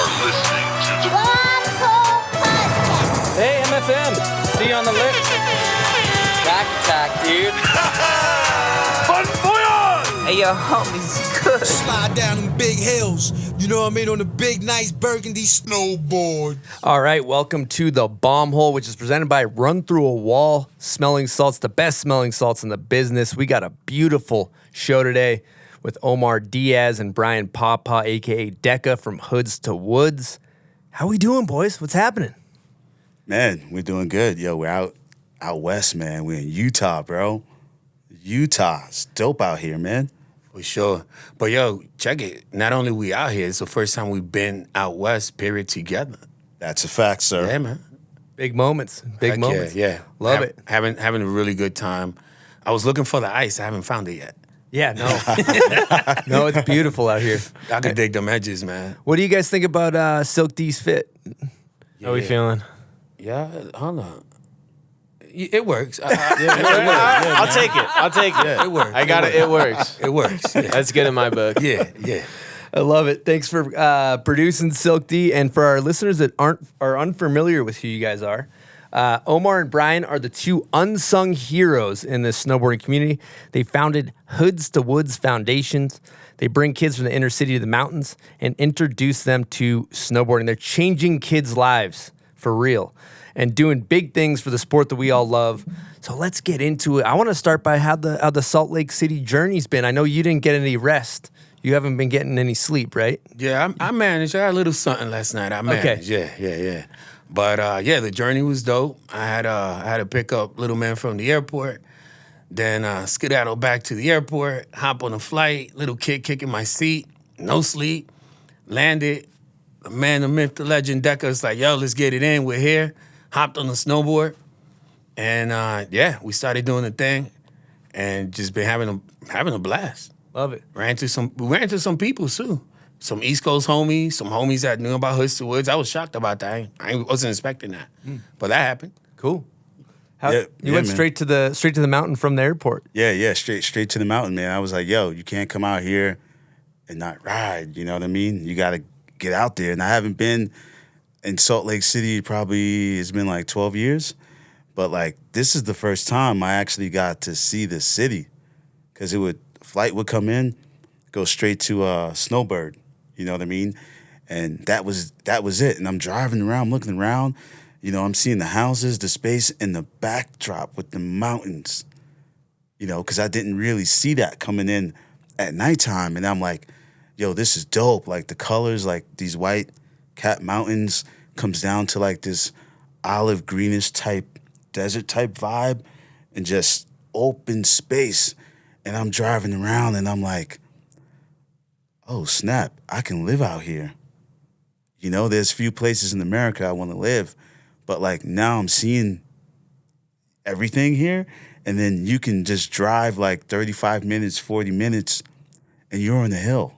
are listening to the Hey, MFM. See you on the lips. Back attack, dude. Bon Voyage! Hey, yo, homies, good. Slide down them big hills, you know what I mean, on the big, nice burgundy snowboard. All right, welcome to the Bomb Hole, which is presented by Run Through a Wall Smelling Salts, the best smelling salts in the business. We got a beautiful show today with Omar Diaz and Brian Paupaw, a.k.a. Deca from Hoods to Woods. How we doing, boys? What's happening? Man, we're doing good. Yo, we're out west, man. We're in Utah, bro. Utah. It's dope out here, man. For sure. But, yo, check it. Not only we out here, it's the first time we've been out west, period, together. That's a fact, sir. Yeah, man. Big moments. Big Heck moments. Yeah. Love it. Having a really good time. I was looking for the ice. I haven't found it yet. Yeah, no. No, it's beautiful out here. I could dig them edges, man. What do you guys think about Silk D's fit? How we feeling? Yeah, hold on. It works. I'll take it. I'll take it. It works. I got it. It works. It works. Yeah. That's good in my book. Yeah. I love it. Thanks for producing Silk D. And for our listeners that are unfamiliar with who you guys are, Omar and Brian are the two unsung heroes in the snowboarding community. They founded Hoods to Woods Foundations. They bring kids from the inner city to the mountains and introduce them to snowboarding. They're changing kids' lives for real and doing big things for the sport that we all love. So let's get into it. I want to start by how the Salt Lake City journey's been. I know you didn't get any rest. You haven't been getting any sleep, right? Yeah, I managed. I had a little something last night. I managed. Okay. Yeah. But the journey was dope. I had to pick up little man from the airport, then skedaddle back to the airport, hop on a flight, little kid kicking my seat, no sleep, landed. The man, the myth, the legend, Deca's like, yo, let's get it in. We're here. Hopped on the snowboard, and we started doing the thing, and just been having a blast. Love it. We ran into some people too. Some East Coast homies, some homies that knew about Hoods to Woods. I was shocked about that. I wasn't expecting that, but that happened. Cool. Yeah, you went man. straight to the mountain from the airport. Yeah, straight to the mountain, man. I was like, yo, you can't come out here and not ride, you know what I mean? You got to get out there. And I haven't been in Salt Lake City probably, it's been like 12 years. But like, this is the first time I actually got to see the city. Because flight would come in, go straight to Snowboard. You know what I mean? And that was it. And I'm driving around, looking around. You know, I'm seeing the houses, the space, and the backdrop with the mountains. You know, because I didn't really see that coming in at nighttime. And I'm like, yo, this is dope. Like the colors, like these white cap mountains comes down to like this olive greenish type, desert type vibe and just open space. And I'm driving around and I'm like, oh, snap, I can live out here. You know, there's few places in America I want to live, but like now I'm seeing everything here. And then you can just drive like 35 minutes, 40 minutes, and you're on the hill.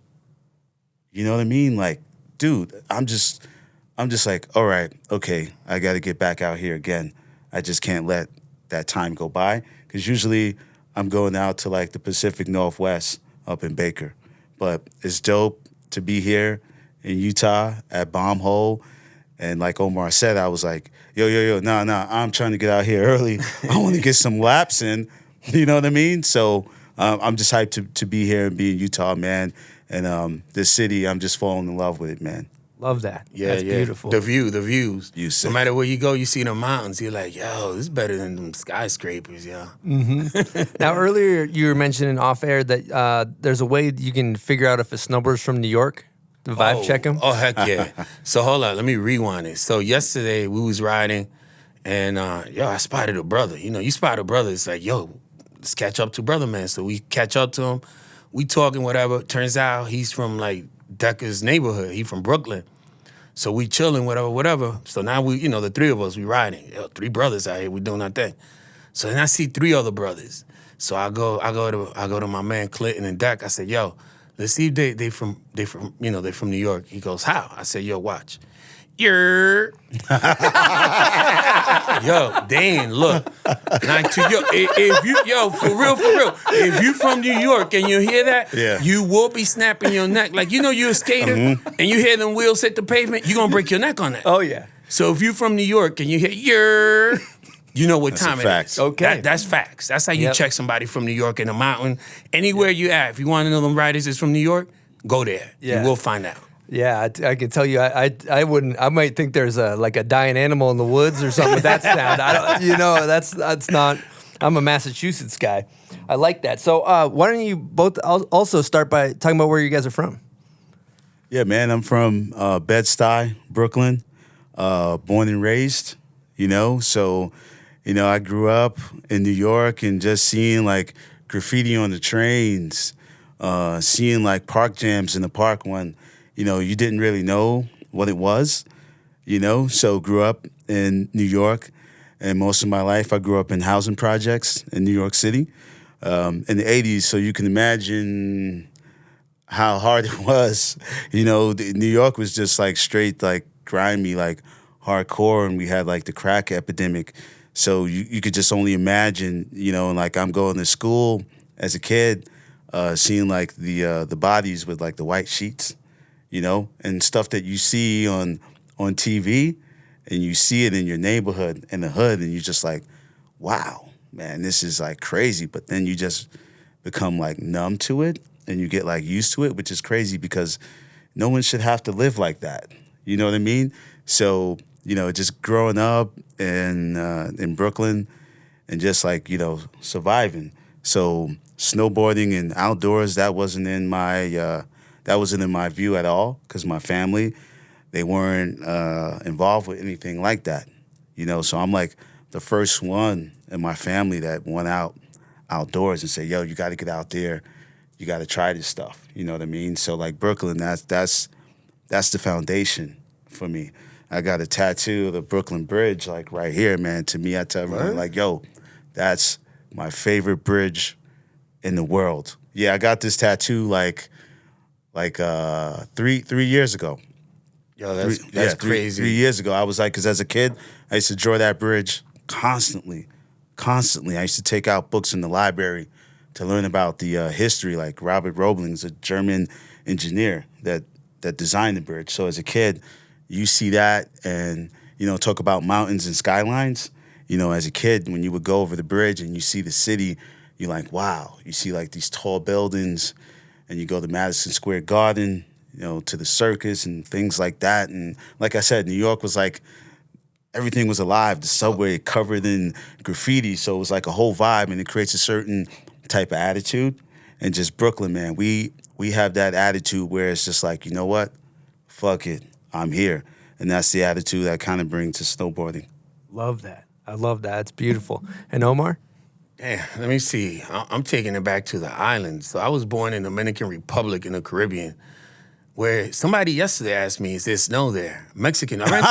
You know what I mean? Like, dude, I'm just like, all right, okay, I got to get back out here again. I just can't let that time go by. Because usually I'm going out to like the Pacific Northwest up in Baker. But it's dope to be here in Utah at Bomb Hole. And like Omar said, I was like, yo, nah, I'm trying to get out here early. I want to get some laps in. You know what I mean? So I'm just hyped to be here and be in Utah, man. And this city, I'm just falling in love with it, man. Love that. Yeah, That's beautiful. The views. You No matter where you go, you see the mountains. You're like, yo, this is better than them skyscrapers, yo. Now, earlier you were mentioning off air that there's a way you can figure out if a snowboarder's from New York. The vibe check him. Oh, heck yeah. So hold on, let me rewind it. So yesterday we was riding, and I spotted a brother. You know, you spot a brother, it's like, yo, let's catch up to brother, man. So we catch up to him. We talking, whatever. Turns out he's from like Deca's neighborhood. He from Brooklyn. So we chilling, whatever. So now we, the three of us, we riding. Yo, three brothers out here, we doing our thing. So then I see three other brothers. So I go to my man Clinton and Deck. I said, yo, let's see if they from New York. He goes, how? I said, yo, watch. You're. Yo, Dan, look. Now, for real, if you from New York and you hear that, you will be snapping your neck. Like, you know you're a skater and you hear them wheels hit the pavement, you're going to break your neck on that. Oh, yeah. So if you from New York and you hear, you know what That's time a it fact. is. Okay. That's facts. That's how you check somebody from New York in the mountain. Anywhere you at, if you want to know them riders is from New York, go there. Yeah. You will find out. Yeah, I can tell you, I wouldn't. I might think there's a dying animal in the woods or something with that sound. I don't, that's not. I'm a Massachusetts guy. I like that. So why don't you both also start by talking about where you guys are from? Yeah, man, I'm from Bed-Stuy, Brooklyn, born and raised, So, I grew up in New York and just seeing like graffiti on the trains, seeing like park jams in the park when, you didn't really know what it was, So grew up in New York, and most of my life I grew up in housing projects in New York City in the 80s. So you can imagine how hard it was. New York was just like straight, like grimy, like hardcore, and we had like the crack epidemic. So you could just only imagine, like I'm going to school as a kid, seeing like the bodies with like the white sheets, and stuff that you see on TV, and you see it in your neighborhood, in the hood, and you're just like, wow, man, this is like crazy. But then you just become like numb to it, and you get like used to it, which is crazy because no one should have to live like that. You know what I mean? So, just growing up in Brooklyn and just like, surviving. So snowboarding and outdoors, that wasn't in my view at all, because my family, they weren't involved with anything like that. So I'm like the first one in my family that went outdoors and said, yo, you got to get out there. You got to try this stuff. You know what I mean? So like Brooklyn, that's the foundation for me. I got a tattoo of the Brooklyn Bridge, like right here, man. To me, I tell everyone, like, yo, that's my favorite bridge in the world. Yeah, I got this tattoo like 3 years ago. Yo, that's crazy. 3 years ago, I was like, because as a kid, I used to draw that bridge constantly. I used to take out books in the library to learn about the history, like Robert Roebling's a German engineer that designed the bridge. So as a kid, you see that and, talk about mountains and skylines. As a kid, when you would go over the bridge and you see the city, you're like, wow. You see like these tall buildings, and you go to Madison Square Garden, to the circus and things like that. And like I said, New York was like, everything was alive. The subway covered in graffiti, so it was like a whole vibe, and it creates a certain type of attitude. And just Brooklyn, man, we have that attitude where it's just like, you know what? Fuck it. I'm here. And that's the attitude I kind of bring to snowboarding. Love that. I love that. It's beautiful. And Omar? Damn, let me see. I'm taking it back to the islands. So I was born in the Dominican Republic in the Caribbean, where somebody yesterday asked me, is there snow there? Mexican. I ran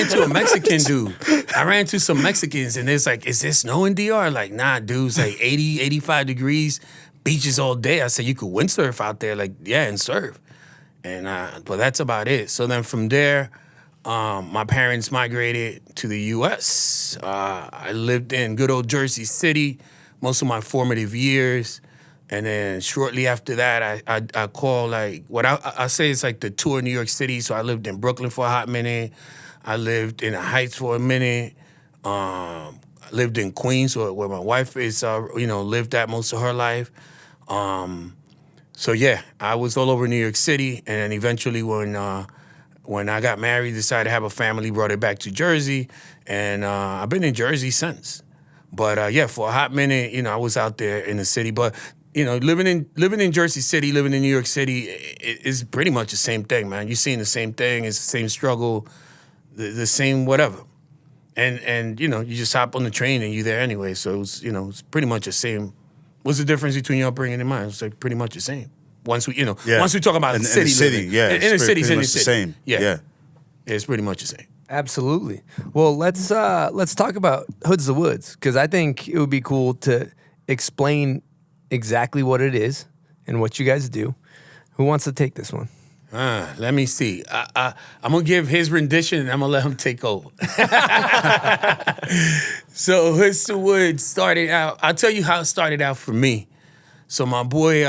to a Mexican dude. I ran to some Mexicans, and it's like, is there snow in DR? Like, nah, dude, it's like 80, 85 degrees, beaches all day. I said, you could windsurf out there, like, yeah, and surf. And but that's about it. So then from there, my parents migrated to the U.S. I lived in good old Jersey City most of my formative years. And then shortly after that, I call like, what I say is like the tour of New York City. So I lived in Brooklyn for a hot minute. I lived in the Heights for a minute. I lived in Queens, where my wife is, lived at most of her life. So yeah, I was all over New York City, and then eventually when I got married, decided to have a family, brought it back to Jersey, and I've been in Jersey since. But yeah, for a hot minute, I was out there in the city. But living in Jersey City, living in New York City is pretty much the same thing, man. You're seeing the same thing, it's the same struggle, the same whatever. And you just hop on the train and you're there anyway. So it's pretty much the same. What's the difference between your upbringing and mine? It's like pretty much the same. Once we talk about in city the city, living. yeah, In the city's in the the city. same. Yeah, it's pretty much the same. Absolutely. Well, let's talk about Hoods the Woods, because I think it would be cool to explain exactly what it is and what you guys do. Who wants to take this one? Let me see. I'm gonna give his rendition and I'm gonna let him take over. So Hoods to Wood started out. I'll tell you how it started out for me. So my boy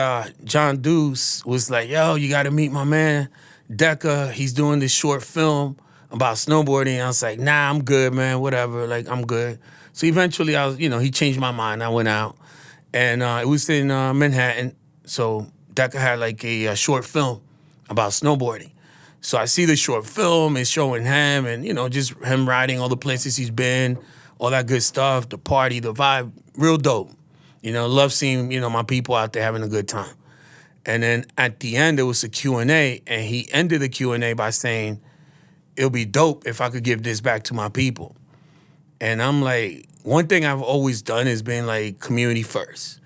John Deuce was like, "Yo, you got to meet my man Decca. He's doing this short film about snowboarding." I was like, "Nah, I'm good, man. Whatever. Like, I'm good." So eventually, he changed my mind. I went out, and it was in Manhattan. So Decca had like a short film about snowboarding. So I see the short film. It's showing him, and just him riding all the places he's been, all that good stuff, the party, the vibe, real dope. Love seeing, my people out there having a good time. And then at the end, there was a Q&A, and he ended the Q&A by saying, "It'll be dope if I could give this back to my people." And I'm like, one thing I've always done is been like community first.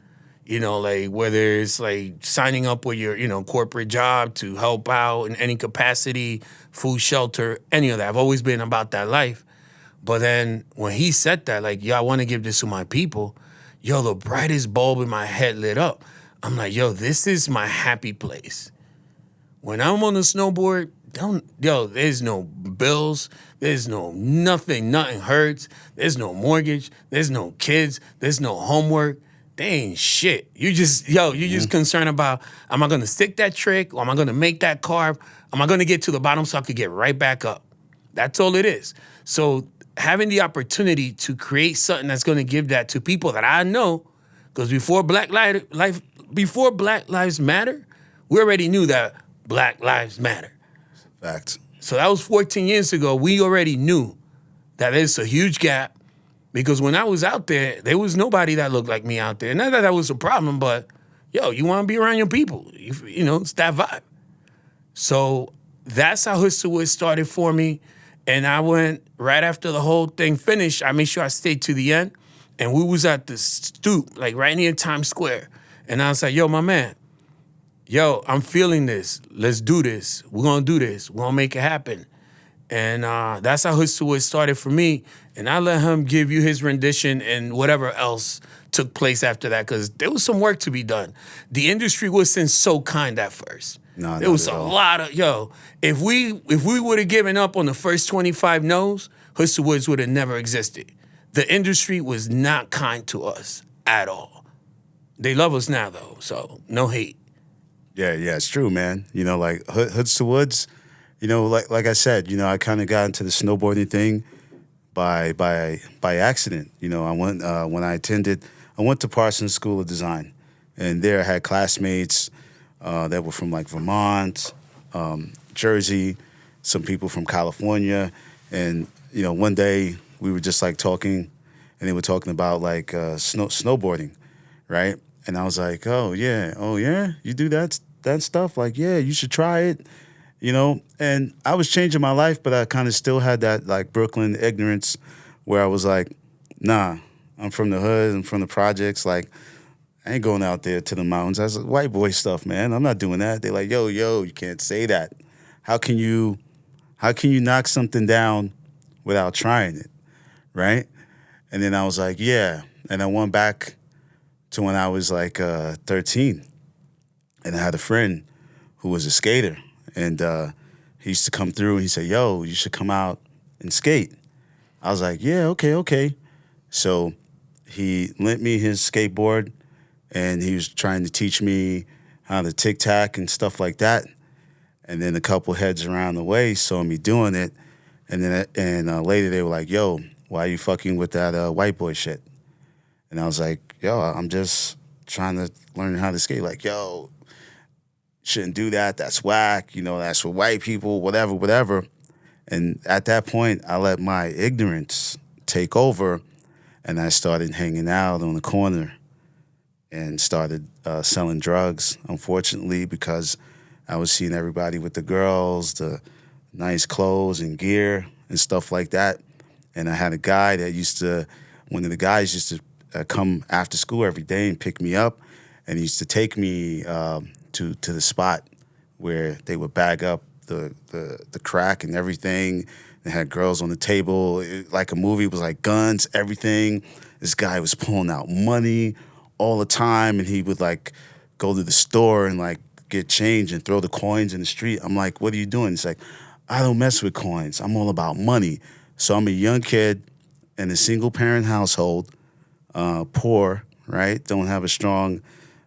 Like whether it's like signing up with your, corporate job to help out in any capacity, food, shelter, any of that. I've always been about that life. But then when he said that, like, yo, I want to give this to my people, yo, the brightest bulb in my head lit up. I'm like, yo, this is my happy place. When I'm on the snowboard, there's no bills, there's nothing hurts, there's no mortgage, there's no kids, there's no homework. They ain't shit. You just concerned about, am I gonna stick that trick, or am I gonna make that carve? Am I gonna get to the bottom so I could get right back up? That's all it is. So having the opportunity to create something that's going to give that to people that I know, because before Black Lives Matter, we already knew that Black Lives Matter. Fact. So that was 14 years ago. We already knew that there's a huge gap, because when I was out there was nobody that looked like me out there. Not that that was a problem, but yo, you want to be around your people. It's that vibe. So that's how Hoods to Wood started for me. And I went right after the whole thing finished. I made sure I stayed to the end. And we was at the stoop, like right near Times Square. And I was like, yo, my man, I'm feeling this. Let's do this. We're going to do this. We're going to make it happen. And that's how Hoods to Wood started for me. And I let him give you his rendition and whatever else took place after that, because there was some work to be done. The industry wasn't so kind at first. No, there was a lot of, if we would have given up on the first 25 no's, Hoods to Woods would have never existed. The industry was not kind to us at all. They love us now, though, so no hate. Yeah, it's true, man. Like Hoods to Woods, like I said, I kind of got into the snowboarding thing by accident. I went when I went to Parsons School of Design, and there I had classmates that were from like Vermont, Jersey, some people from California. And, one day we were just like talking, and they were talking about like snowboarding, right? And I was like, oh yeah, you do that stuff? Like, yeah, you should try it, And I was changing my life, but I kind of still had that like Brooklyn ignorance where I was like, nah, I'm from the hood, I'm from the projects, like, I ain't going out there to the mountains. That's white boy stuff, man. I'm not doing that. They're like, yo, you can't say that. How can you knock something down without trying it, right? And then I was like, yeah. And I went back to when I was like 13, and I had a friend who was a skater, and he used to come through and he said, yo, you should come out and skate. I was like, yeah, okay. So he lent me his skateboard, and he was trying to teach me how to tic-tac and stuff like that. And then a couple heads around the way saw me doing it. And then later they were like, yo, why are you fucking with that white boy shit? And I was like, yo, I'm just trying to learn how to skate. Like, yo, shouldn't do that. That's whack. That's for white people, whatever. And at that point, I let my ignorance take over, and I started hanging out on the corner and started selling drugs, unfortunately, because I was seeing everybody with the girls, the nice clothes and gear and stuff like that. And I had a guy that one of the guys used to come after school every day and pick me up, and he used to take me to the spot where they would bag up the crack and everything. They had girls on the table, like a movie. It was like guns, everything. This guy was pulling out money all the time, and he would like go to the store and like get change and throw the coins in the street. I'm like, what are you doing? It's like, I don't mess with coins. I'm all about money. So I'm a young kid in a single-parent household, poor, right? Don't have a strong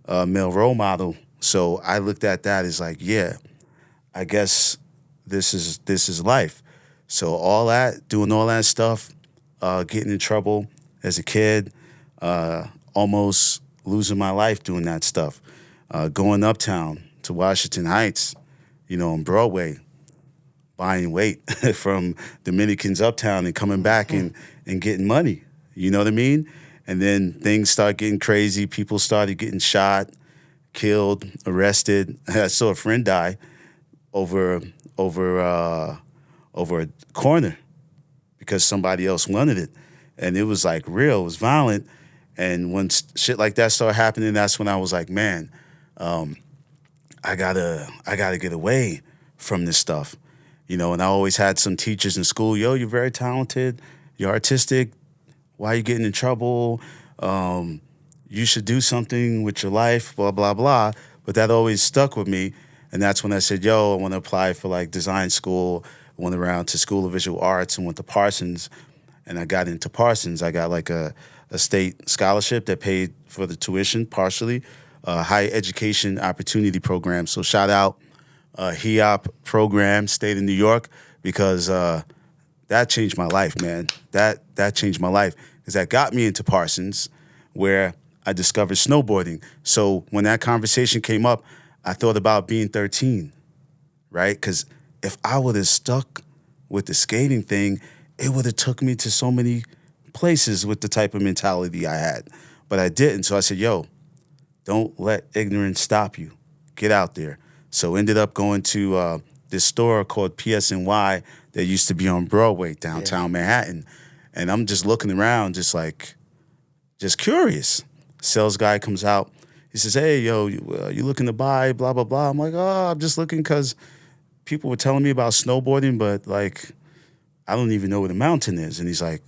male role model. So I looked at that as like, yeah, I guess this is life. So doing all that stuff, getting in trouble as a kid, almost losing my life doing that stuff, going uptown to Washington Heights, on Broadway, buying weight from Dominicans uptown and coming back and getting money. You know what I mean? And then things start getting crazy. People started getting shot, killed, arrested. I saw a friend die over a corner because somebody else wanted it. And it was like real, it was violent. And when shit like that started happening, that's when I was like, man, I gotta get away from this stuff. And I always had some teachers in school, yo, you're very talented, you're artistic, why are you getting in trouble? You should do something with your life, blah, blah, blah. But that always stuck with me. And that's when I said, yo, I want to apply for like design school. I went around to School of Visual Arts and went to Parsons. And I got into Parsons. I got like a state scholarship that paid for the tuition partially, higher education opportunity program. So shout out HEOP program, state of New York, because that changed my life, man. That changed my life because that got me into Parsons where I discovered snowboarding. So when that conversation came up, I thought about being 13, right? Because if I would have stuck with the skating thing, it would have took me to so many places with the type of mentality I had. But I didn't. So I said, yo, don't let ignorance stop you. Get out there. So ended up going to this store called PSNY that used to be on Broadway, downtown Manhattan. And I'm just looking around, just curious. Sales guy comes out. He says, hey, yo, you looking to buy, blah, blah, blah. I'm like, oh, I'm just looking because people were telling me about snowboarding, but, like, I don't even know where the mountain is. And he's like,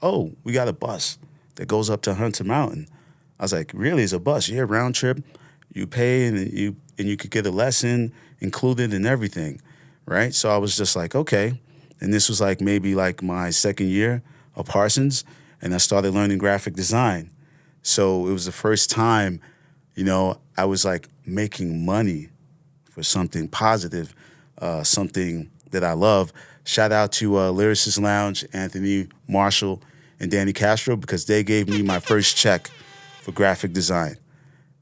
oh, we got a bus that goes up to Hunter Mountain. I was like, really? It's a bus? Yeah, round trip. You pay and you could get a lesson included and everything, right? So I was just like, okay. And this was like maybe like my second year of Parsons, and I started learning graphic design. So it was the first time, I was like making money for something positive, something that I love. Shout out to Lyricist Lounge, Anthony Marshall, and Danny Castro, because they gave me my first check for graphic design.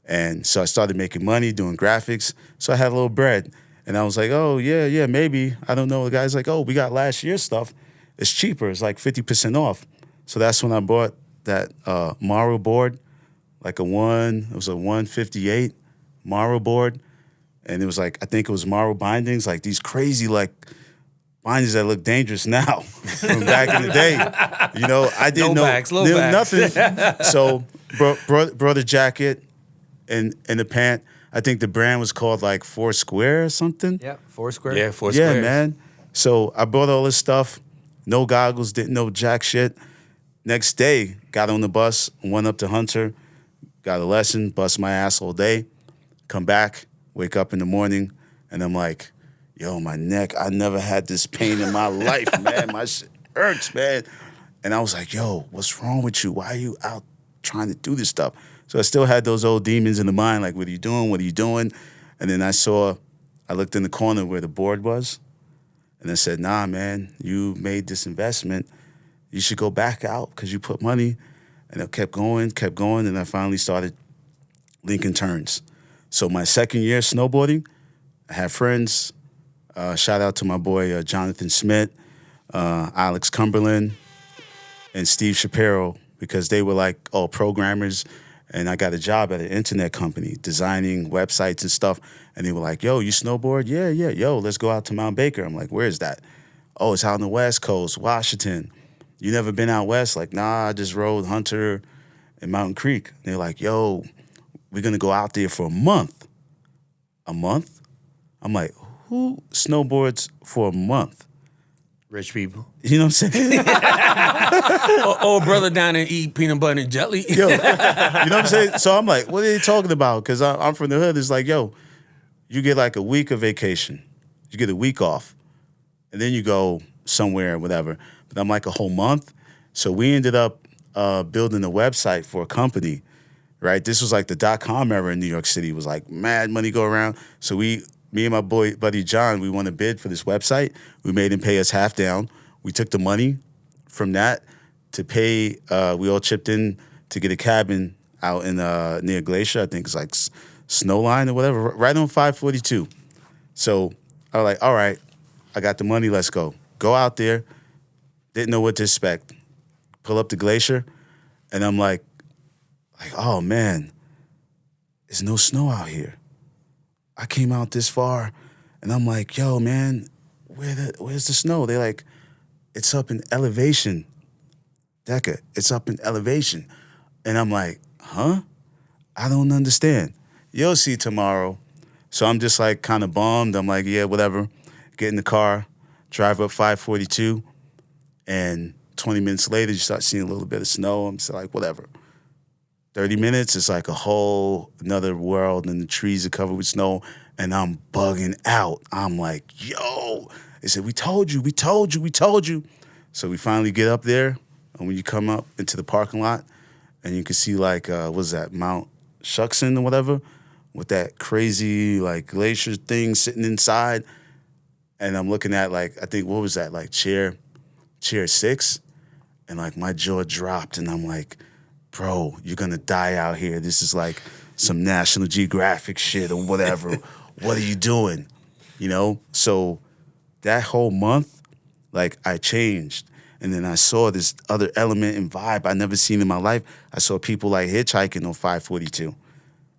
And so I started making money doing graphics. So I had a little bread. And I was like, oh, yeah, maybe. I don't know. The guy's like, oh, we got last year's stuff. It's cheaper. It's like 50% off. So that's when I bought that Maro board, like it was a 158 Maro board. And it was like, I think it was Maro bindings, like these crazy, like, bindings that look dangerous now from back in the day. I didn't know. Low backs. Nothing. So brought a jacket and the pant. I think the brand was called like Foursquare or something. Yeah, Foursquare. Yeah, Foursquare. Yeah, man. So I bought all this stuff. No goggles, didn't know jack shit. Next day, got on the bus, went up to Hunter, got a lesson, bust my ass all day, come back, wake up in the morning, and I'm like, yo, my neck, I never had this pain in my life, man. My shit hurts, man. And I was like, yo, what's wrong with you? Why are you out trying to do this stuff? So I still had those old demons in the mind, like, what are you doing? What are you doing? And then I looked in the corner where the board was, and I said, nah, man, you made this investment. You should go back out because you put money. And I kept going, and I finally started linking turns. So my second year snowboarding, I had friends. Shout out to my boy Jonathan Smith, Alex Cumberland, and Steve Shapiro, because they were like all programmers. And I got a job at an internet company designing websites and stuff. And they were like, yo, you snowboard? Yeah. Yo, let's go out to Mount Baker. I'm like, where is that? Oh, it's out on the West Coast, Washington. You never been out West? Like, nah, I just rode Hunter and Mountain Creek. And they're like, yo, we're going to go out there for a month. A month? I'm like, who snowboards for a month? Rich people. You know what I'm saying? Old brother down there eat peanut butter and jelly. Yo, you know what I'm saying? So I'm like, what are they talking about? Because I'm from the hood. It's like, yo, you get like a week of vacation. You get a week off. And then you go somewhere or whatever. But I'm like a whole month. So we ended up building a website for a company, right? This was like the .com era in New York City. It was like mad money go around. So me and my buddy John, we won a bid for this website. We made him pay us half down. We took the money from that to pay, we all chipped in to get a cabin out in near Glacier. I think it's like Snowline or whatever, right on 542. So I was like, all right, I got the money, let's go. Go out there, didn't know what to expect. Pull up the Glacier, and I'm like, oh man, there's no snow out here. I came out this far, and I'm like, yo, man, where's the snow? They're like, it's up in elevation. Decca, it's up in elevation. And I'm like, huh? I don't understand. You'll see tomorrow. So I'm just like kind of bummed. I'm like, yeah, whatever. Get in the car, drive up 542, and 20 minutes later, you start seeing a little bit of snow. I'm just like, whatever. 30 minutes, it's like a whole another world, and the trees are covered with snow, and I'm bugging out. I'm like, yo. They said, we told you. So we finally get up there, and when you come up into the parking lot, and you can see like, what's that, Mount Shuckson or whatever, with that crazy like glacier thing sitting inside. And I'm looking at like, I think, what was that, like chair 6? And like my jaw dropped, and I'm like, bro, you're gonna die out here. This is like some National Geographic shit or whatever. What are you doing? You know? So that whole month, like I changed. And then I saw this other element and vibe I never seen in my life. I saw people like hitchhiking on 542,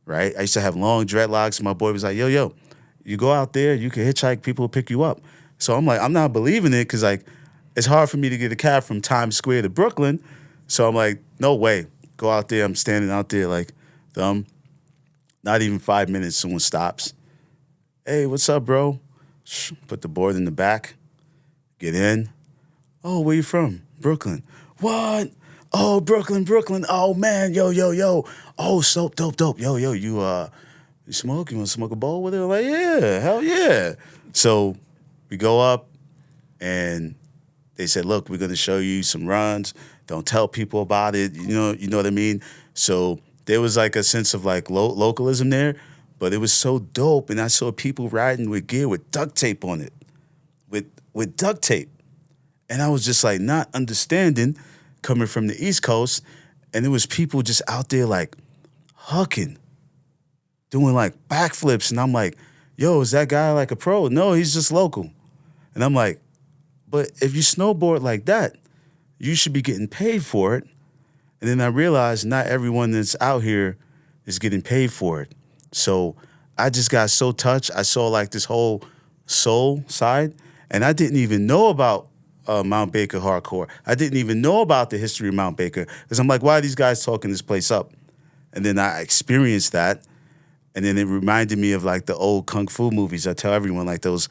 right? I used to have long dreadlocks. My boy was like, yo, you go out there, you can hitchhike, people will pick you up. So I'm like, I'm not believing it because like it's hard for me to get a cab from Times Square to Brooklyn. So I'm like, no way. Go out there. I'm standing out there like, not even 5 minutes, someone stops. Hey, what's up, bro? Put the board in the back, get in. Oh, where you from? Brooklyn. What? Oh, Brooklyn. Oh, man, yo. Oh, so dope. Yo, you smoke? You want to smoke a bowl with it? I'm like, yeah, hell yeah. So we go up, and they said, look, we're going to show you some runs. Don't tell people about it. You know what I mean? So there was like a sense of like localism there, but it was so dope. And I saw people riding with gear with duct tape on it, with duct tape. And I was just like not understanding coming from the East Coast. And there was people just out there like hucking, doing like backflips. And I'm like, yo, is that guy like a pro? No, he's just local. And I'm like, but if you snowboard like that, you should be getting paid for it. And then I realized not everyone that's out here is getting paid for it. So I just got so touched. I saw like this whole soul side. And I didn't even know about Mount Baker hardcore. I didn't even know about the history of Mount Baker. Because I'm like, why are these guys talking this place up? And then I experienced that. And then it reminded me of like the old Kung Fu movies. I tell everyone like those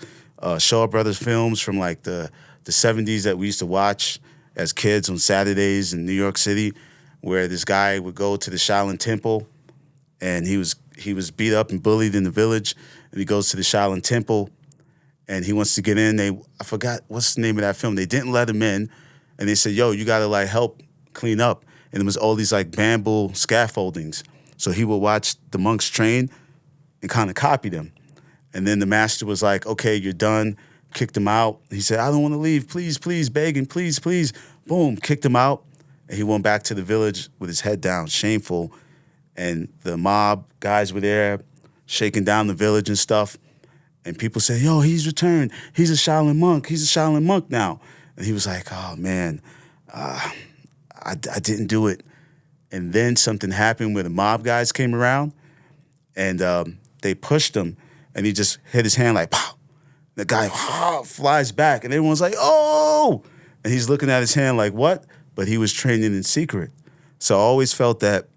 Shaw Brothers films from like the 70s that we used to watch as kids on Saturdays in New York City, where this guy would go to the Shaolin Temple, and he was beat up and bullied in the village, and he goes to the Shaolin Temple, and he wants to get in. I forgot what's the name of that film. They didn't let him in, and they said, yo, you gotta like help clean up. And it was all these like bamboo scaffoldings. So he would watch the monks train and kind of copy them. And then the master was like, okay, you're done. Kicked him out. He said, I don't want to leave. Please, begging, please. Boom, kicked him out. And he went back to the village with his head down, shameful. And the mob guys were there shaking down the village and stuff. And people said, yo, he's returned. He's a Shaolin monk. He's a Shaolin monk now. And he was like, oh, man, I didn't do it. And then something happened where the mob guys came around, and they pushed him, and he just hit his hand like, pow. The guy flies back, and everyone's like, oh! And he's looking at his hand like, what? But he was training in secret. So I always felt that,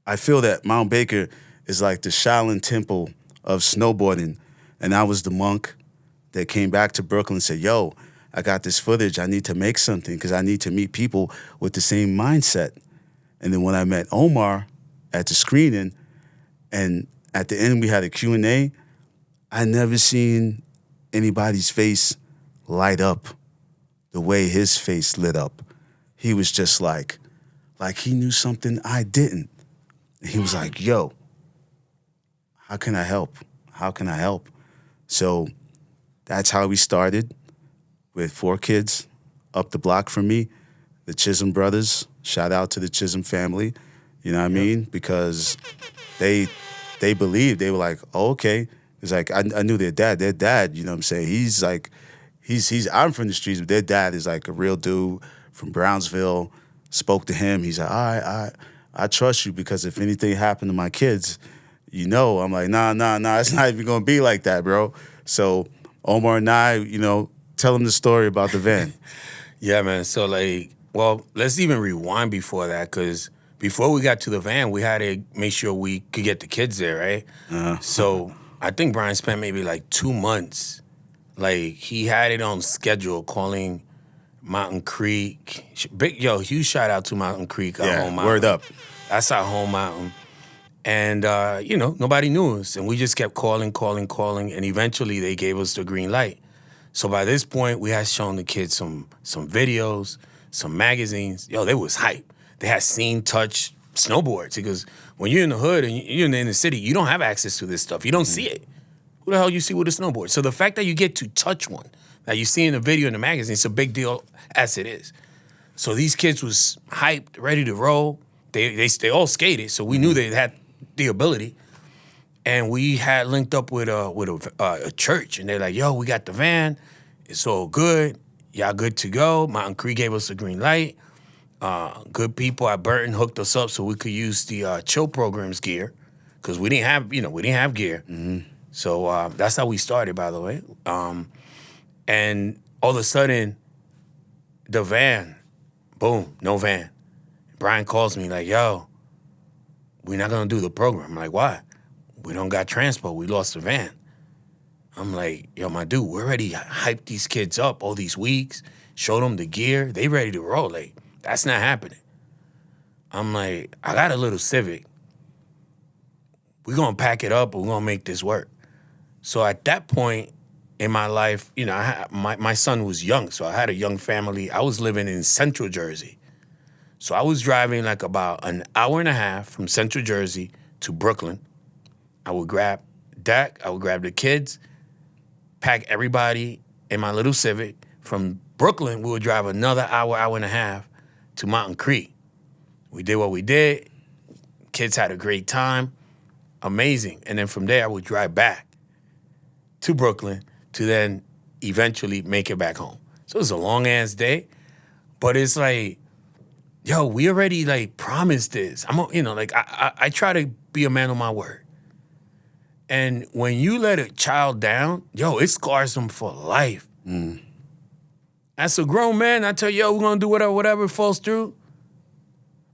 I feel that Mount Baker is like the Shaolin temple of snowboarding. And I was the monk that came back to Brooklyn and said, yo, I got this footage. I need to make something because I need to meet people with the same mindset. And then when I met Omar at the screening, and at the end we had a Q&A. I never seen anybody's face light up the way his face lit up. He was just like he knew something I didn't. He was like, yo, how can I help? How can I help? So that's how we started with 4 kids up the block from me, the Chisholm brothers. Shout out to the Chisholm family, you know what I mean? Because they believed, they were like, oh, okay. It's like, I knew their dad, you know what I'm saying? He's like, I'm from the streets, but their dad is like a real dude from Brownsville. Spoke to him. He's like, all right, I trust you because if anything happened to my kids, you know. I'm like, nah, it's not even gonna be like that, bro. So Omar and I, you know, tell him the story about the van. Yeah, man. So, like, well, let's even rewind before that, because before we got to the van, we had to make sure we could get the kids there, right? So I think Brian spent maybe like 2 months. Like, he had it on schedule, calling Mountain Creek. Huge shout out to Mountain Creek, our home mountain. Word up. That's our home mountain. And, you know, nobody knew us. And we just kept calling. And eventually they gave us the green light. So by this point, we had shown the kids some videos, some magazines. Yo, they was hype. They had seen, touched snowboards. Because when you're in the hood and you're in the city, you don't have access to this stuff. You don't see it. Who the hell you see with a snowboard? So the fact that you get to touch one, that you see in the video in the magazine, it's a big deal as it is. So these kids was hyped, ready to roll. They all skated, so we knew they had the ability. And we had linked up with a church, and they're like, yo, we got the van. It's all good. Y'all good to go. Mountain Creek gave us a green light. Good people at Burton hooked us up so we could use the Chill Programs gear, because we didn't have gear. So that's how we started, by the way. And all of a sudden, the van, boom, no van. Brian calls me like, yo, we're not gonna do the program. I'm like, why? We don't got transport. We lost the van. I'm like, yo, my dude, we already hyped these kids up all these weeks, showed them the gear. They ready to roll. Like, that's not happening. I'm like, I got a little Civic. We're gonna pack it up and we're gonna make this work. So at that point in my life, you know, my son was young, so I had a young family. I was living in Central Jersey. So I was driving like about an hour and a half from Central Jersey to Brooklyn. I would grab Dak, I would grab the kids, pack everybody in my little Civic. From Brooklyn, we would drive another hour and a half to Mountain Creek. We did what we did. Kids had a great time. Amazing. And then from there, I would drive back to Brooklyn to then eventually make it back home. So it was a long-ass day. But it's like, yo, we already, like, promised this. I try to be a man of my word. And when you let a child down, yo, it scars them for life. As a grown man, I tell you, yo, we're going to do whatever falls through.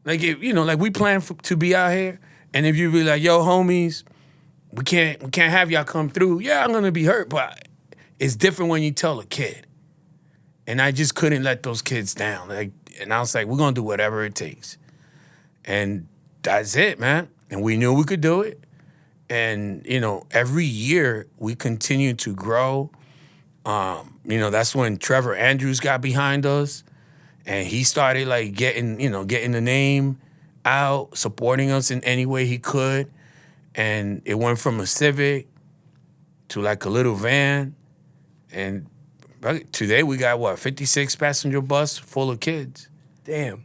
Like, if, you know, like, we plan to be out here. And if you be like, yo, homies, we can't have y'all come through. Yeah, I'm going to be hurt, but it's different when you tell a kid. And I just couldn't let those kids down. Like, and I was like, we're going to do whatever it takes. And that's it, man. And we knew we could do it. And, you know, every year we continue to grow. You know, that's when Trevor Andrews got behind us. And he started, like, getting the name out, supporting us in any way he could. And it went from a Civic to, like, a little van. And today we got, 56 passenger bus full of kids. Damn.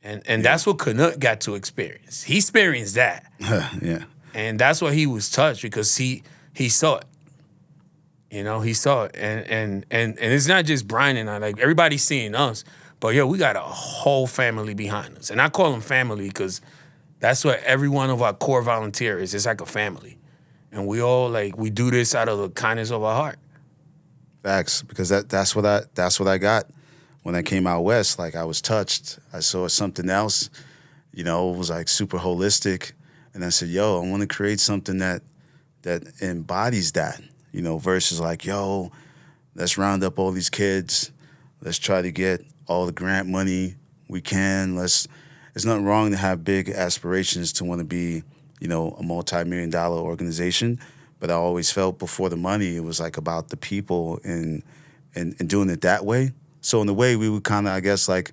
And that's what Cont'd got to experience. He experienced that. Yeah. And that's why he was touched, because he saw it. You know, he saw it. And it's not just Brian and I. Like, everybody's seeing us. But, yo, we got a whole family behind us. And I call them family because that's what every one of our core volunteers is. It's like a family. And we all, like, we do this out of the kindness of our heart. Facts, because that's what I got when I came out west. Like, I was touched. I saw something else. You know, it was like super holistic. And I said, yo, I want to create something that embodies that, you know, versus like, yo, let's round up all these kids. Let's try to get all the grant money we can. There's nothing wrong to have big aspirations to want to be a multi-million-dollar organization. But I always felt before the money, it was like about the people and doing it that way. So in a way, we would kind of, I guess, like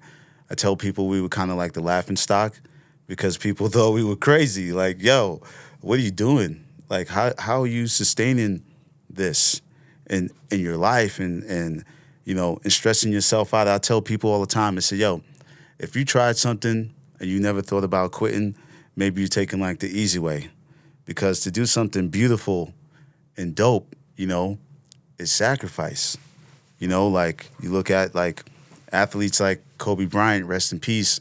I tell people, we were kind of like the laughing stock because people thought we were crazy. Like, yo, what are you doing? Like, how are you sustaining this in your life and stressing yourself out? I tell people all the time, I say, yo, if you tried something and you never thought about quitting, maybe you're taking like the easy way. Because to do something beautiful and dope, is sacrifice. Like you look at like athletes like Kobe Bryant, rest in peace.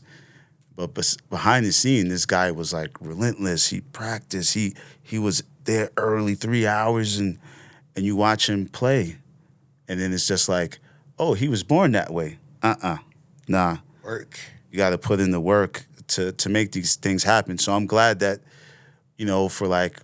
But behind the scene, this guy was like relentless. He practiced. He was there early, 3 hours, and you watch him play. And then it's just like, oh, he was born that way. Nah. Work. You got to put in the work to make these things happen. So I'm glad that, for like,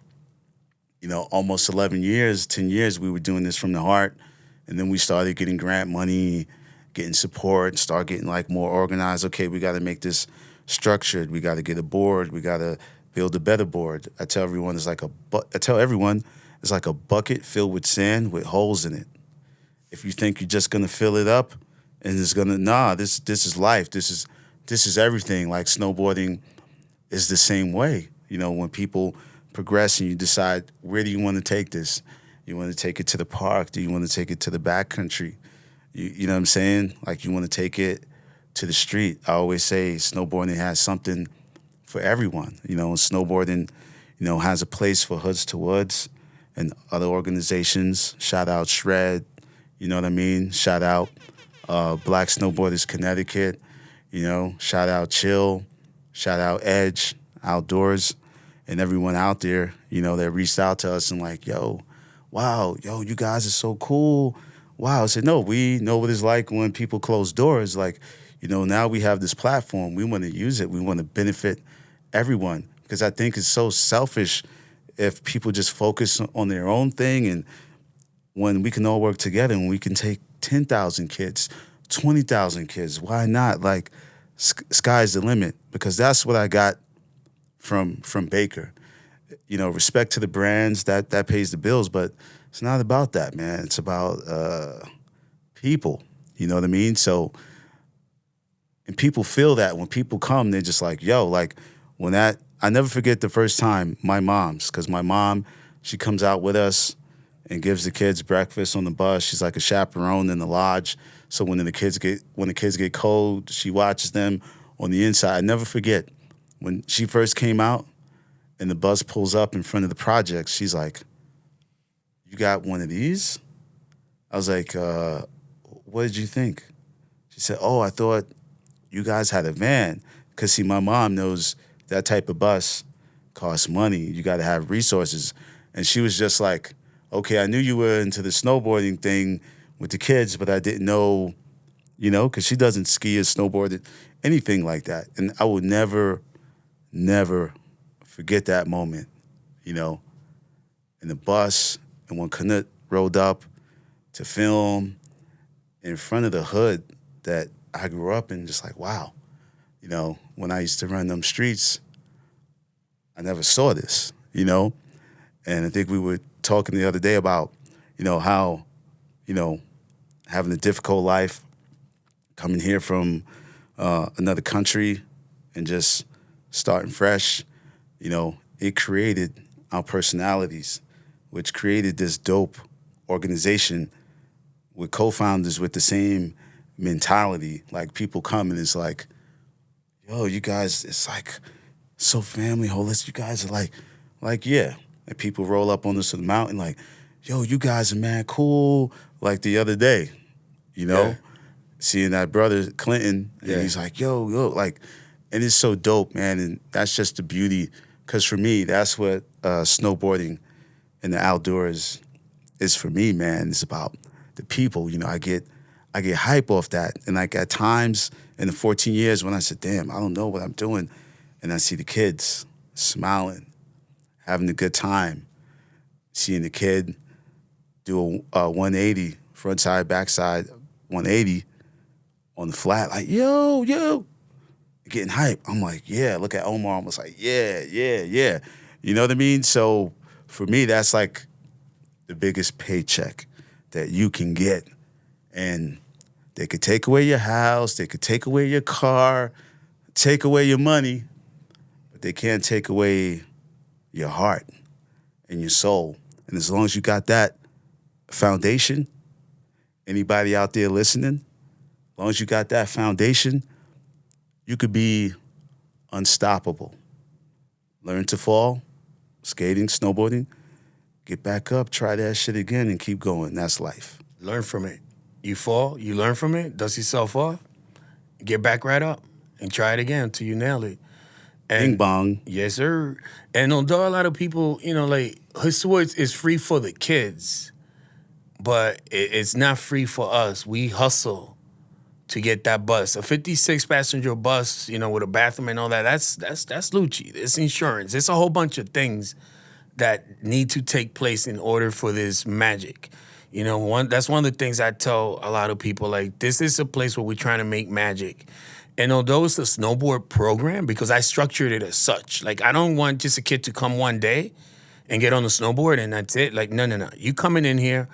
almost 11 years, 10 years, we were doing this from the heart. And then we started getting grant money, getting support, start getting like more organized. Okay, we got to make this structured. We got to get a board. We got to build a better board. I tell everyone it's like a bucket filled with sand with holes in it. If you think you're just gonna fill it up and it's gonna this is life. This is everything. Like snowboarding is the same way. When people progress and you decide where do you want to take this? You want to take it to the park? Do you want to take it to the backcountry? You know what I'm saying? Like you want to take it to the street. I always say snowboarding has something for everyone. Snowboarding, has a place for Hoods to Woods and other organizations. Shout out Shred. You know what I mean? Shout out Black Snowboarders Connecticut. Shout out Chill. Shout out Edge Outdoors. And everyone out there, that reached out to us and like, wow, you guys are so cool. Wow. I said, no, we know what it's like when people close doors. Like, now we have this platform. We want to use it. We want to benefit everyone because I think it's so selfish if people just focus on their own thing. And when we can all work together and we can take 10,000 kids, 20,000 kids, why not? Like, sky's the limit because that's what I got from Baker. Respect to the brands, that pays the bills, but it's not about that, man. It's about people, you know what I mean? So, and people feel that when people come, they're just like, like when I never forget the first time my mom's, because my mom, she comes out with us and gives the kids breakfast on the bus. She's like a chaperone in the lodge. So when the kids get cold, she watches them on the inside. I never forget when she first came out and the bus pulls up in front of the project, she's like, "You got one of these?" I was like, "What did you think?" She said, "Oh, I thought you guys had a van." Because, see, my mom knows that type of bus costs money. You got to have resources. And she was just like, okay, I knew you were into the snowboarding thing with the kids, but I didn't know, because she doesn't ski or snowboard, anything like that. And I would never forget that moment, in the bus. And when Cont'd rolled up to film in front of the hood that I grew up in, just like, wow. When I used to run them streets, I never saw this, And I think we were talking the other day about, how, having a difficult life, coming here from another country and just starting fresh, it created our personalities, which created this dope organization with co-founders with the same mentality. Like people come and it's like, yo, you guys, it's like so family holistic. You guys are like, yeah. And people roll up on us to the mountain like, yo, you guys are mad cool. Like the other day, seeing that brother Clinton, and he's like, yo, like, and it's so dope, man. And that's just the beauty. Because for me, that's what snowboarding and the outdoors is for me, man. It's about the people. I get hype off that. And like at times in the 14 years when I said, damn, I don't know what I'm doing. And I see the kids smiling, having a good time, seeing the kid do a 180, front side, back side, 180 on the flat, like, yo, getting hype. I'm like, yeah, look at Omar. I was like, yeah. You know what I mean? So for me, that's like the biggest paycheck that you can get. And they could take away your house, they could take away your car, take away your money, but they can't take away your heart and your soul. And as long as you got that foundation, anybody out there listening, as long as you got that foundation, you could be unstoppable. Learn to fall, skating, snowboarding, get back up, try that shit again, and keep going. That's life. Learn from it. You fall, you learn from it, dust yourself off, get back right up, and try it again until you nail it. And, Bing bong. Yes, sir. And although a lot of people, like, Woodward is free for the kids, but it's not free for us. We hustle to get that bus. A 56-passenger bus, with a bathroom and all that, that's Lucci. It's insurance. It's a whole bunch of things that need to take place in order for this magic. That's one of the things I tell a lot of people, like, this is a place where we're trying to make magic. And although it's a snowboard program, because I structured it as such, like, I don't want just a kid to come one day and get on the snowboard and that's it. Like, no. You coming in here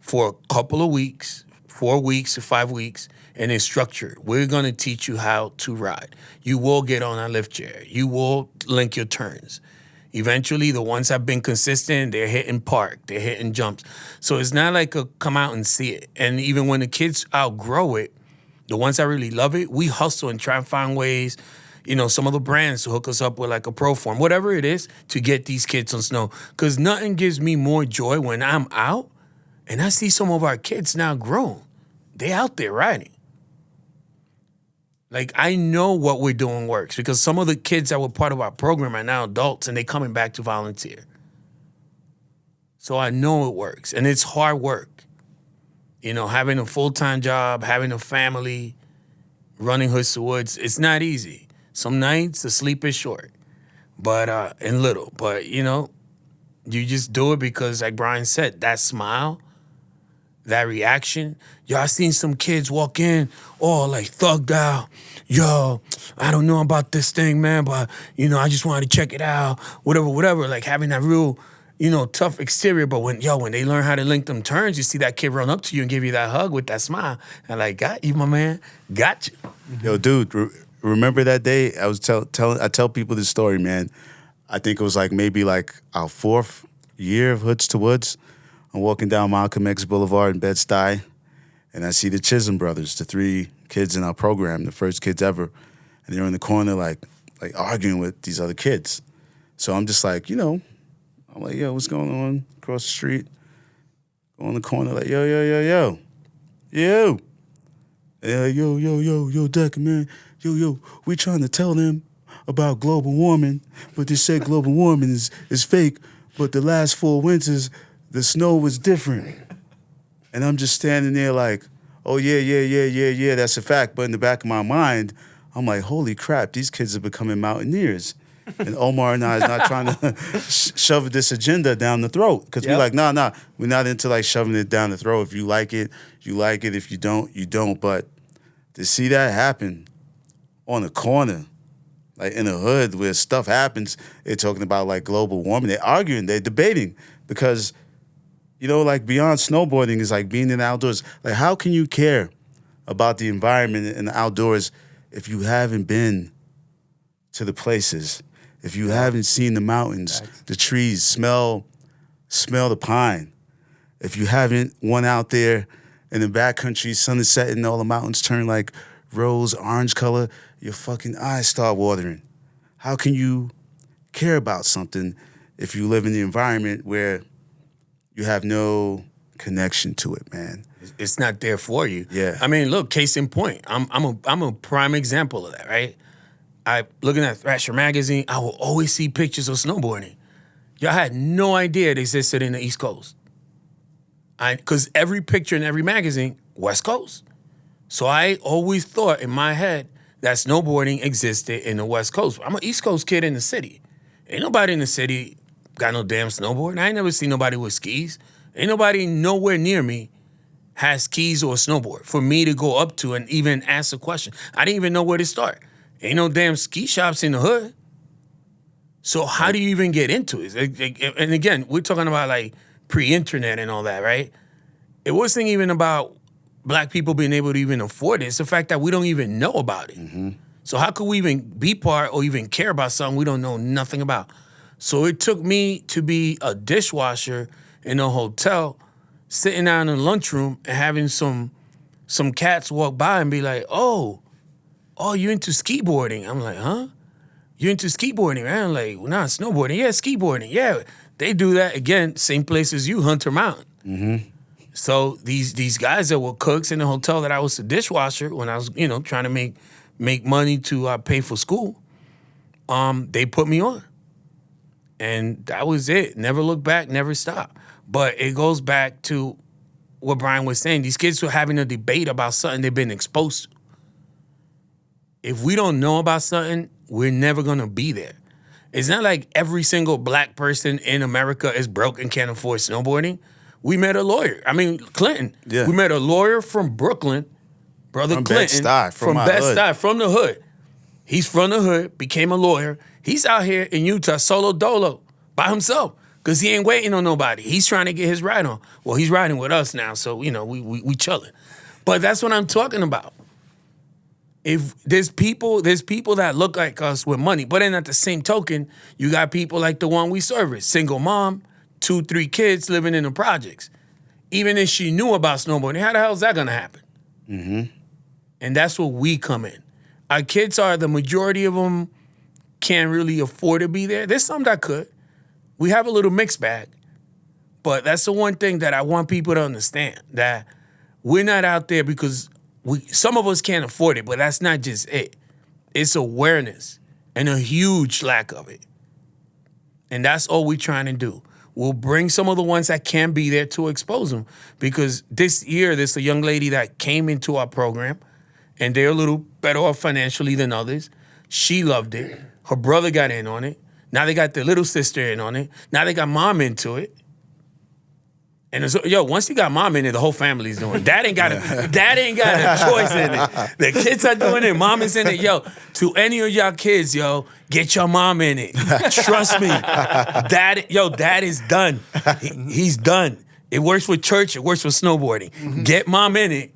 for a couple of weeks, 4 weeks to 5 weeks, and it's structured. We're going to teach you how to ride. You will get on a lift chair. You will link your turns. Eventually, the ones that have been consistent, they're hitting park, they're hitting jumps. So it's not like a come out and see it. And even when the kids outgrow it, the ones that really love it, we hustle and try and find ways, some of the brands to hook us up with like a pro form, whatever it is, to get these kids on snow. Because nothing gives me more joy when I'm out and I see some of our kids now grown. They out there riding. Like, I know what we're doing works because some of the kids that were part of our program are now adults and they coming back to volunteer. So I know it works. And it's hard work. Having a full-time job, having a family, running Woodward, it's not easy. Some nights the sleep is short, and little. But, you just do it because, like Brian said, that smile, that reaction. Yo, I seen some kids walk in all like thugged out. Yo, I don't know about this thing, man, but, I just wanted to check it out. Whatever. Like having that real, tough exterior. But when they learn how to link them turns, you see that kid run up to you and give you that hug with that smile. And like, got you, my man. Got you. Yo, dude, remember that day? I tell people this story, man. I think it was like maybe like our 4th year of Hoods to Woods. I'm walking down Malcolm X Boulevard in Bed-Stuy, and I see the Chisholm brothers, the 3 kids in our program, the first kids ever, and they're in the corner like arguing with these other kids. So I'm just like, I'm like, yo, what's going on across the street? Go in the corner like, yo. Yo, Decker, man. Yo, we trying to tell them about global warming, but they said global warming is fake, but the last 4 winters, the snow was different. And I'm just standing there like, oh, yeah, that's a fact. But in the back of my mind, I'm like, holy crap, these kids are becoming mountaineers. And Omar and I is not trying to shove this agenda down the throat. Because we're like, nah, we're not into like shoving it down the throat. If you like it, you like it. If you don't, you don't. But to see that happen on a corner, like in a hood where stuff happens, they're talking about like global warming. They're arguing, they're debating because, like beyond snowboarding is like being in the outdoors. Like how can you care about the environment and the outdoors if you haven't been to the places, if you haven't seen the mountains, the trees, smell the pine, if you haven't went out there in the backcountry, sun is setting, all the mountains turn like rose, orange color, your fucking eyes start watering. How can you care about something if you live in the environment where you have no connection to it, man? It's not there for you. Yeah. I mean, look, case in point, I'm a prime example of that, right? Looking at Thrasher magazine, I will always see pictures of snowboarding. Y'all had no idea it existed in the East Coast. Because every picture in every magazine, West Coast. So I always thought in my head that snowboarding existed in the West Coast. I'm an East Coast kid in the city. Ain't nobody in the city got no damn snowboard. I ain't never seen nobody with skis. Ain't nobody nowhere near me has skis or a snowboard for me to go up to and even ask a question. I didn't even know where to start. Ain't no damn ski shops in the hood. So how do you even get into it? And again, we're talking about like pre-internet and all that, right? It wasn't even about black people being able to even afford it. It's the fact that we don't even know about it. So how could we even be part or even care about something we don't know nothing about? So it took me to be a dishwasher in a hotel, sitting down in the lunchroom and having some cats walk by and be like, oh, you into skateboarding? I'm like, huh? You into skateboarding, right? I'm like, well, nah, snowboarding. Yeah, skateboarding. Yeah, they do that. Again, same place as you, Hunter Mountain. So these guys that were cooks in the hotel that I was the dishwasher when I was, trying to make money to pay for school, they put me on. And that was it. Never look back, never stop. But it goes back to what Brian was saying. These kids were having a debate about something they've been exposed to. If we don't know about something, we're never going to be there. It's not like every single black person in America is broke and can't afford snowboarding. We met a lawyer. I mean, Clinton. Yeah. We met a lawyer from Brooklyn, Brother From Clinton. Bed-Stuy, from my hood. Bed-Stuy, from the hood. He's from the hood, became a lawyer. He's out here in Utah solo dolo by himself because he ain't waiting on nobody. He's trying to get his ride on. Well, he's riding with us now, so, we chilling. But that's what I'm talking about. If there's people that look like us with money, but then at the same token, you got people like the one we service, single mom, 2-3 kids living in the projects. Even if she knew about snowboarding, how the hell is that gonna happen? And that's where we come in. Our kids the majority of them can't really afford to be there. There's some that could. We have a little mixed bag. But that's the one thing that I want people to understand, that we're not out there because some of us can't afford it, but that's not just it. It's awareness and a huge lack of it. And that's all we're trying to do. We'll bring some of the ones that can be there to expose them. Because this year, there's a young lady that came into our program, and they're a little better off financially than others. She loved it. Her brother got in on it. Now they got their little sister in on it. Now they got mom into it. And once you got mom in it, the whole family's doing it. Dad ain't got a choice in it. The kids are doing it. Mom is in it. To any of y'all kids, get your mom in it. Trust me. Dad is done. He's done. It works with church. It works with snowboarding. Get mom in it.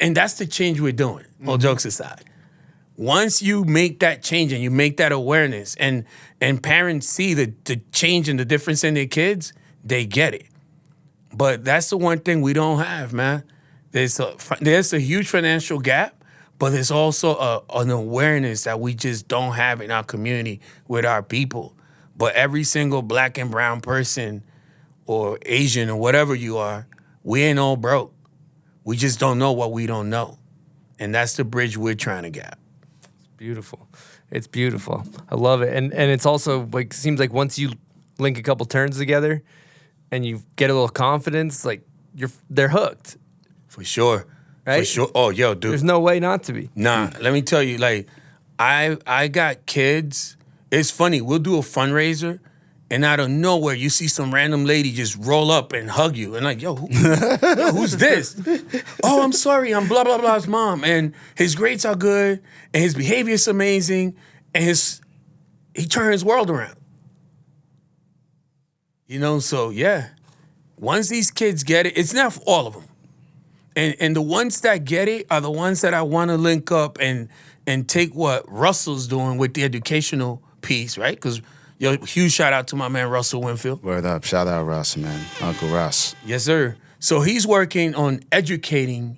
And that's the change we're doing, all jokes aside. Once you make that change and you make that awareness and parents see the change and the difference in their kids, they get it. But that's the one thing we don't have, man. There's a huge financial gap, but there's also an awareness that we just don't have in our community with our people. But every single black and brown person or Asian or whatever you are, we ain't all broke. We just don't know what we don't know. And that's the bridge we're trying to gap. Beautiful. It's beautiful. I love it. And it's also like, seems like once you link a couple turns together and you get a little confidence, like they're hooked. For sure. Right? For sure. Oh, yo, dude. There's no way not to be. Nah, let me tell you, like, I got kids. It's funny, we'll do a fundraiser, and out of nowhere, you see some random lady just roll up and hug you. And like, who's this? Oh, I'm sorry, I'm blah, blah, blah's mom. And his grades are good, and his behavior is amazing, and he turned his world around. So yeah. Once these kids get it, it's not for all of them. And the ones that get it are the ones that I want to link up and take what Russell's doing with the educational piece, right? Because, huge shout out to my man Russell Winfield. Word up. Shout out Russ, man. Uncle Russ. Yes, sir. So he's working on educating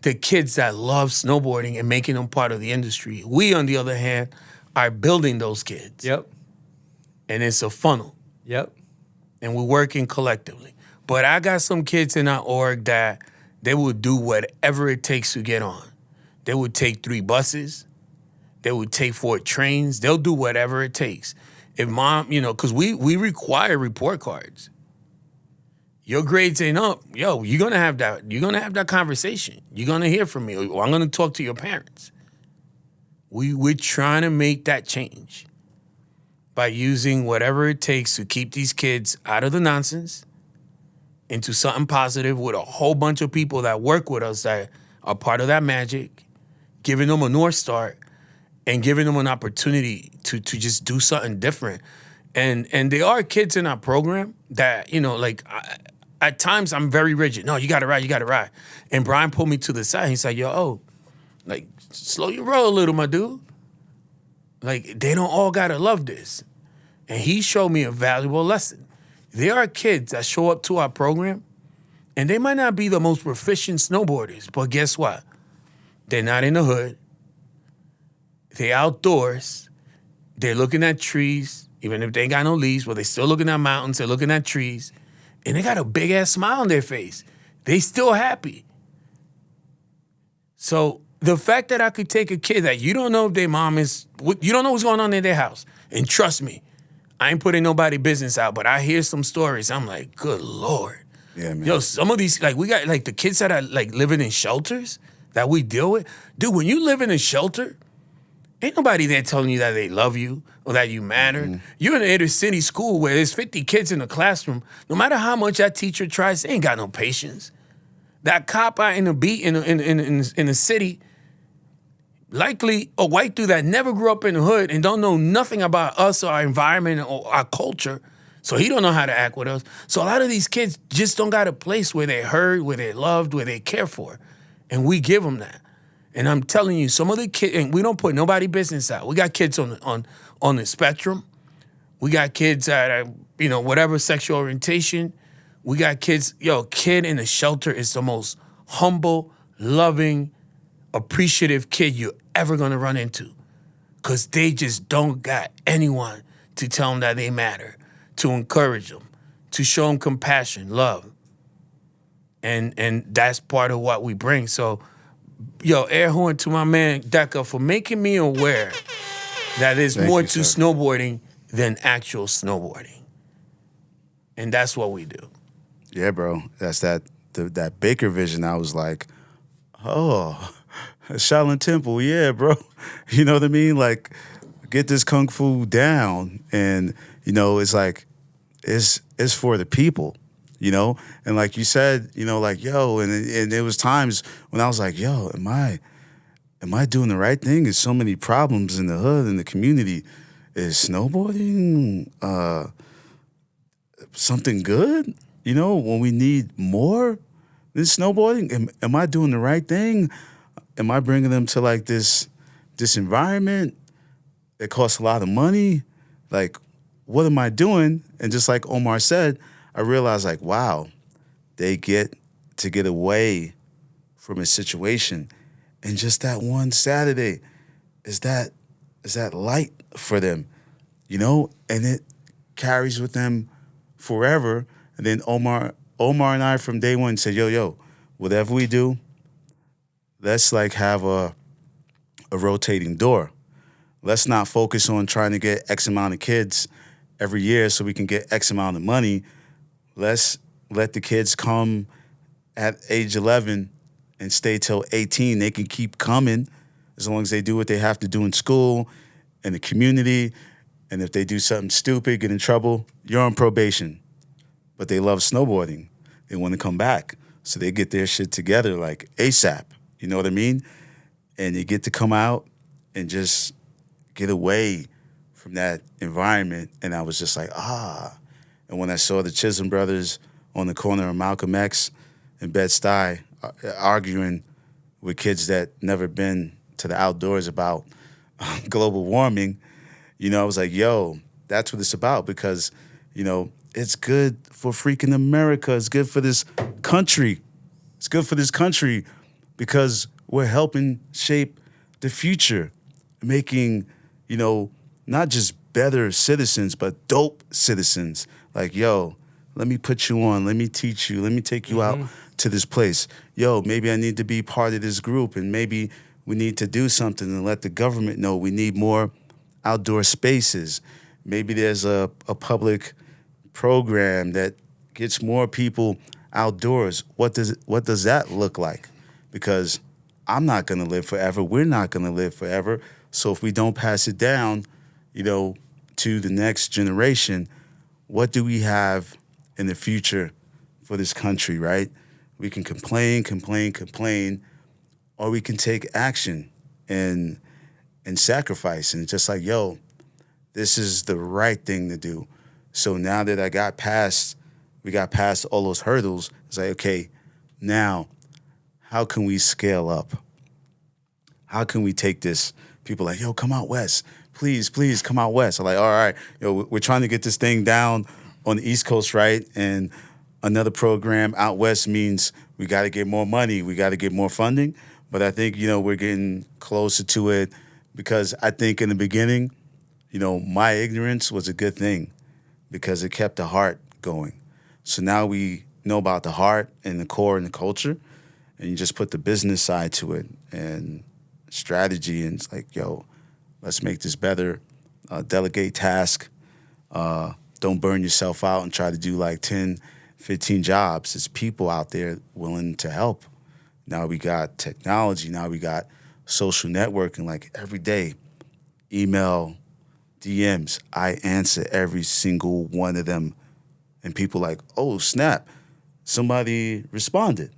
the kids that love snowboarding and making them part of the industry. We, on the other hand, are building those kids. Yep. And it's a funnel. Yep. And we're working collectively. But I got some kids in our org that they would do whatever it takes to get on. They would take 3 buses. They would take 4 trains. They'll do whatever it takes. If mom, because we require report cards. Your grades ain't up. You're going to have that. You're going to have that conversation. You're going to hear from me. Or I'm going to talk to your parents. We're trying to make that change by using whatever it takes to keep these kids out of the nonsense into something positive with a whole bunch of people that work with us that are part of that magic, giving them a North Star. and giving them an opportunity to just do something different. And there are kids in our program that, like at times I'm very rigid. No, you got to ride. And Brian pulled me to the side. He's like, like, slow your roll a little, my dude. Like, they don't all got to love this. And he showed me a valuable lesson. There are kids that show up to our program, and they might not be the most proficient snowboarders, but guess what? They're not in the hood. They're outdoors. They're looking at trees, even if they ain't got no leaves, but they're still looking at mountains. They're looking at trees. And they got a big-ass smile on their face. They still happy. So the fact that I could take a kid that you don't know if their mom is, you don't know what's going on in their house, and trust me, I ain't putting nobody business out, but I hear some stories. I'm like, good Lord. Yeah, man. Yo, some of these, like, we got, like, the kids that are, like, living in shelters that we deal with. Dude, when you live in a shelter, ain't nobody there telling you that they love you or that you matter. Mm-hmm. You're in an inner city school where there's 50 kids in the classroom. No matter how much that teacher tries, they ain't got no patience. That cop out in the beat in the city, likely a white dude that never grew up in the hood and don't know nothing about us or our environment or our culture, so he don't know how to act with us. So a lot of these kids just don't got a place where they're heard, where they're loved, where they care for, and we give them that. And I'm telling you, some of the kids, and we don't put nobody business out. We got kids on the spectrum. We got kids that are, whatever sexual orientation. We got kids, kid in a shelter is the most humble, loving, appreciative kid you're ever gonna run into. Cause they just don't got anyone to tell them that they matter, to encourage them, to show them compassion, love. And that's part of what we bring. So, air horn to my man Deca for making me aware that there's Thank more you, to sir. snowboarding than actual snowboarding. And that's what we do. Yeah, bro. That's that Baker vision. I was like, oh, Shaolin Temple, yeah, bro. You know what I mean? Like, get this kung fu down, and it's like, it's for the people, And like you said, like, and there was times when I was like, am I doing the right thing? There's so many problems in the hood, in the community. Is snowboarding something good? When we need more than snowboarding, am I doing the right thing? Am I bringing them to like this environment that costs a lot of money? Like, what am I doing? And just like Omar said, I realized like, wow, they get to get away from a situation. And just that one Saturday is that light for them, and it carries with them forever. And then Omar and I from day one said, yo, whatever we do, let's like have a rotating door. Let's not focus on trying to get X amount of kids every year so we can get X amount of money. Let's let the kids come at age 11 and stay till 18. They can keep coming as long as they do what they have to do in school, in the community. And if they do something stupid, get in trouble, you're on probation. But they love snowboarding. They want to come back. So they get their shit together like ASAP. You know what I mean? And you get to come out and just get away from that environment. And I was just like, And when I saw the Chisholm brothers on the corner of Malcolm X and Bed-Stuy arguing with kids that never been to the outdoors about global warming, I was like, that's what it's about, because, it's good for freaking America. It's good for this country. It's good for this country because we're helping shape the future, making, not just better citizens, but dope citizens. Like, let me put you on. Let me teach you. Let me take you out to this place. Maybe I need to be part of this group, and maybe we need to do something and let the government know we need more outdoor spaces. Maybe there's a public program that gets more people outdoors. What does that look like? Because I'm not going to live forever. We're not going to live forever. So if we don't pass it down, to the next generation, what do we have in the future for this country, right? We can complain, or we can take action. And and sacrifice. And it's just like, yo, this is the right thing to do. So now that we got past all those hurdles, it's like, okay, now how can we scale up? How can we take this? People like, yo, come out west. Please come out west. I'm like, all right, yo, we're trying to get this thing down on the East Coast, right? And another program out west means we got to get more money. We got to get more funding. But I think, we're getting closer to it because I think in the beginning, my ignorance was a good thing because it kept the heart going. So now we know about the heart and the core and the culture, and you just put the business side to it and strategy, and it's like, yo, let's make this better. Delegate task. Don't burn yourself out and try to do like 10, 15 jobs. There's people out there willing to help. Now we got technology. Now we got social networking. Like every day, email, DMs. I answer every single one of them. And people like, oh, snap. Somebody responded.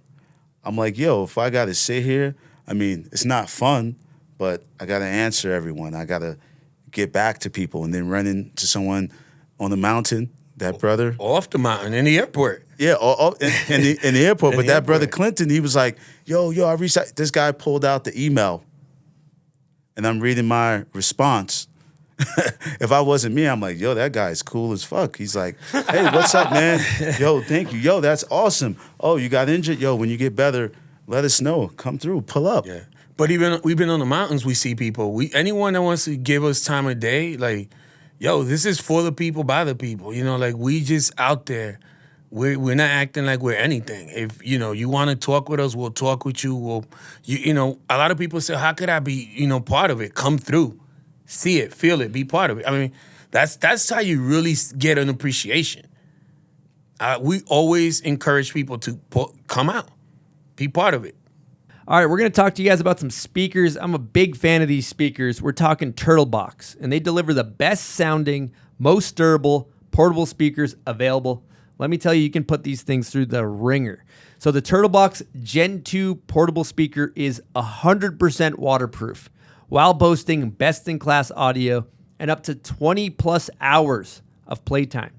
I'm like, yo, if I got to sit here, I mean, it's not fun, but I got to answer everyone. I got to get back to people and then run into someone on the mountain, that brother. Off the mountain, in the airport. Yeah, in the airport. But that brother Clinton, he was like, yo, I reached out. This guy pulled out the email, and I'm reading my response. If I wasn't me, I'm like, yo, that guy's cool as fuck. He's like, hey, what's up, man? Yo, thank you. Yo, that's awesome. Oh, you got injured? Yo, when you get better, let us know. Come through. Pull up. Yeah. But even we've been on the mountains, we see people. Anyone that wants to give us time of day, like, yo, this is for the people, by the people. Like we just out there. We're not acting like we're anything. If you want to talk with us, we'll talk with you. A lot of people say, how could I be part of it? Come through, see it, feel it, be part of it. I mean, that's how you really get an appreciation. We always encourage people to come out, be part of it. All right, we're going to talk to you guys about some speakers. I'm a big fan of these speakers. We're talking Turtlebox, and they deliver the best sounding, most durable, portable speakers available. Let me tell you, you can put these things through the ringer. So the Turtlebox Gen 2 portable speaker is 100% waterproof while boasting best-in-class audio and up to 20 plus hours of playtime.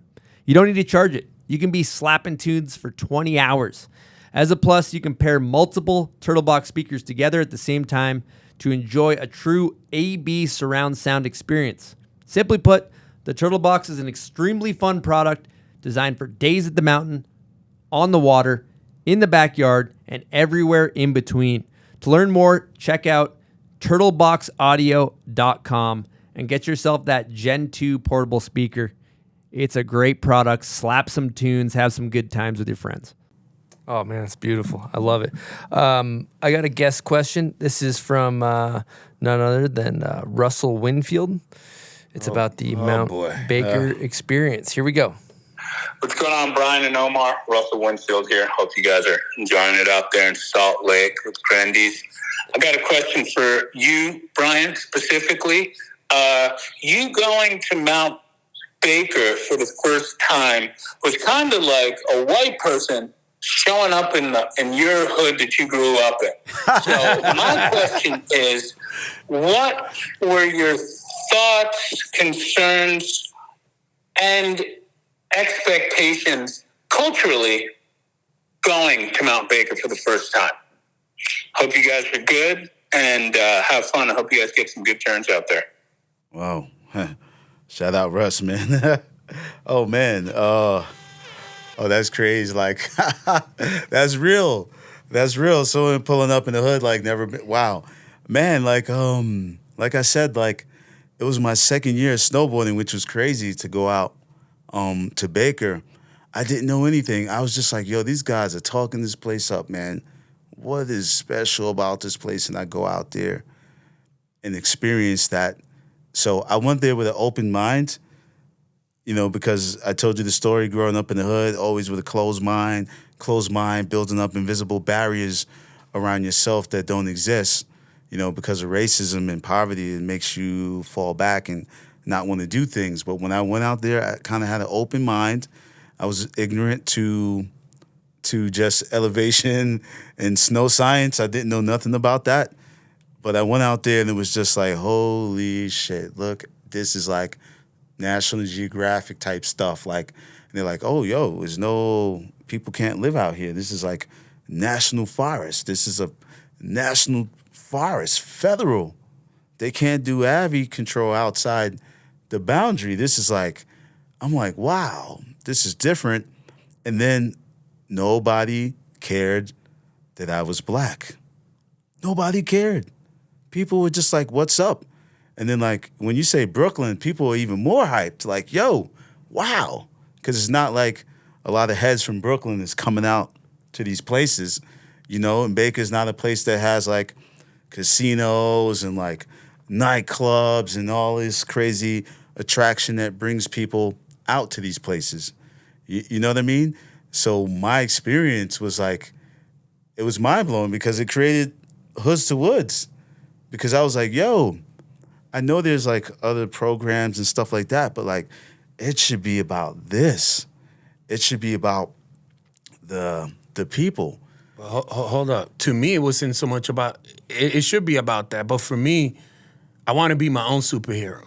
You don't need to charge it. You can be slapping tunes for 20 hours. As a plus, you can pair multiple Turtlebox speakers together at the same time to enjoy a true AB surround sound experience. Simply put, the Turtlebox is an extremely fun product designed for days at the mountain, on the water, in the backyard, and everywhere in between. To learn more, check out turtleboxaudio.com and get yourself that Gen 2 portable speaker. It's a great product. Slap some tunes, have some good times with your friends. Oh, man, it's beautiful. I love it. I got a guest question. This is from none other than Russell Winfield. It's about the Mount Baker experience. Here we go. What's going on, Brian and Omar? Russell Winfield here. Hope you guys are enjoying it out there in Salt Lake with Grandy's. I got a question for you, Brian, specifically. You going to Mount Baker for the first time was kind of like a white person showing up in your hood that you grew up in. So my question is, what were your thoughts, concerns, and expectations culturally going to Mount Baker for the first time? Hope you guys are good and have fun. I hope you guys get some good turns out there. Wow. Shout out Russ, man. Oh, man. Oh, that's crazy. Like, that's real. That's real. Someone pulling up in the hood, like, never been. Wow. Man, like I said, like, it was my second year of snowboarding, which was crazy to go out to Baker. I didn't know anything. I was just like, yo, these guys are talking this place up, man. What is special about this place? And I go out there and experience that. So I went there with an open mind, because I told you the story growing up in the hood, always with a closed mind, building up invisible barriers around yourself that don't exist, because of racism and poverty. It makes you fall back and not want to do things. But when I went out there, I kind of had an open mind. I was ignorant to just elevation and snow science. I didn't know nothing about that. But I went out there and it was just like, holy shit, look, this is like National Geographic type stuff. Like, and they're like, oh, yo, there's no, people can't live out here. This is like national forest. This is a national forest, federal. They can't do avi control outside the boundary. This is like, I'm like, wow, this is different. And then nobody cared that I was black. Nobody cared. People were just like, what's up? And then, like, when you say Brooklyn, people are even more hyped. Like, yo, wow. Because it's not like a lot of heads from Brooklyn is coming out to these places, you know? And Baker's not a place that has, like, casinos and, like, nightclubs and all this crazy attraction that brings people out to these places. You know what I mean? So my experience was, like, it was mind-blowing because it created Hoods to Woods. Because I was like, yo, I know there's like other programs and stuff like that, but like it should be about this. It should be about the people. Well, hold up. To me, it wasn't so much about. It should be about that, but for me, I want to be my own superhero.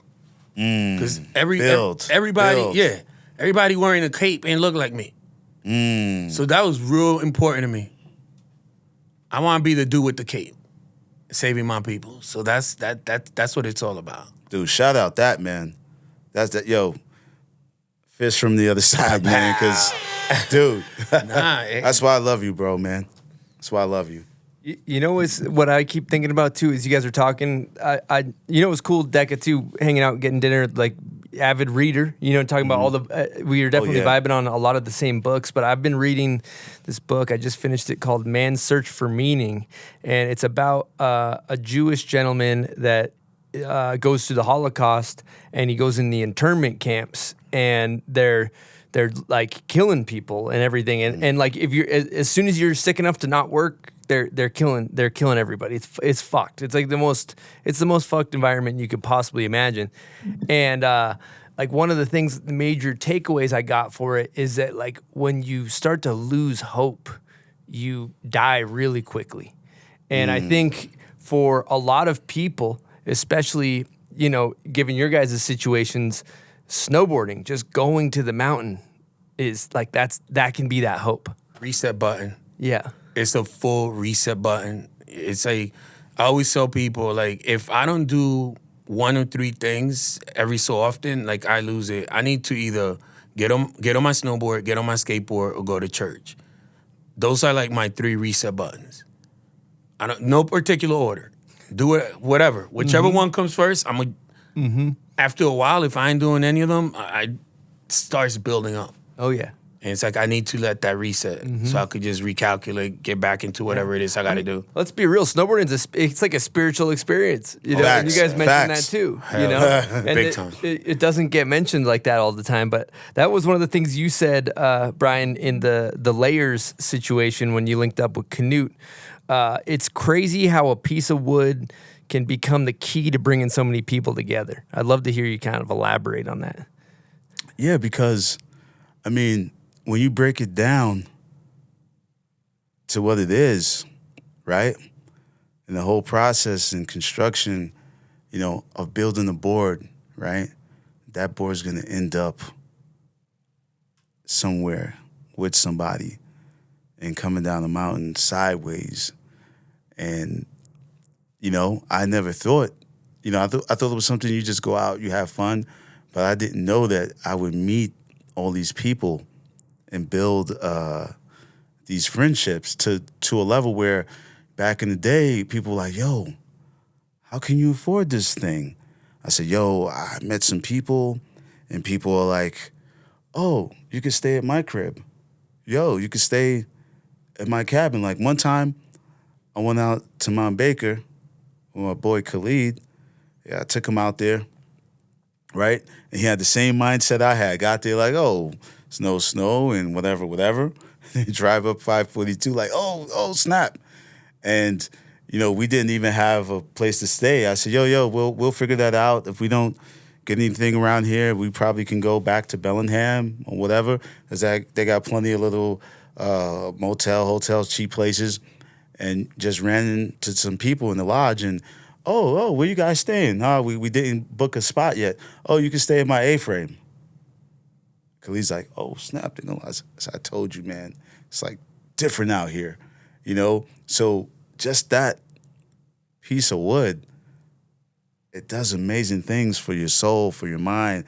Because everybody wearing a cape ain't look like me. So that was real important to me. I want to be the dude with the cape, saving my people. So that's what it's all about. Dude, shout out that, man. That's that, yo, fish from the other side, man, because, dude, that's why I love you, bro, man. That's why I love you. You know what I keep thinking about, too, is you guys are talking, you know it was cool, Decca, too, hanging out, getting dinner, like, avid reader, you know, talking about all the, we are definitely vibing on a lot of the same books, but I've been reading this book, I just finished it, called Man's Search for Meaning, and it's about a Jewish gentleman that goes through the Holocaust, and he goes in the internment camps, and they're like killing people and everything, and like if you're, as soon as you're sick enough to not work, they're killing everybody. It's fucked. It's like the most fucked environment you could possibly imagine. And like one of the major takeaways I got for it is that like when you start to lose hope, you die really quickly. And I think for a lot of people, especially, you know, given your guys' situations, snowboarding, just going to the mountain is like that can be that hope. Reset button. Yeah. It's a full reset button. It's I always tell people, like, if I don't do one or three things every so often, like, I lose it. I need to either get on my snowboard, get on my skateboard, or go to church. Those are, like, my 3 reset buttons. No particular order. Do it, whatever. Whichever one comes first, after a while, if I ain't doing any of them, it starts building up. Oh, yeah. And it's like I need to let that reset so I could just recalculate, get back into whatever it is I got to do. Let's be real. Snowboarding it's like a spiritual experience. You know, and you guys mentioned that too. You know, and big time. It doesn't get mentioned like that all the time. But that was one of the things you said, Brian, in the layers situation when you linked up with Canute. It's crazy how a piece of wood can become the key to bringing so many people together. I'd love to hear you kind of elaborate on that. Yeah, because, I mean, when you break it down to what it is, right? And the whole process and construction, you know, of building a board, right? That board's going to end up somewhere with somebody and coming down the mountain sideways. And, you know, I never thought, you know, I thought it was something you just go out, you have fun, but I didn't know that I would meet all these people and build these friendships to a level where back in the day, people were like, yo, how can you afford this thing? I said, yo, I met some people, and people are like, oh, you can stay at my crib. Yo, you can stay at my cabin. Like one time, I went out to Mount Baker with my boy Khalid. Yeah, I took him out there, right? And he had the same mindset I had. Got there like, oh, snow, and whatever. And drive up 542 like, oh, snap. And, you know, we didn't even have a place to stay. I said, yo, we'll figure that out. If we don't get anything around here, we probably can go back to Bellingham or whatever, because they got plenty of little motel, hotels, cheap places. and just ran into some people in the lodge and, oh, where you guys staying? We didn't book a spot yet. Oh, you can stay in my A-frame. Khalid's like, oh, snap. I told you, man. It's like different out here, you know? So just that piece of wood, it does amazing things for your soul, for your mind.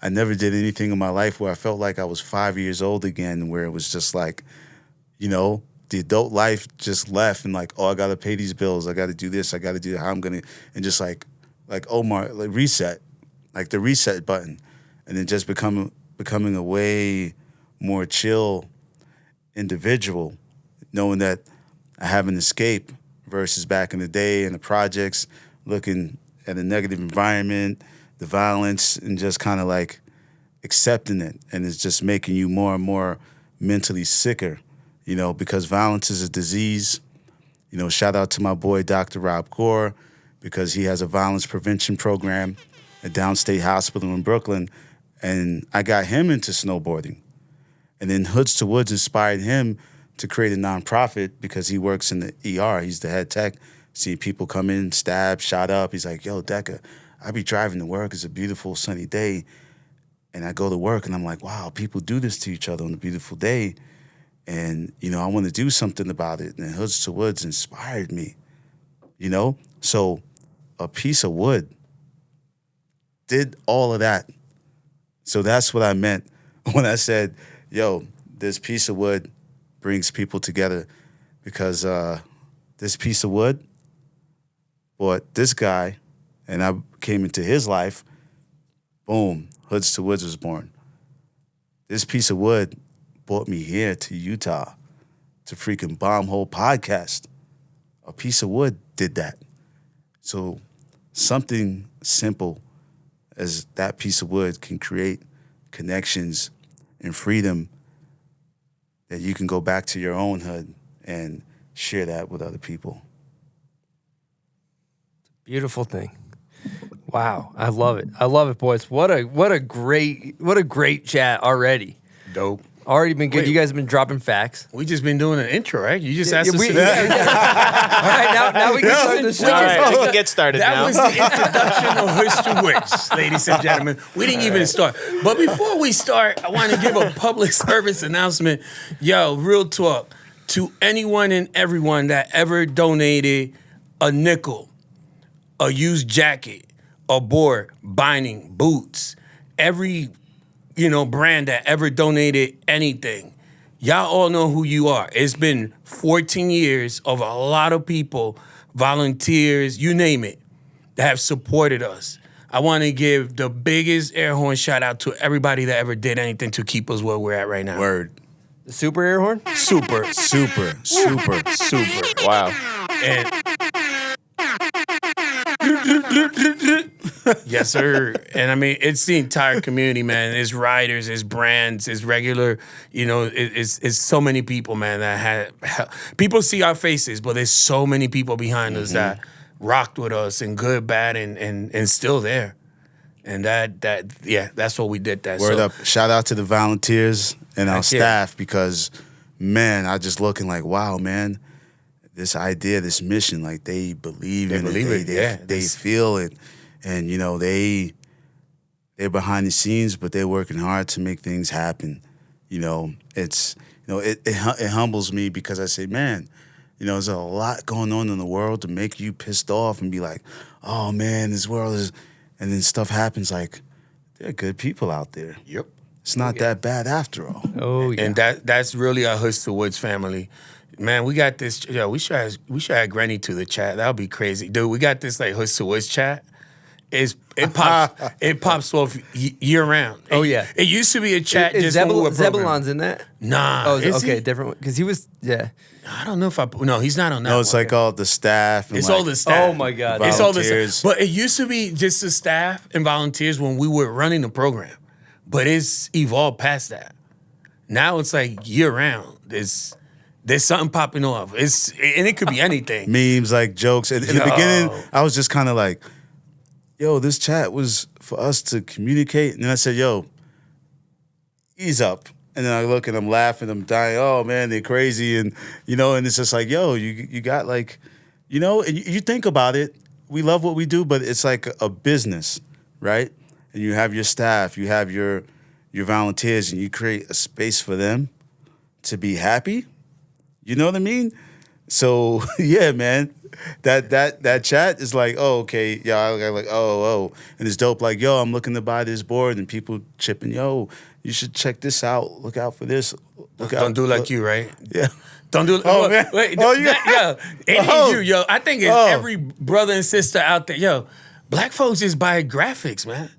I never did anything in my life where I felt like I was 5 years old again, where it was just like, you know, the adult life just left and like, oh, I got to pay these bills. I got to do this. I got to do how I'm going to, and just like Omar, like reset, like the reset button, and then just becoming a way more chill individual, knowing that I have an escape versus back in the day in the projects, looking at a negative environment, the violence, and just kind of like accepting it. And it's just making you more and more mentally sicker, you know, because violence is a disease. You know, shout out to my boy, Dr. Rob Gore, because he has a violence prevention program at Downstate Hospital in Brooklyn. And I got him into snowboarding. And then Hoods to Woods inspired him to create a nonprofit because he works in the ER. He's the head tech. See people come in, stabbed, shot up. He's like, yo, Deca, I be driving to work. It's a beautiful sunny day. And I go to work and I'm like, wow, people do this to each other on a beautiful day. And, you know, I want to do something about it. And Hoods to Woods inspired me, you know? So a piece of wood did all of that. So that's what I meant when I said, yo, this piece of wood brings people together, because this piece of wood brought this guy, and I came into his life, boom, Hoods to Woods was born. This piece of wood brought me here to Utah to freaking Bombhole Podcast. A piece of wood did that. So something simple as that piece of wood can create connections and freedom that you can go back to your own hood and share that with other people. Beautiful thing. Wow, I love it. I love it, boys. What a great chat already. Dope. Already been good. Wait. You guys have been dropping facts. We just been doing an intro, right? You just asked us to All right, now we can start the show. All right, we can get started That now. was the introduction of Hoods to Woods, ladies and gentlemen. We didn't even start. But before we start, I want to give a public service announcement. Yo, real talk. To anyone and everyone that ever donated a nickel, a used jacket, a board, binding, boots, every, brand that ever donated anything. Y'all all know who you are. It's been 14 years of a lot of people, volunteers, you name it, that have supported us. I want to give the biggest air horn shout out to everybody that ever did anything to keep us where we're at right now. Word. The super air horn? Super. Wow. And yes, sir. And I mean, it's the entire community, man. It's riders, it's brands, it's regular, it's so many people, man, that people see our faces, but there's so many people behind us that rocked with us and good, bad, and still there. And that's what we did that. Word up. Shout out to the volunteers and our Heck yeah. staff, because, man, I just looking like, wow, man, this idea, this mission, like they believe in it. They feel it. And, they're behind the scenes, but they're working hard to make things happen. It humbles me, because I say, man, there's a lot going on in the world to make you pissed off and be like, oh, man, this world is, and then stuff happens like, there are good people out there. Yep. It's not that bad after all. Oh, yeah. And that's really our Hoods to Woods family. Man, we got this. Yo, we should add Granny to the chat. That would be crazy, dude. We got this like Hoods to Woods chat. It pops off year round. Oh, yeah. It used to be a chat Is just when we were programming. Zebulon's in that? Nah. Oh, is okay, he? different one. Because he was, yeah. I don't know if no, he's not on that. No, it's one. like all the staff. And It's like, all the staff. Oh, my God. It's all the volunteers. staff. But it used to be just the staff and volunteers when we were running the program. But it's evolved past that. Now it's like year round. There's something popping off. And it could be anything. Memes, like jokes. In the beginning, I was just kind of like, yo, this chat was for us to communicate. And then I said, yo, ease up. And then I look and I'm laughing, I'm dying. Oh man, they're crazy, and and it's just like, yo, you got like, and you think about it. We love what we do, but it's like a business, right? And you have your staff, you have your volunteers, and you create a space for them to be happy. You know what I mean? So yeah, man, that chat is like, oh, okay, yeah, I like, oh, and it's dope. Like, yo, I'm looking to buy this board, and people chipping, yo, you should check this out. Look out for this. Don't do like you, right? Yeah. Don't do. Oh, wait, man. wait, Oh, you- yeah. It Oh. ain't you, yo. I think it's Oh. every brother and sister out there, yo. Black folks just buy graphics, man.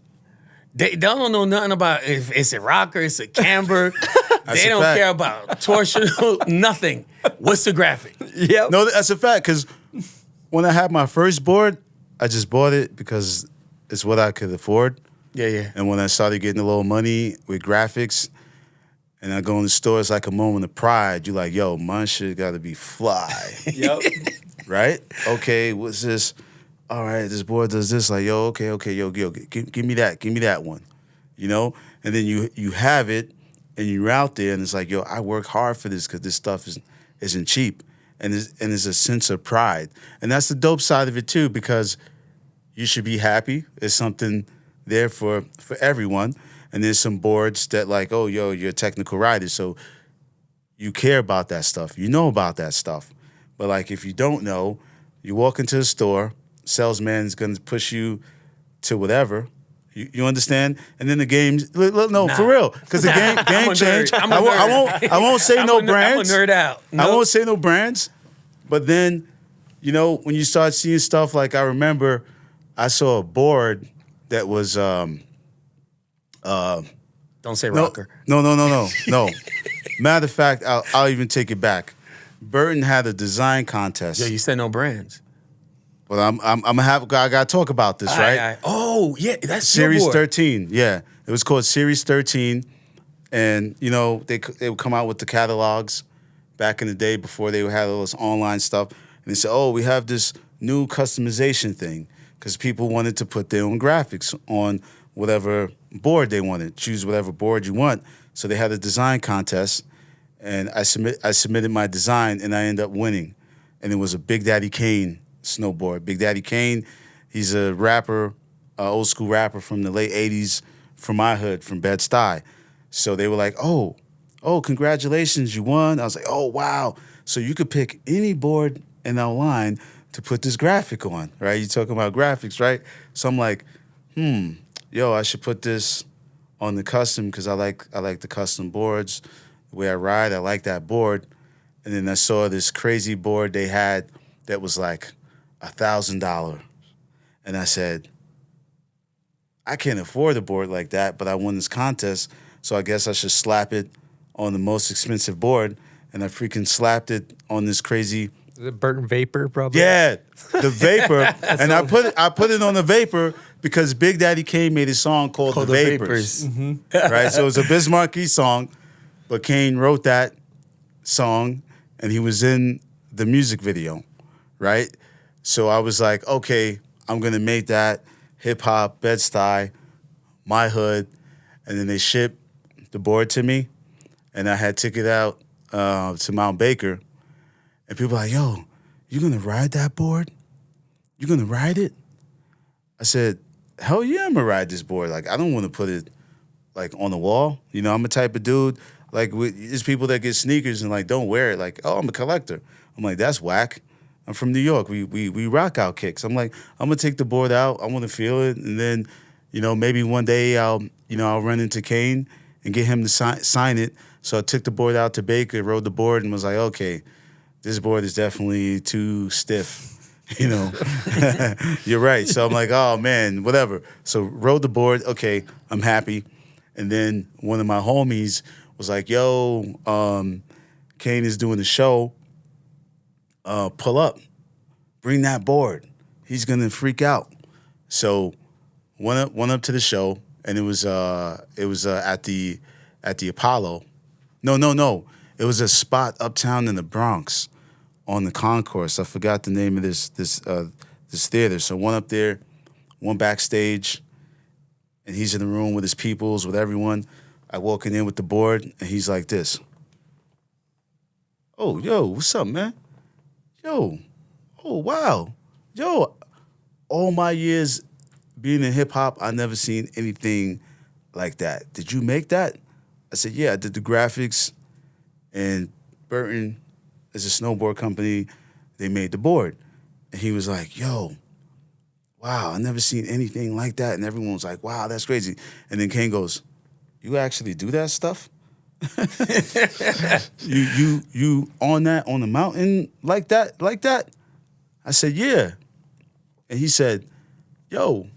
They don't know nothing about if it's a rocker, it's a camber. They a don't fact. care about torsional, nothing. What's the graphic? Yep. No, that's a fact. Because when I had my first board, I just bought it because it's what I could afford. Yeah. And when I started getting a little money with graphics, and I go in the store, it's like a moment of pride. You're like, yo, my shit got to be fly. Yep. Right? Okay, what's this? All right, this board does this. Like, yo, okay, yo, give me that one. And then you have it, and you're out there, and it's like, yo, I work hard for this because this stuff isn't cheap, and there's a sense of pride, and that's the dope side of it too, because you should be happy. There's something there for everyone, and there's some boards that like, oh, yo, you're a technical rider, so you care about that stuff. You know about that stuff, but like if you don't know, you walk into the store. Salesman's gonna push you to whatever. You understand? And then the games. Look, no, for real, because the game I'm a change. nerd. I'm a I won't say no brands. I'm a nerd out. I won't say no brands. But then, when you start seeing stuff like, I remember, I saw a board that was Don't say no. rocker. Matter of fact, I'll even take it back. Burton had a design contest. Yeah, you said no brands. Well, I gotta talk about this, right? Aye. Oh, yeah, that's Series your board. 13, yeah. It was called Series 13, and they would come out with the catalogs back in the day before they had all this online stuff, and they said, oh, we have this new customization thing because people wanted to put their own graphics on whatever board they wanted. Choose whatever board you want. So they had a design contest, and I submitted my design, and I ended up winning, and it was a Big Daddy Kane snowboard. Big Daddy Kane, he's a rapper, old school rapper from the late 80s from my hood, from Bed-Stuy. So they were like, oh, congratulations, you won. I was like, oh, wow. So you could pick any board in our line to put this graphic on, right? You're talking about graphics, right? So I'm like, I should put this on the custom because I like the custom boards. The way I ride, I like that board. And then I saw this crazy board they had that was like $1,000. And I said, I can't afford a board like that, but I won this contest, so I guess I should slap it on the most expensive board. And I freaking slapped it on this crazy. Is it Burton Vapor, probably? Yeah, the Vapor. And I put it on the Vapor because Big Daddy Kane made a song called The Vapors. Right? So it was a Biz Markie song, but Kane wrote that song, and he was in the music video, right? So I was like, okay, I'm going to make that hip-hop, Bed-Stuy, my hood, and then they shipped the board to me, and I had ticket out to Mount Baker, and people were like, yo, you going to ride that board? You going to ride it? I said, hell yeah, I'm going to ride this board. Like, I don't want to put it, like, on the wall. I'm a type of dude, like, there's people that get sneakers and, like, don't wear it. Like, oh, I'm a collector. I'm like, that's whack. I'm from New York. We rock out kicks. I'm like, I'm gonna take the board out. I want to feel it, and then, maybe one day I'll run into Kane and get him to sign it. So I took the board out to Baker, rode the board, and was like, okay, this board is definitely too stiff. You're right. So I'm like, oh man, whatever. So rode the board. Okay, I'm happy. And then one of my homies was like, yo, Kane is doing the show. Pull up, bring that board. He's gonna freak out. So went up to the show, and it was at the Apollo. No. It was a spot uptown in the Bronx on the concourse. I forgot the name of this theater. So one up there, one backstage, and he's in the room with his peoples, with everyone. I walking in with the board, and he's like this. Oh, yo, what's up, man? Yo, oh, wow. Yo, all my years being in hip-hop, I never seen anything like that. Did you make that? I said, yeah, I did the graphics, and Burton is a snowboard company. They made the board. And he was like, yo, wow, I never seen anything like that. And everyone was like, wow, that's crazy. And then Kane goes, you actually do that stuff? you on the mountain like that? I said, yeah. And he said, yo,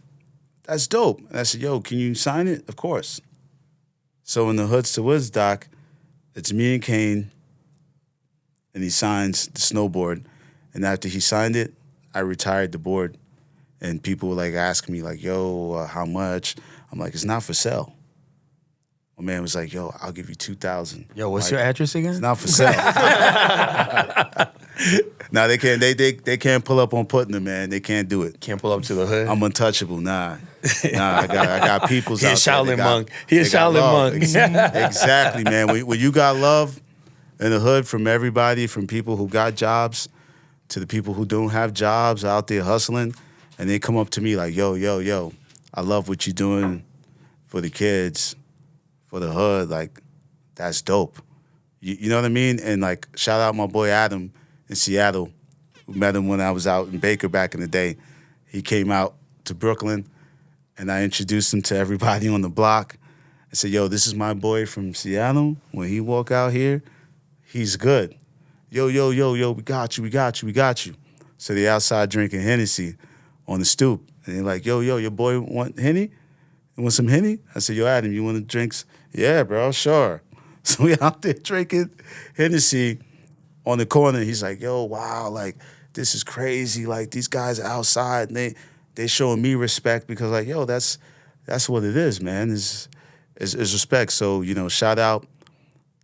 that's dope. And I said, yo, can you sign it? Of course. So in the Hoods to Woods doc, it's me and Kane, and he signs the snowboard. And after he signed it, I retired the board. And people were like asking me like, yo, how much? I'm like, it's not for sale. My man was like, yo, I'll give you $2,000. Yo, what's like, your address again? It's not for sale. No, they can't. They can't pull up on Putnam, man. They can't do it. Can't pull up to the hood. I'm untouchable. Nah. I got people's He a out there. Shaolin monk. He a they got Shaolin love. monk. Exactly, man. When you got love in the hood from everybody, from people who got jobs to the people who don't have jobs out there hustling, and they come up to me like, yo, I love what you're doing for the kids, for the hood. Like, that's dope. You know what I mean? And like, shout out my boy Adam in Seattle. We met him when I was out in Baker back in the day. He came out to Brooklyn, and I introduced him to everybody on the block. I said, yo, this is my boy from Seattle. When he walk out here, he's good. Yo, we got you. So they outside drinking Hennessy on the stoop. And they're like, yo, your boy want Henny? You want some Henny? I said, yo, Adam, you want the drinks? Yeah, bro, sure. So we out there drinking Hennessy on the corner. He's like, yo, wow, like, this is crazy. Like, these guys are outside, and they showing me respect because, like, yo, that's what it is, man, is respect. So, you know, shout out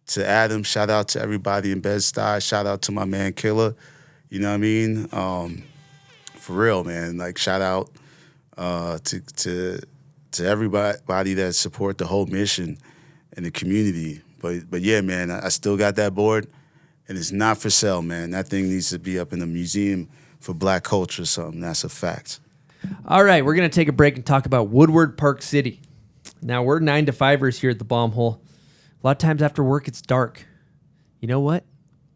to Adam. Shout out to everybody in Bed-Stuy. Shout out to my man Killer. You know what I mean? For real, man. Like, shout out to everybody that support the whole mission and the community. But yeah, man, I still got that board, and it's not for sale, man. That thing needs to be up in a museum for Black culture or something. That's a fact. All right, we're going to take a break and talk about Woodward Park City. Now, we're 9 to 5ers here at the Bomb Hole. A lot of times after work, it's dark. You know what?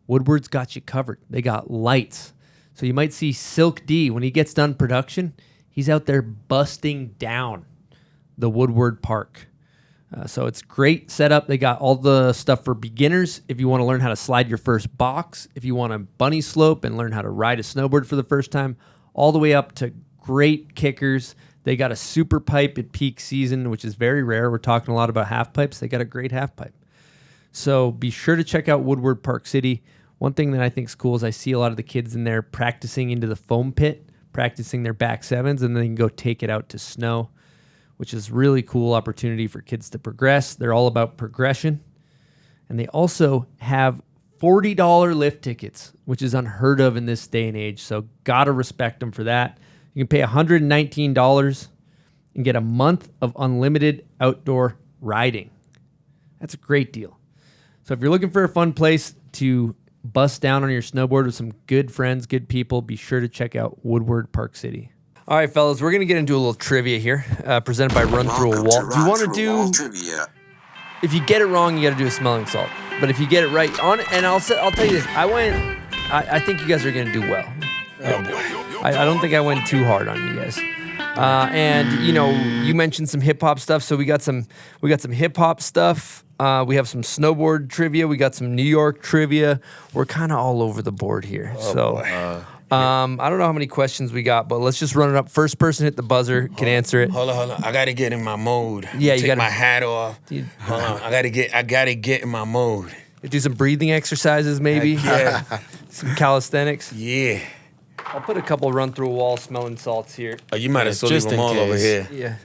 Woodward's got you covered. They got lights. So you might see Silk D. When he gets done production, he's out there busting down the Woodward Park. So it's great setup. They got all the stuff for beginners. If you want to learn how to slide your first box, if you want to bunny slope and learn how to ride a snowboard for the first time, all the way up to great kickers. They got a super pipe at peak season, which is very rare. We're talking a lot about half pipes. They got a great half pipe. So be sure to check out Woodward Park City. One thing that I think is cool is I see a lot of the kids in there practicing into the foam pit, practicing their back sevens, and then they can go take it out to snow, which is really cool opportunity for kids to progress. They're all about progression. And they also have $40 lift tickets, which is unheard of in this day and age. So gotta respect them for that. You can pay $119 and get a month of unlimited outdoor riding. That's a great deal. So if you're looking for a fun place to bust down on your snowboard with some good friends, good people, be sure to check out Woodward Park City. All right, fellas, we're going to get into a little trivia here, presented by Run Through a Wall. Do you want to do trivia? If you get it wrong, you got to do a smelling salt. But if you get it right on it, and I'll tell you this, I think you guys are going to do well. Oh boy. I don't think I went too hard on you guys. And you know, you mentioned some hip hop stuff, so we got some hip hop stuff. We have some snowboard trivia. We got some New York trivia. We're kind of all over the board here. I don't know how many questions we got, but let's just run it up. First person hit the buzzer can answer it. Hold on. I gotta get in my mode. Yeah, you take gotta my hat off. Hold on. I gotta get in my mode. Do some breathing exercises, maybe. Yeah. Some calisthenics. Yeah. I'll put a couple run through a wall smelling salts here. Oh, you might as well leave them all over here. Yeah.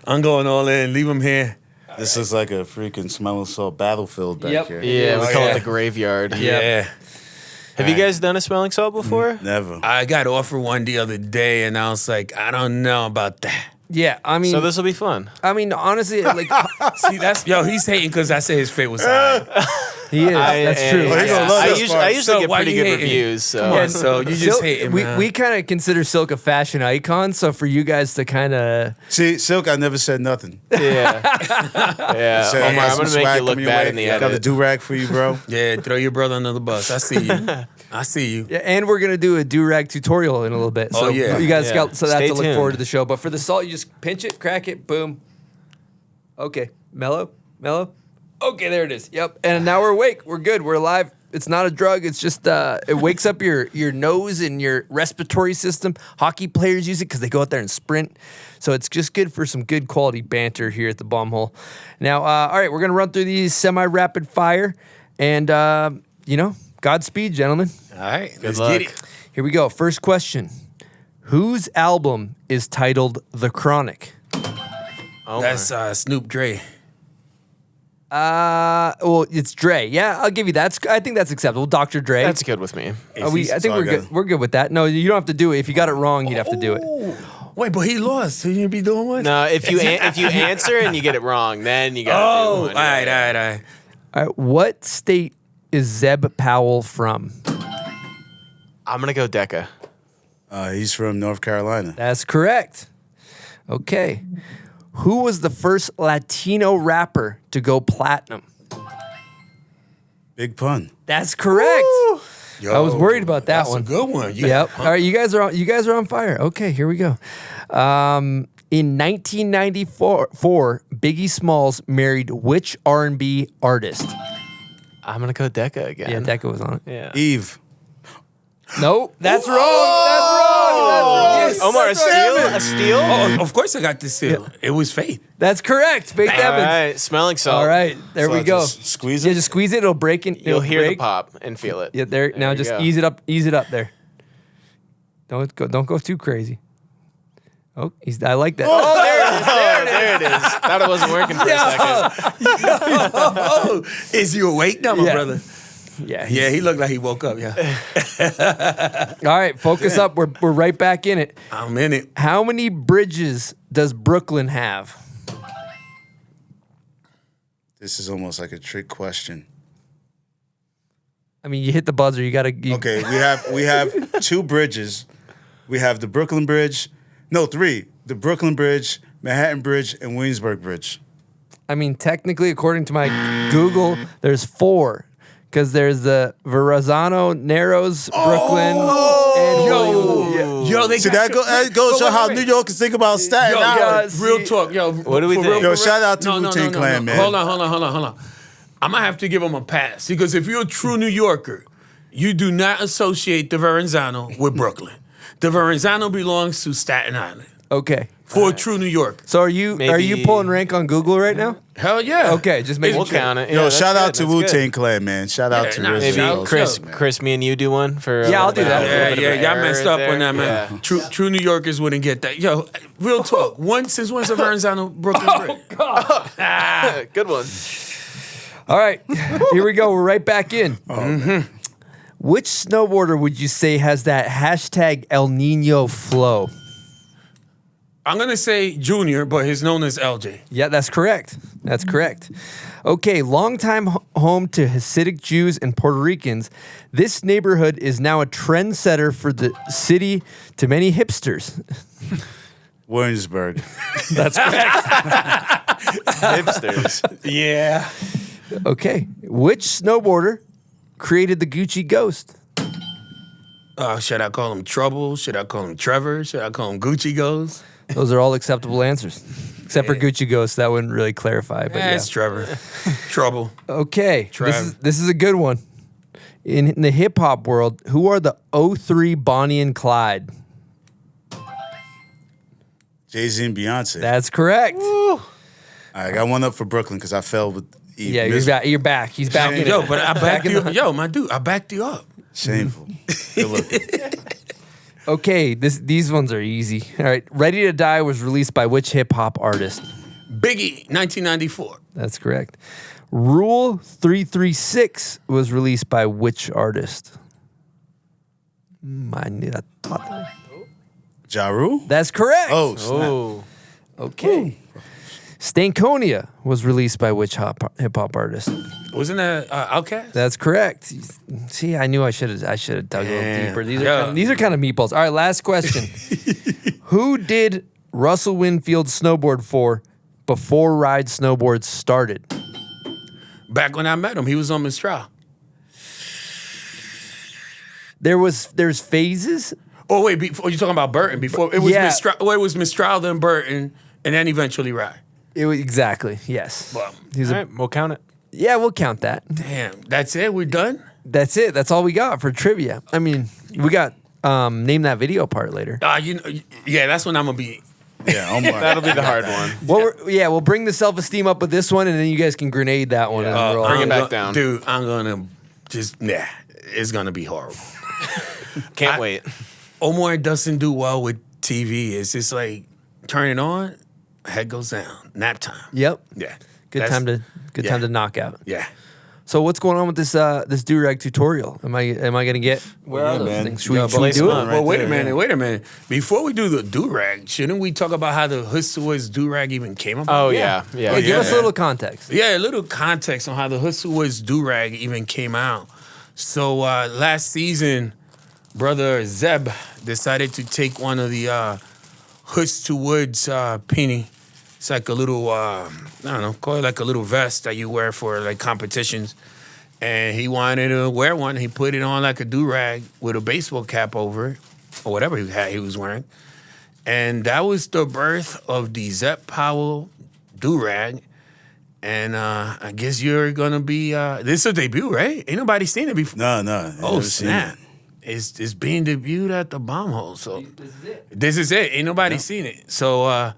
I'm going all in. Leave them here. This is like a freaking smelling salt battlefield back here. Yeah, we Oh, call yeah. it the graveyard. Yeah. Have you guys done a smelling salt before? Never. I got offered one the other day, and I was like, I don't know about that. Yeah, I mean, So this will be fun. I mean, honestly, like See, that's he's hating because I said his fit was high. he is. That's true. Well, he's gonna love I this usually, part. I usually So get why pretty you good hating? reviews. So. Come on, so you just Silk- hating, we man. we kind of consider Silk a fashion icon, so for you guys to kind of See, Silk, I never said nothing. Yeah. Yeah. Said, I Omar, got I'm some going to make swag you look coming your bad way. in the Got the edit. do-rag for you, bro. Yeah, throw your brother under the bus. I see you. I see you. yeah, and we're gonna do a Durag tutorial in a little bit. So Oh, yeah. you guys Yeah. got so that's Stay to look tuned. forward to the show. But for the salt, you just pinch it, crack it, boom. Okay, mellow. Okay, there it is. Yep. And now we're awake. We're good. We're alive. It's not a drug. It's just it wakes up your nose and your respiratory system. Hockey players use it because they go out there and sprint. So it's just good for some good quality banter here at the Bomb Hole. Now, all right, we're gonna run through these semi-rapid fire, and Godspeed, gentlemen. All right, let's luck. get it. Here we go. First question: whose album is titled "The Chronic"? Omar. That's Snoop Dre. Well, it's Dre. Yeah, I'll give you that. I think that's acceptable. Dr. Dre. That's good with me. I think It's all we're good. We're good with that. No, you don't have to do it. If you got it wrong, you'd have to do it. Wait, but he lost. So you gonna be doing what? No, if you answer and you get it wrong, then you got to Oh, do all one. right, all right. All right. What state is Zeb Powell from? I'm going to go Decca. He's from North Carolina. That's correct. Okay. Who was the first Latino rapper to go platinum? Big pun. That's correct. I was worried about that That's one. a good one. Yeah. Yep. All right, you guys are on fire. Okay, here we go. In 1994, Biggie Smalls married which R&B artist? I'm going to go Decca again. Yeah, Decca was on it. Yeah. Eve. Nope, that's wrong. That's wrong. Yes. Omar, a steal? A steal? Oh, of course I got this seal. It was Faith. That's correct. Faith All Evans. right, smelling salt. All right, there So we I go. just squeeze Yeah, it? just squeeze it. It'll break. You'll It'll hear the break. pop and feel it. Yeah, there. Now you just go. ease it up. Ease it up there. Don't go too crazy. Oh, I like that. Oh, There it is. Thought it wasn't working for a second. Is you awake now, my Yeah. brother? yeah. Yeah, he looked like he woke up. Yeah, All right, focus up. We're right back in it. I'm in it. How many bridges does Brooklyn have? This is almost like a trick question. I mean, you hit the buzzer. You gotta. Okay, we have two bridges. We have the Brooklyn Bridge. No, three. The Brooklyn Bridge, Manhattan Bridge, and Williamsburg Bridge. I mean, technically, according to my Google, there's 4. Because there's the Verrazano, Narrows, Brooklyn, and William. Yo, they See, got that goes to how wait. New Yorkers think about Staten Yo, Island. yo, real talk. Yo, What do we for think? real, Yo, for shout real. out to Wu-Tang Clan, man. Hold on. I'm gonna have to give him a pass because if you're a true New Yorker, you do not associate the Verrazano with Brooklyn. The Verrazano belongs to Staten Island. Okay. For a true New Yorker. So are you Maybe- pulling rank on Google right now? Hell yeah. Okay, just making We'll sure. count it. Yo, Yeah, that's shout out good, to that's good. Wu-Tang Clan, man. Shout out to nah, RZA. Maybe Shout out. Chris, me and you do one for. a Yeah, I'll little do that. bit- a Yeah, little bit of y'all error messed up there. on that, man. Yeah. True New Yorkers wouldn't get that. Yo, real talk. Since when's the Verrazano Brooklyn Bridge? Good one. All right, here we go. We're right back in. Which snowboarder would you say has that hashtag El Nino flow? I'm gonna say Junior, but he's known as LJ. Yeah, that's correct. That's correct. Okay, longtime home to Hasidic Jews and Puerto Ricans, this neighborhood is now a trendsetter for the city to many hipsters. Williamsburg. That's correct. Hipsters. Yeah. Okay, which snowboarder created the Gucci Ghost? Should I call him Trouble? Should I call him Trevor? Should I call him Gucci Goes? Those are all acceptable answers, except for Gucci Ghost. That wouldn't really clarify. But yeah. It's Trevor. Trouble. Okay, Trev. this is a good one. In the hip hop world, who are the 03 Bonnie and Clyde? Jay-Z and Beyonce. That's correct. I got one up for Brooklyn because I fell with Eve. Yeah, you're back. He's back in Yo, it. but I Back backed in you the- up. Yo, my dude, I backed you up. Shameful. Good looking. Okay, these ones are easy. All right, Ready to Die was released by which hip hop artist? Biggie, 1994. That's correct. Rule 336 was released by which artist? I knew that. Ja Rule? That's correct. Oh, snap. Oh. Okay. Stankonia was released by which hip hop artist? Wasn't that Outkast? That's correct. See, I knew I should have dug a little Damn. deeper. Yeah. These are kind of meatballs. All right, last question. Who did Russell Winfield snowboard for before Ride Snowboard started? Back when I met him, he was on Mistral. There's phases. Oh wait, before you talking about Burton? Before it was Yeah. Mistral. Well, it was Mistral, then Burton, and then eventually Ride. It was, exactly. Yes. Well, He's All right, we'll count it. yeah, we'll count that. damn, that's it. We're done. That's it. That's all we got for trivia. I mean, we got name that video part later. Yeah, that's when I'm gonna be. Yeah, Omar. That'll be the hard one. Well, we'll bring the self-esteem up with this one, and then you guys can grenade that one. And we're all bring it good. back down. Dude, I'm gonna just it's gonna be horrible. Can't wait. Omar doesn't do well with TV. It's just like turn it on, head goes down, nap time. Yep. Yeah, Good time to knock out. Yeah. So what's going on with this Durag tutorial? Am I gonna get where are those man. things? Should we, Yeah, should we blaze do them it? up. Well, wait there, a minute, yeah. wait a minute. Before we do the Durag, shouldn't we talk about how the Hustlers Durag even came about? Oh, yeah. Yeah, give us a little context. Yeah, a little context on how the Hustlers Durag even came out. So last season, brother Zeb decided to take one of the Hoods to Woods penny. It's like a little, I don't know, call it like a little vest that you wear for like competitions. And he wanted to wear one. He put it on like a do-rag with a baseball cap over it, or whatever he was wearing. And that was the birth of the Zeb Powell do-rag. And I guess you're gonna be. This is a debut, right? Ain't nobody seen it before. No. Oh snap! It's being debuted at the bomb hole. So this is it. Ain't nobody seen it. So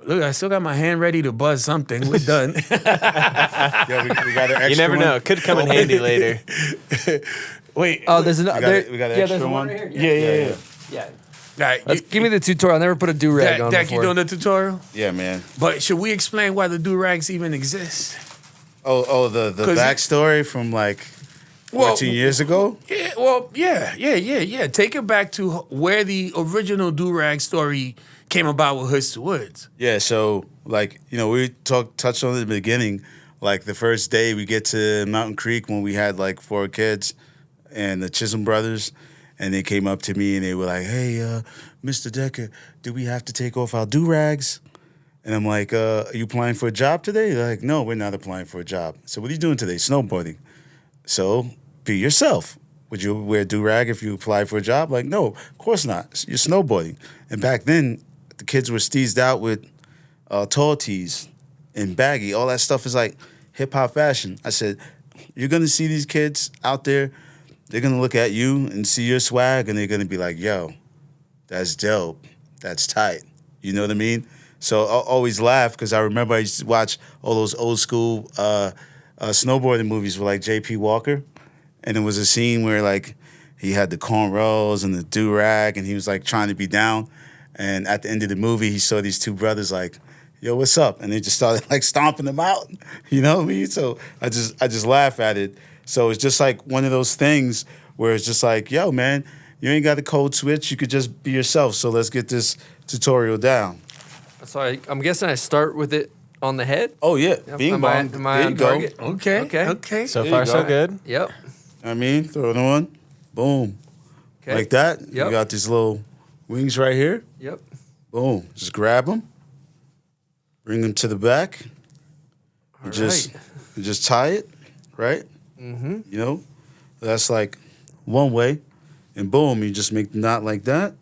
look, I still got my hand ready to buzz something. We're done. Yo, we got an extra You never one? know. Could come in handy later. Wait. Oh, there's another. We got an yeah, extra there's one? right here. Yeah. Yeah. Give me the tutorial. I never put a do-rag on Dak, before. you doing the tutorial? Yeah, man. But should we explain why the do-rags even exist? The 'Cause backstory from like 14 years ago? Yeah, well, yeah. Take it back to where the original do-rag story came about with Hoods to Woods. Yeah, so like, we touched on it in the beginning. Like the first day we get to Mountain Creek when we had like 4 kids and the Chisholm brothers, and they came up to me and they were like, "Hey, Mr. Decker, do we have to take off our do-rags?" And I'm like, "Are you applying for a job today?" They're like, "No, we're not applying for a job." So what are you doing today? Snowboarding. So be yourself. Would you wear a do-rag if you apply for a job? Like, no, of course not. You're snowboarding. And back then, the kids were steezed out with tall tees and baggy. All that stuff is like hip-hop fashion. I said, you're going to see these kids out there. They're going to look at you and see your swag, and they're going to be like, yo, that's dope. That's tight. You know what I mean? So I always laugh because I remember I used to watch all those old school snowboarding movies with like J.P. Walker. And there was a scene where like he had the cornrows and the do-rag and he was like trying to be down. And at the end of the movie, he saw these 2 brothers like, yo, what's up? And they just started like stomping them out. You know what I mean? So I just laugh at it. So it's just like one of those things where it's just like, yo, man, you ain't got a code switch. You could just be yourself. So let's get this tutorial down. So I'm guessing I start with it on the head. Oh, yeah. Yep. Bing Am I bong. on There you go. target? Okay. So There far, you so go. good. Yep. I mean, throw it on. Boom. Okay. Like that. Yep. You got these little wings right here. Yep. Boom. Just grab them. Bring them to the back. You just tie it, right? Mm-hmm. You know, that's like one way. And boom, you just make the knot like that.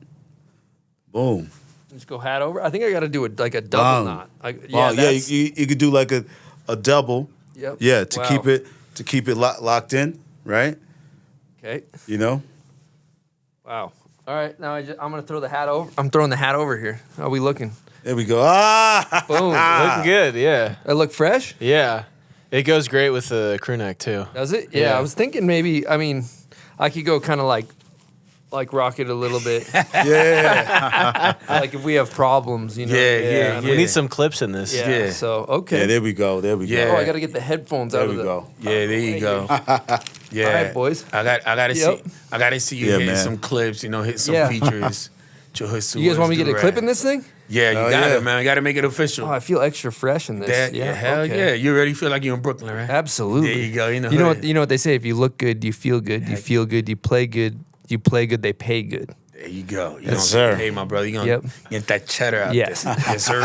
Boom. Just go hat over. I think I got to do it like a double Bang. knot. Yeah, you could do like a double. Yep. Yeah, to Wow. keep it locked in, right? Okay. You know? Wow. All right. Now I'm gonna throw the hat over. I'm throwing the hat over here. How are we looking? There we go. Ah! Boom. Looking good, yeah. I look fresh. Yeah. It goes great with the crew neck, too. Does it? Yeah. Yeah. I was thinking maybe. I mean, I could go kind of like rock it a little bit. Yeah. Like if we have problems, you know. Yeah. We need some clips in this. Yeah. Yeah. So okay. Yeah, there we go. There we Yeah. Oh, go. I got to get the headphones There out we of the. go. Yeah, there you go. Yeah. All right, boys. I gotta Yep. see. I gotta see you Yeah, hitting man. some clips. Hit some Yeah. features. You guys want me to get a clip in this thing? Yeah, you got it, man. You got to make it official. Oh, I feel extra fresh in this. Hell yeah. You already feel like you're in Brooklyn, right? Absolutely. There you go. You know what they say? If you look good, you feel good. You feel good, you play good. You play good, they pay good. There you go. You Yes, sir. Hey, my brother, you gonna get that cheddar out Yes. there. Yes, sir.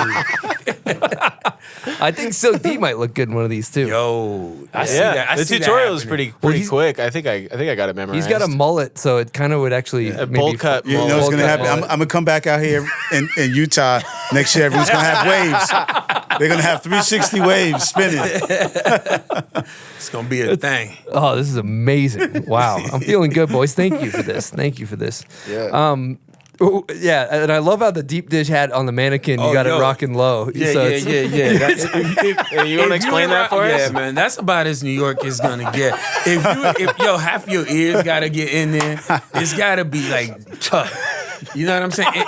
I think Silk D might look good in one of these too. Yo, I see that. I the see that tutorial is happening. pretty quick. I think I got it memorized. He's got a mullet, so it kind of would actually a maybe bowl cut. You know mullet. what's gonna cut happen? I'm mullet. gonna come back out here in Utah next year. Everyone's gonna have waves. They're gonna have 360 waves spinning. It's gonna be a thing. Oh, this is amazing! Wow, I'm feeling good, boys. Thank you for this. Thank you for this. Yeah. Yeah, and I love how the deep dish hat on the mannequin. You got it rocking low. Yeah, So yeah, it's- yeah. You want to explain that for us? Yeah, man. That's about as New York is gonna get. If half your ears gotta get in there, it's gotta be like tough. You know what I'm saying?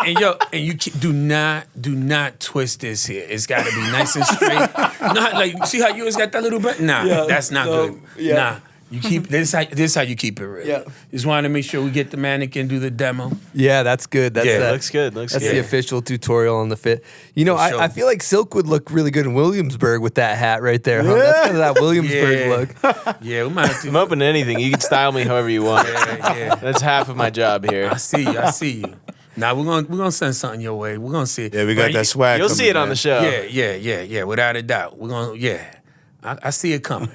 And you do not twist this here. It's gotta be nice and straight. Not like see how yours got that little bit. Nah, that's not good. yeah. Nah. You keep this. This how you keep it real. Yeah. Just wanted to make sure we get the mannequin, do the demo. Yeah, that's good. That's Yeah, that. Looks good. Looks That's good. the official tutorial on the fit. You know, For sure. I feel like Silk would look really good in Williamsburg with that hat right there. Huh? That's kind of that Williamsburg look. Yeah, we might have I'm to. open to anything. You can style me however you want. Yeah. That's half of my job here. I see you. I see you. Now we're gonna send something your way. We're gonna see. Yeah, we got Right, that swag. You'll coming, see it on man. the show. Yeah, without a doubt. We're gonna. Yeah, I see it coming.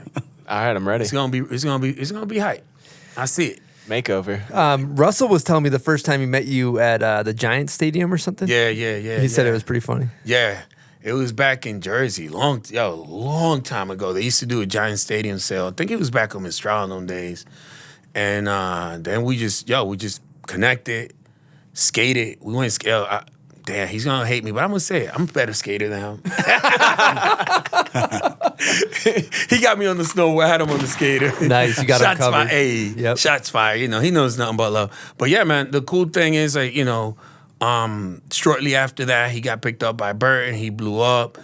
All right, I'm ready. It's gonna be hype. I see it. Makeover. Russell was telling me the first time he met you at the Giants Stadium or something. Yeah. He said it was pretty funny. Yeah, it was back in Jersey, long time ago. They used to do a Giant Stadium sale. I think it was back on Mistral in them days. And then we just connected, skated. We went skate. Damn, he's gonna hate me, but I'm gonna say it. I'm a better skater than him. He got me on the snowboard. I had him on the skater. Nice, you got him Shots covered. fired. Hey, Yep. shots fired. You know, he knows nothing but love. But yeah, man, the cool thing is like, shortly after that, he got picked up by Burton. He blew up.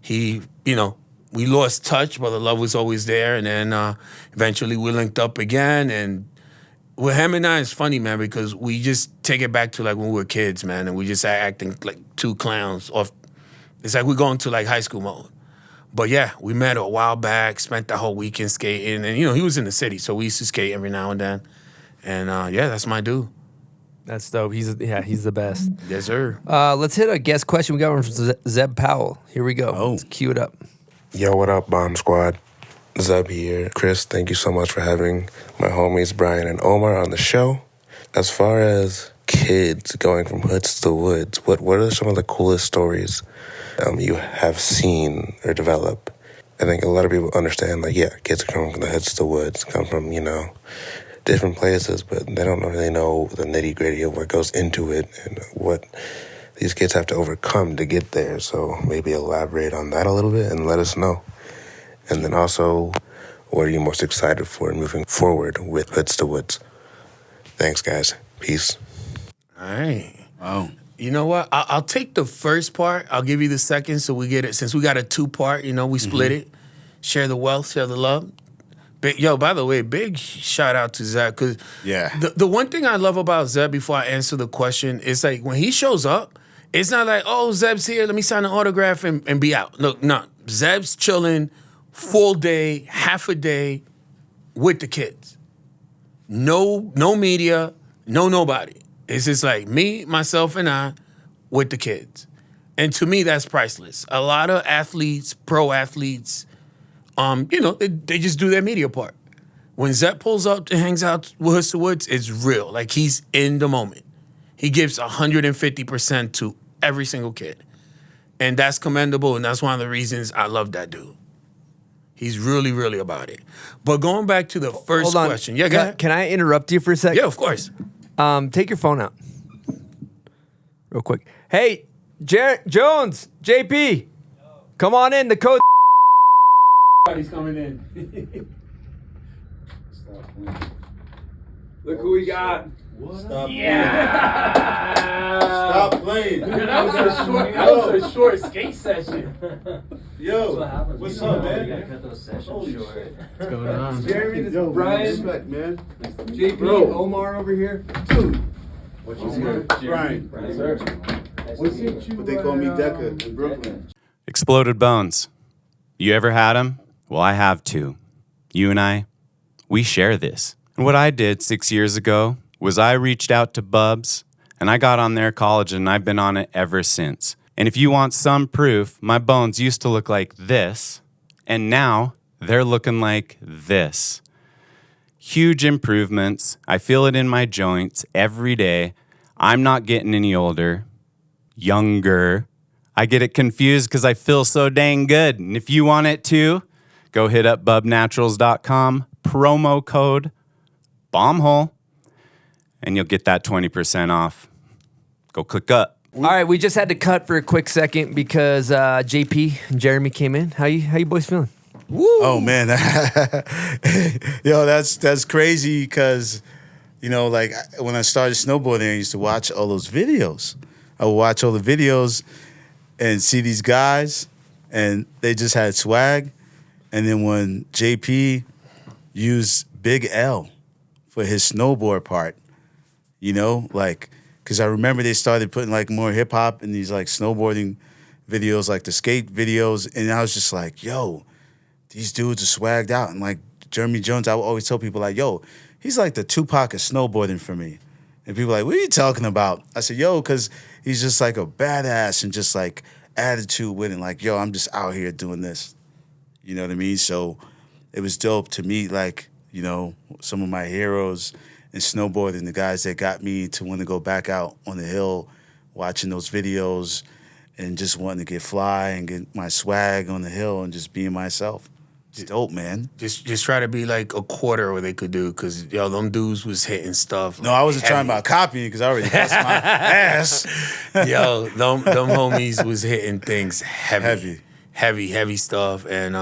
We lost touch, but the love was always there. And then eventually we linked up again. And with him and I, it's funny, man, because we just take it back to like when we were kids, man, and we just acting like two clowns. It's like we're going to like high school mode. But yeah, we met a while back, spent the whole weekend skating. And, he was in the city, so we used to skate every now and then. And yeah, that's my dude. That's dope. He's the best. Yes, sir. Let's hit a guest question. We got one from Zeb Powell. Here we go. Oh. Let's cue it up. Yo, what up, Bomb Squad? Zeb here. Chris, thank you so much for having my homies Brian and Omar on the show. As far as kids going from hoods to woods, what are some of the coolest stories you have seen or develop? I think a lot of people understand, like, yeah, kids come from the hoods to woods, come from, different places, but they don't really know the nitty-gritty of what goes into it and what these kids have to overcome to get there. So maybe elaborate on that a little bit and let us know. And then also, what are you most excited for moving forward with Hoods to Woods? Thanks, guys. Peace. All right. Wow. You know what? I'll take the first part. I'll give you the second, so we get it. Since we got a two-part, we split it. Share the wealth, share the love. By the way, big shout out to Zeb, because the one thing I love about Zeb, before I answer the question, is like when he shows up, it's not like, oh, Zeb's here, let me sign an autograph and be out. Look, no. Zeb's chilling full day, half a day with the kids. No media, nobody. It's just like me, myself, and I with the kids. And to me, that's priceless. A lot of athletes, pro athletes, they just do their media part. When Zeb pulls up and hangs out with us to Woods, it's real. Like, he's in the moment. He gives 150% to every single kid. And that's commendable, and that's one of the reasons I love that dude. He's really, really about it. But going back to the first Hold on. question. Yeah, go ahead. Can I interrupt you for a second? Yeah, of course. Take your phone out. Real quick. Hey, Jones, JP, come on in. The code. He's coming in. Look who we got. Stop playing. That was a short skate session. Yo, what's up, man? You gotta cut those sessions short. What's going on? Jeremy, this Yo, is Brian. respect, man. JP, Omar over here. Dude, What you say? Brian. Yes, sir. But they call me Decca in Brooklyn. Exploded bones. You ever had them? Well, I have too. You and I, we share this. And what I did 6 years ago was I reached out to Bubs, and I got on their college, and I've been on it ever since. And if you want some proof, my bones used to look like this, and now they're looking like this. Huge improvements. I feel it in my joints every day. I'm not getting any older, younger. I get it confused because I feel so dang good. And if you want it too, go hit up bubnaturals.com, promo code BOMBHOLE, and you'll get that 20% off. Go click up. All right, we just had to cut for a quick second because JP and Jeremy came in. How you boys feeling? Woo. Oh man, yo, that's crazy because, you know, like when I started snowboarding, I used to watch all those videos. I would watch all the videos and see these guys, and they just had swag. And then when JP used Big L for his snowboard part, you know, like, because I remember they started putting like more hip hop in these like snowboarding videos, like the skate videos, and I was just like, yo, these dudes are swagged out. And like Jeremy Jones, I would always tell people like, yo, he's like the Tupac of snowboarding for me. And people are like, what are you talking about? I said, yo, because he's just like a badass and just like attitude with it. Like, yo, I'm just out here doing this. You know what I mean? So it was dope to meet like, you know, some of my heroes in snowboarding, the guys that got me to want to go back out on the hill, watching those videos and just wanting to get fly and get my swag on the hill and just being myself. It's dope, man. Just try to be like a quarter of what they could do, because, yo, them dudes was hitting stuff. No, I wasn't trying about copying because I already bust my ass. Yo, them homies was hitting things heavy stuff. And,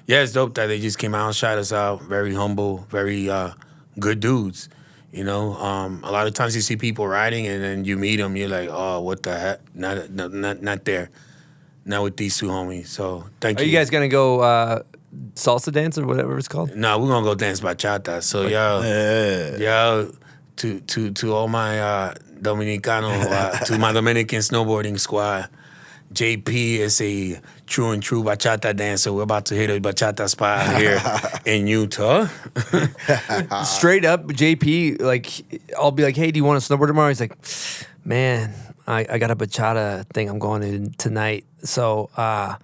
yeah, it's dope that they just came out and shot us out. Very humble, very good dudes. You know, a lot of times you see people riding and then you meet them, you're like, oh, what the heck? Not there. Not with these two homies. So thank you. Are you guys gonna go salsa dance or whatever it's called? No, we're gonna go dance bachata. So yo, to all my Dominicano, to my Dominican snowboarding squad, JP is a true bachata dancer. We're about to hit a bachata spot here in Utah. Straight up, JP, like, I'll be like, hey, do you want to snowboard tomorrow? He's like, man, I got a bachata thing I'm going in tonight. So I'm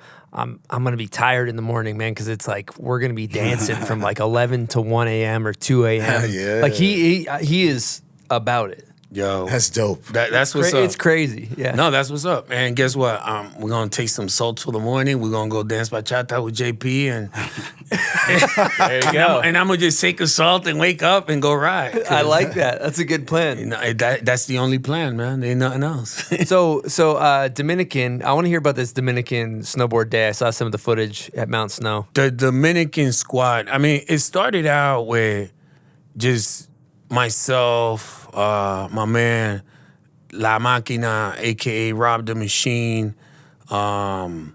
going to be tired in the morning, man, because it's like we're going to be dancing from like 11 to 1 a.m. or 2 a.m. Yeah. Like he is about it. Yo, that's dope. That's what's up. It's crazy. Yeah. No, that's what's up. And guess what? We're gonna take some salt for the morning. We're gonna go dance bachata with JP, and there you go. And I'm gonna just take a salt and wake up and go ride. I like that. That's a good plan. You know, that's the only plan, man. There ain't nothing else. So Dominican. I want to hear about this Dominican snowboard day. I saw some of the footage at Mount Snow. The Dominican squad. I mean, it started out with just myself, my man La Máquina, aka Rob the Machine, Lenny,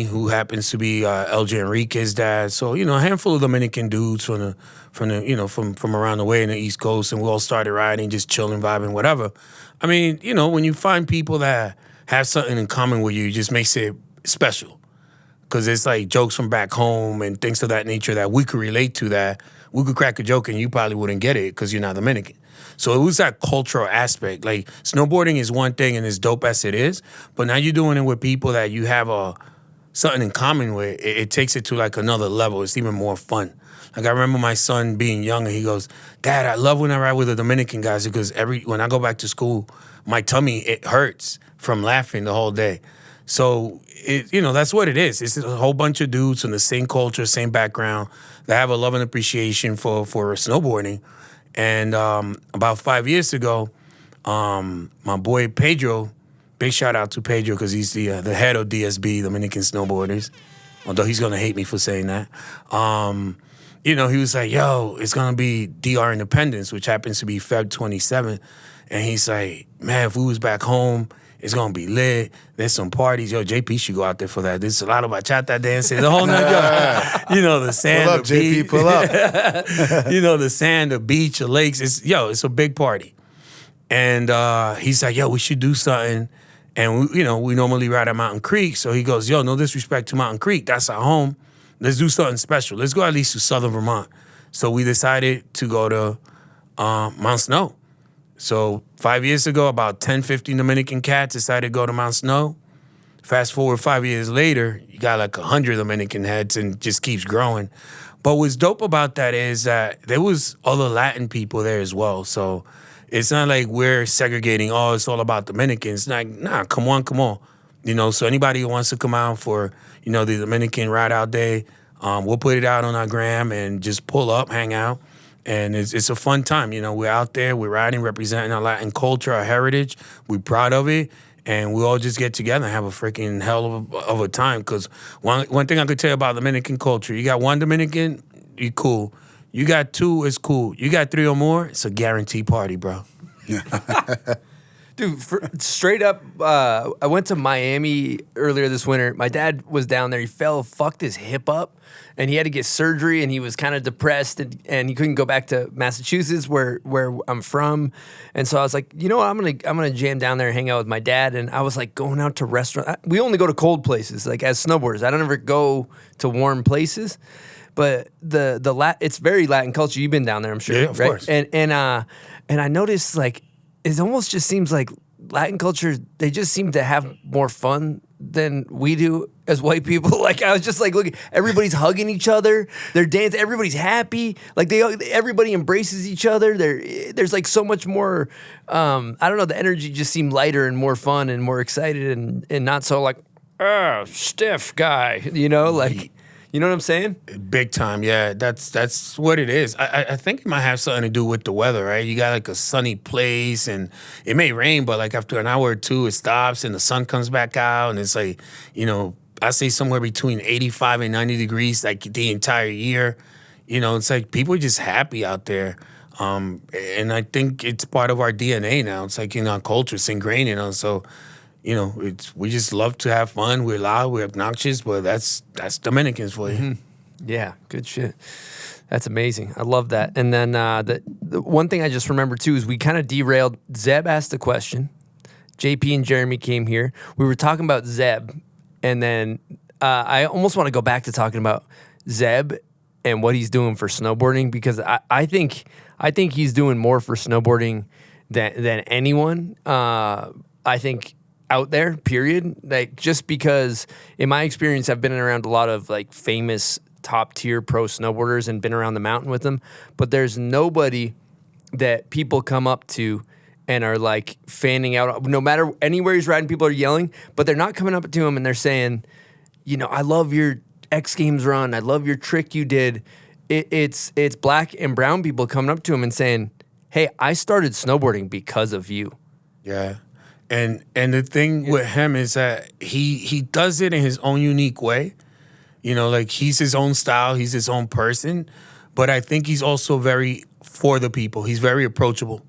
who happens to be LJ Enriquez's dad. So, you know, a handful of Dominican dudes from around the way in the East Coast, and we all started riding, just chilling, vibing, whatever. I mean, you know, when you find people that have something in common with you, it just makes it special. Because it's like jokes from back home and things of that nature that we could relate to, that we could crack a joke and you probably wouldn't get it because you're not Dominican. So it was that cultural aspect. Like, snowboarding is one thing and as dope as it is, but now you're doing it with people that you have something in common with. It takes it to like another level. It's even more fun. Like, I remember my son being young and he goes, Dad, I love when I ride with the Dominican guys because when I go back to school, my tummy, it hurts from laughing the whole day. So, that's what it is. It's a whole bunch of dudes from the same culture, same background that have a love and appreciation for snowboarding. And about 5 years ago, my boy Pedro, big shout out to Pedro because he's the head of DSB, Dominican Snowboarders, although he's going to hate me for saying that. He was like, yo, it's going to be DR Independence, which happens to be Feb 27th. And he's like, man, if we was back home, it's going to be lit. There's some parties. Yo, JP should go out there for that. There's a lot of bachata dancing. The whole night. The sand, pull up, the beach. JP, pull up. The sand, the beach, the lakes. It's a big party. And he's like, yo, we should do something. And, we normally ride at Mountain Creek. So he goes, yo, no disrespect to Mountain Creek. That's our home. Let's do something special. Let's go at least to Southern Vermont. So we decided to go to Mount Snow. So 5 years ago, about 10, 15 Dominican cats decided to go to Mount Snow. Fast forward 5 years later, you got like 100 Dominican heads and just keeps growing. But what's dope about that is that there was other Latin people there as well. So it's not like we're segregating, oh, it's all about Dominicans. Like, nah, come on. So anybody who wants to come out for, the Dominican Ride Out Day, we'll put it out on our gram and just pull up, hang out. And it's a fun time. We're out there, we're riding, representing our Latin culture, our heritage. We're proud of it. And we all just get together and have a freaking hell of a time. Because one thing I could tell you about Dominican culture, you got one Dominican, you cool. You got two, it's cool. You got three or more, it's a guaranteed party, bro. Dude, straight up, I went to Miami earlier this winter. My dad was down there. He fucked his hip up, and he had to get surgery, and he was kind of depressed, and he couldn't go back to Massachusetts, where I'm from. And so I was like, you know what, I'm gonna jam down there and hang out with my dad. And I was like going out to restaurants. We only go to cold places, like as snowboarders. I don't ever go to warm places. But it's very Latin culture. You've been down there, I'm sure. Yeah, of course. And I noticed like it almost just seems like Latin culture, they just seem to have more fun than we do as white people. Like I was just like, look, everybody's hugging each other. They're dancing. Everybody's happy. Like everybody embraces each other. There's like so much more. I don't know. The energy just seemed lighter and more fun and more excited and not so like, stiff guy. Like. You know what I'm saying? Big time, yeah. That's what it is. I think it might have something to do with the weather, right? You got like a sunny place, and it may rain, but like after an hour or two, it stops, and the sun comes back out, and it's like, I say somewhere between 85 and 90 degrees, like the entire year. It's like people are just happy out there. And I think it's part of our DNA now. It's like in our culture, it's ingrained, so... we just love to have fun. We're loud, we're obnoxious, but that's Dominicans for you. Mm-hmm. Yeah, good shit. That's amazing. I love that. And then the one thing I just remembered too is we kind of derailed. Zeb asked a question. JP and Jeremy came here. We were talking about Zeb, and then I almost want to go back to talking about Zeb and what he's doing for snowboarding, because I think he's doing more for snowboarding than anyone. I think out there, period. Like, just because in my experience, I've been around a lot of like famous top tier pro snowboarders and been around the mountain with them, but there's nobody that people come up to and are like fanning out. No matter anywhere he's riding, people are yelling, but they're not coming up to him and they're saying, I love your X Games run. I love your trick you did. It's black and brown people coming up to him and saying, hey, I started snowboarding because of you. Yeah. And the thing with him is that he does it in his own unique way. Like he's his own style, he's his own person. But I think he's also very for the people. He's very approachable.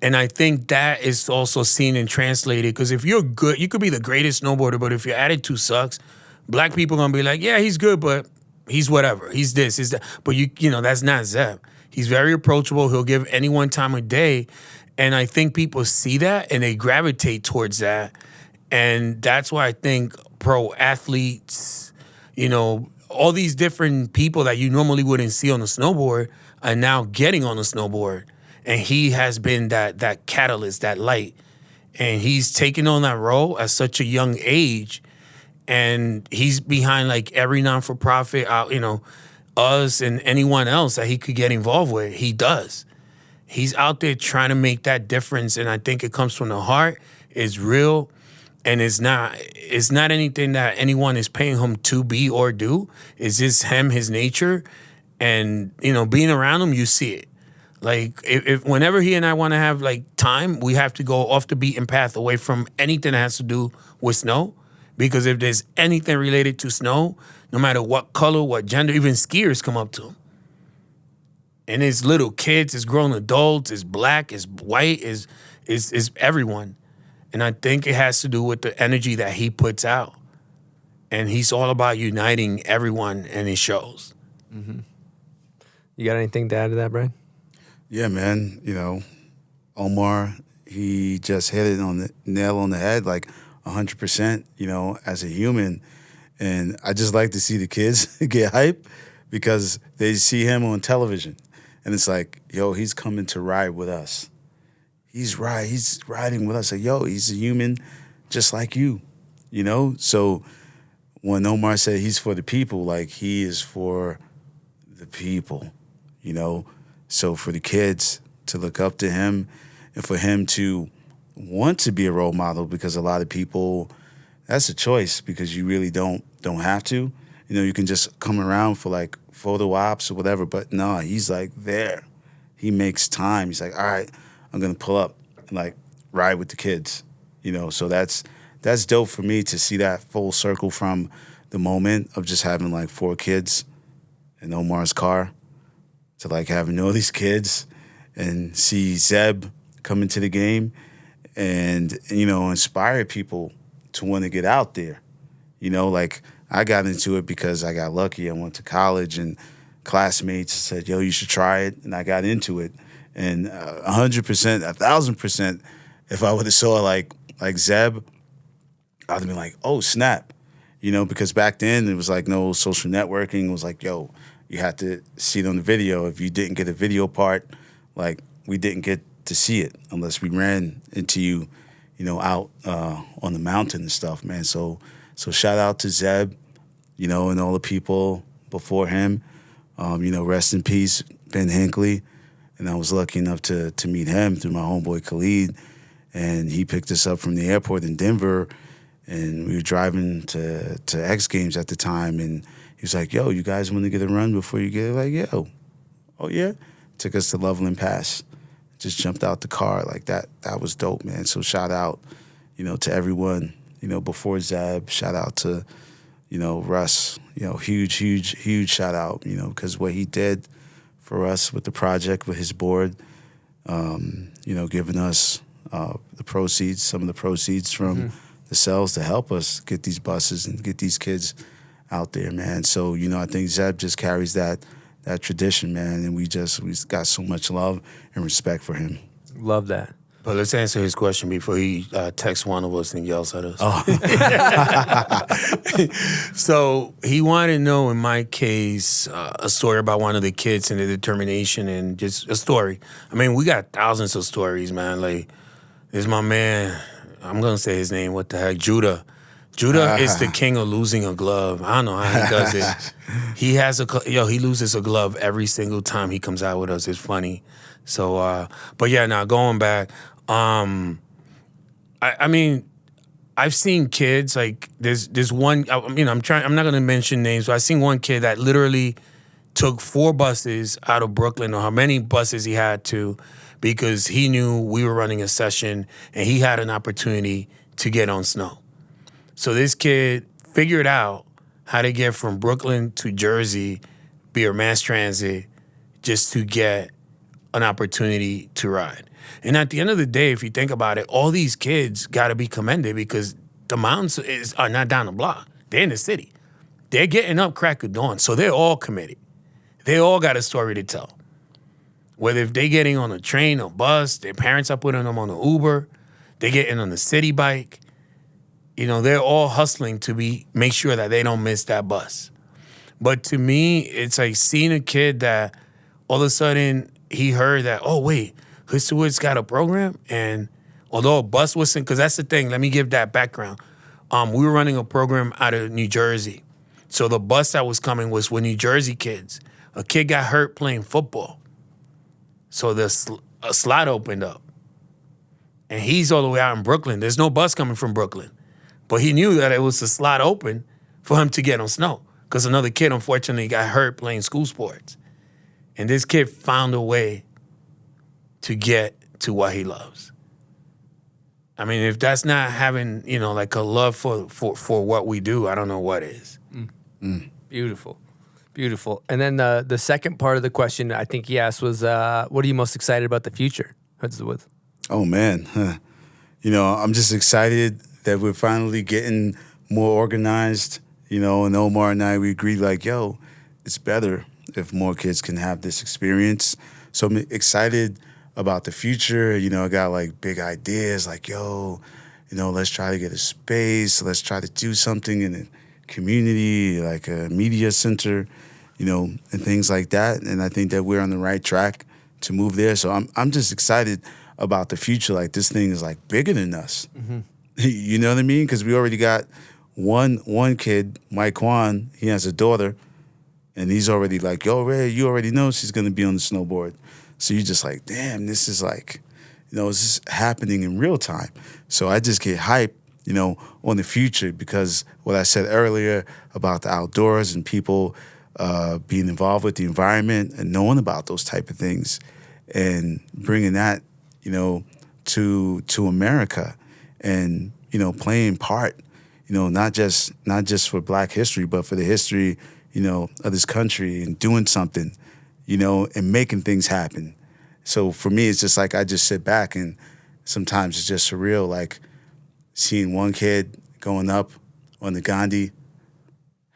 And I think that is also seen and translated, because if you're good, you could be the greatest snowboarder, but if your attitude sucks, black people are going to be like, yeah, he's good, but he's whatever. He's this, he's that. But that's not Zeb. He's very approachable. He'll give anyone time of day. And I think people see that and they gravitate towards that. And that's why I think pro athletes, all these different people that you normally wouldn't see on the snowboard are now getting on the snowboard. And he has been that catalyst, that light. And he's taken on that role at such a young age. And he's behind like every non-for-profit, us and anyone else that he could get involved with. He does. He's out there trying to make that difference, and I think it comes from the heart. It's real, and it's not anything that anyone is paying him to be or do. It's just him, his nature, and being around him, you see it. Like if whenever he and I want to have like time, we have to go off the beaten path, away from anything that has to do with snow, because if there's anything related to snow, no matter what color, what gender, even skiers come up to him. And it's little kids, it's grown adults, it's black, it's white, it's everyone. And I think it has to do with the energy that he puts out. And he's all about uniting everyone, and it shows. Mm-hmm. You got anything to add to that, Brian? Yeah, man. Omar, he just hit it on the nail on the head, like 100%, you know, as a human. And I just like to see the kids get hype because they see him on television. And it's like, yo, he's coming to ride with us. He's riding with us. Like, yo, he's a human just like you, you know? So when Omar said he's for the people, like, he is for the people, you know? So for the kids to look up to him and for him to want to be a role model, because a lot of people, that's a choice because you really don't have to. You know, you can just come around for like photo ops or whatever, but no, he's like there. He makes time. He's like, all right, I'm going to pull up and like ride with the kids, you know? So that's dope for me to see that full circle from the moment of just having like 4 kids in Omar's car to like having all these kids and see Zeb come into the game and, you know, inspire people to want to get out there. You know, like I got into it because I got lucky. I went to college and classmates said, yo, you should try it. And I got into it. And 100%, 1,000%, if I would have saw like Zeb, I'd have been like, oh, snap. You know, because back then it was like no social networking. It was like, yo, you had to see it on the video. If you didn't get a video part, like we didn't get to see it unless we ran into you, you know, out on the mountain and stuff, man. So shout out to Zeb, you know, and all the people before him. You know, rest in peace, Ben Hinckley. And I was lucky enough to meet him through my homeboy Khalid. And he picked us up from the airport in Denver. And we were driving to X Games at the time. And he was like, yo, you guys want to get a run before you get it? Like, yo, oh, yeah? Took us to Loveland Pass. Just jumped out the car. Like, that was dope, man. So shout out, you know, to everyone, you know, before Zeb. Shout out to, you know, Russ. You know, huge, huge, huge shout out, you know, because what he did for us with the project, with his board, you know, giving us the proceeds, some of the proceeds from the sales to help us get these buses and get these kids out there, man. So, you know, I think Zeb just carries that tradition, man, and we got so much love and respect for him. Love that. But let's answer his question before he texts one of us and yells at us. Oh. So he wanted to know, in my case, a story about one of the kids and the determination and just a story. I mean, we got thousands of stories, man. Like, there's my man, I'm going to say his name, what the heck, Judah. Judah is the king of losing a glove. I don't know how he does it. He loses a glove every single time he comes out with us. It's funny. So, but yeah, now going back, I mean, I've seen kids, like, there's one, you know, I'm not going to mention names, but I've seen one kid that literally took 4 buses out of Brooklyn, or how many buses he had to, because he knew we were running a session and he had an opportunity to get on snow. So this kid figured out how to get from Brooklyn to Jersey via mass transit just to get an opportunity to ride. And at the end of the day, if you think about it, all these kids got to be commended because the mountains are not down the block. They're in the city. They're getting up crack of dawn. So they're all committed. They all got a story to tell. Whether if they're getting on a train or bus, their parents are putting them on an Uber, they're getting on the city bike. You know, they're all hustling to make sure that they don't miss that bus. But to me, it's like seeing a kid that all of a sudden he heard that, oh, wait, Hood to Woods got a program? And although a bus wasn't, because that's the thing, let me give that background. We were running a program out of New Jersey. So the bus that was coming was with New Jersey kids. A kid got hurt playing football. So a slot opened up. And he's all the way out in Brooklyn. There's no bus coming from Brooklyn. But he knew that it was a slot open for him to get on snow because another kid, unfortunately, got hurt playing school sports. And this kid found a way to get to what he loves. I mean, if that's not having, you know, like a love for what we do, I don't know what is. Beautiful. Beautiful. And then the second part of the question I think he asked was, what are you most excited about the future, Hoods to Woods? Oh, man. You know, I'm just excited that we're finally getting more organized, you know, and Omar and I, we agreed like, yo, it's better if more kids can have this experience. So I'm excited about the future. You know, I got like big ideas like, yo, you know, let's try to get a space. Let's try to do something in the community, like a media center, you know, and things like that. And I think that we're on the right track to move there. So I'm just excited about the future. Like this thing is like bigger than us. Mm-hmm. You know what I mean? Because we already got one kid, Mike Kwan. He has a daughter, and he's already like, yo, Ray, you already know she's gonna be on the snowboard. So you're just like, damn, this is like, you know, it's just happening in real time. So I just get hyped, you know, on the future because what I said earlier about the outdoors and people being involved with the environment and knowing about those type of things and bringing that, you know, to America and, you know, playing part, you know, not just for Black history, but for the history, you know, of this country and doing something, you know, and making things happen. So for me, it's just like I just sit back and sometimes it's just surreal, like seeing one kid going up on the Gandhi,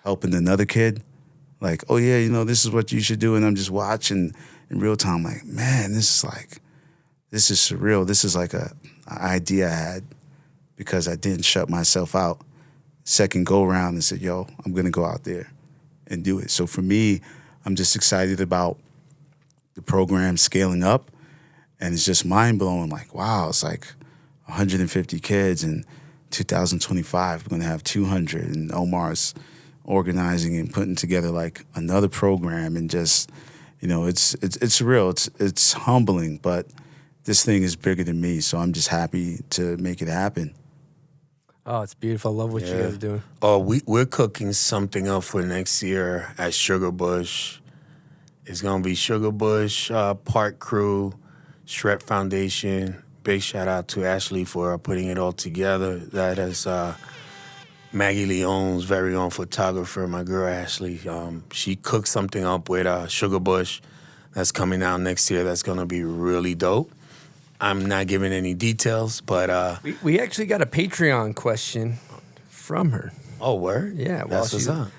helping another kid, like, oh yeah, you know, this is what you should do. And I'm just watching in real time, like, man, this is surreal. This is like an idea I had because I didn't shut myself out. Second go round and said, yo, I'm going to go out there and do it. So for me, I'm just excited about the program scaling up. And it's just mind blowing. Like, wow, it's like 150 kids in 2025. We're going to have 200. And Omar's organizing and putting together like another program. And just, you know, it's real. It's humbling, but this thing is bigger than me. So I'm just happy to make it happen. Oh, it's beautiful. I love what you guys are doing. Oh, we're cooking something up for next year at Sugar Bush. It's going to be Sugar Bush, Park Crew, Shrep Foundation. Big shout out to Ashley for putting it all together. That is Maggie Leone's very own photographer, my girl Ashley. She cooked something up with Sugar Bush that's coming out next year that's going to be really dope. I'm not giving any details, but... we actually got a Patreon question from her. Oh, word? Yeah. That's what's up.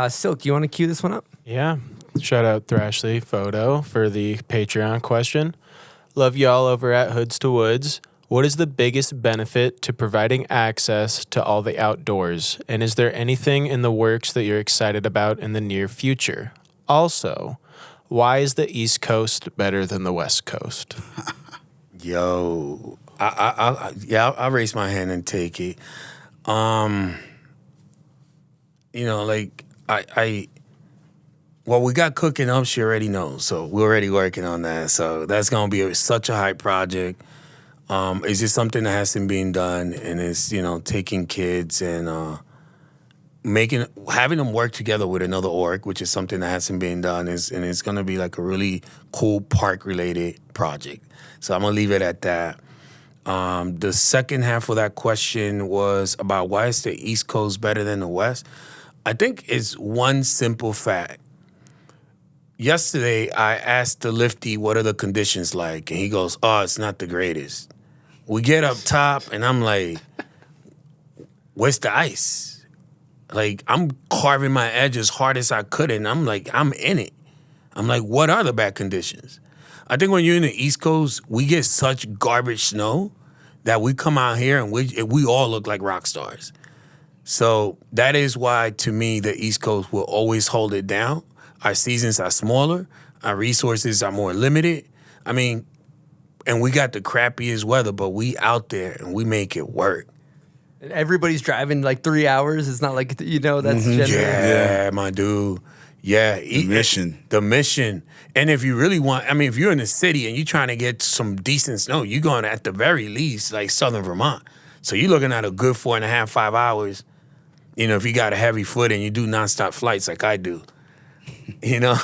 Silk, you want to cue this one up? Yeah. Shout out Thrashley Photo for the Patreon question. Love y'all over at Hoods to Woods. What is the biggest benefit to providing access to all the outdoors? And is there anything in the works that you're excited about in the near future? Also, why is the East Coast better than the West Coast? Yo, I'll raise my hand and take it. You know, like well, we got cooking up. She already knows, so we're already working on that. So that's gonna be such a hype project. It's just something that hasn't been done, and it's, you know, taking kids and having them work together with another org, which is something that hasn't been done, and it's gonna be like a really cool park related project. So I'm gonna leave it at that. The second half of that question was about why is the East Coast better than the West? I think it's one simple fact. Yesterday, I asked the lifty, what are the conditions like? And he goes, oh, it's not the greatest. We get up top, and I'm like, where's the ice? Like, I'm carving my edge as hard as I could, and I'm like, I'm in it. I'm like, what are the bad conditions? I think when you're in the East Coast, we get such garbage snow that we come out here and we all look like rock stars. So that is why, to me, the East Coast will always hold it down. Our seasons are smaller. Our resources are more limited. I mean, and we got the crappiest weather, but we out there and we make it work. And everybody's driving like 3 hours. It's not like, you know, that's generally. Yeah, my dude. Yeah. The mission. And if you really want, I mean, if you're in the city and you're trying to get some decent snow, you're going at the very least like Southern Vermont. So you're looking at a good 4.5, 5 hours, you know, if you got a heavy foot and you do nonstop flights like I do. You know?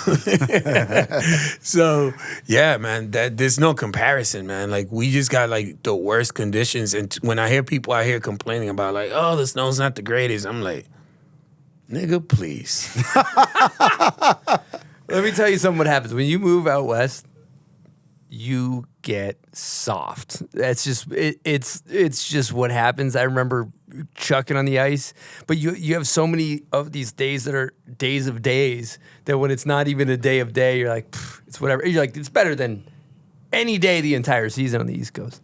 So, yeah, man, there's no comparison, man. Like, we just got, like, the worst conditions. And when I hear people out here complaining about, like, oh, the snow's not the greatest, I'm like, nigga, please. Let me tell you something what happens. When you move out west, you get soft. That's just, it's just what happens. I remember chucking on the ice, but you have so many of these days that are days of days that when it's not even a day of day, you're like, it's whatever. You're like, it's better than any day the entire season on the East Coast.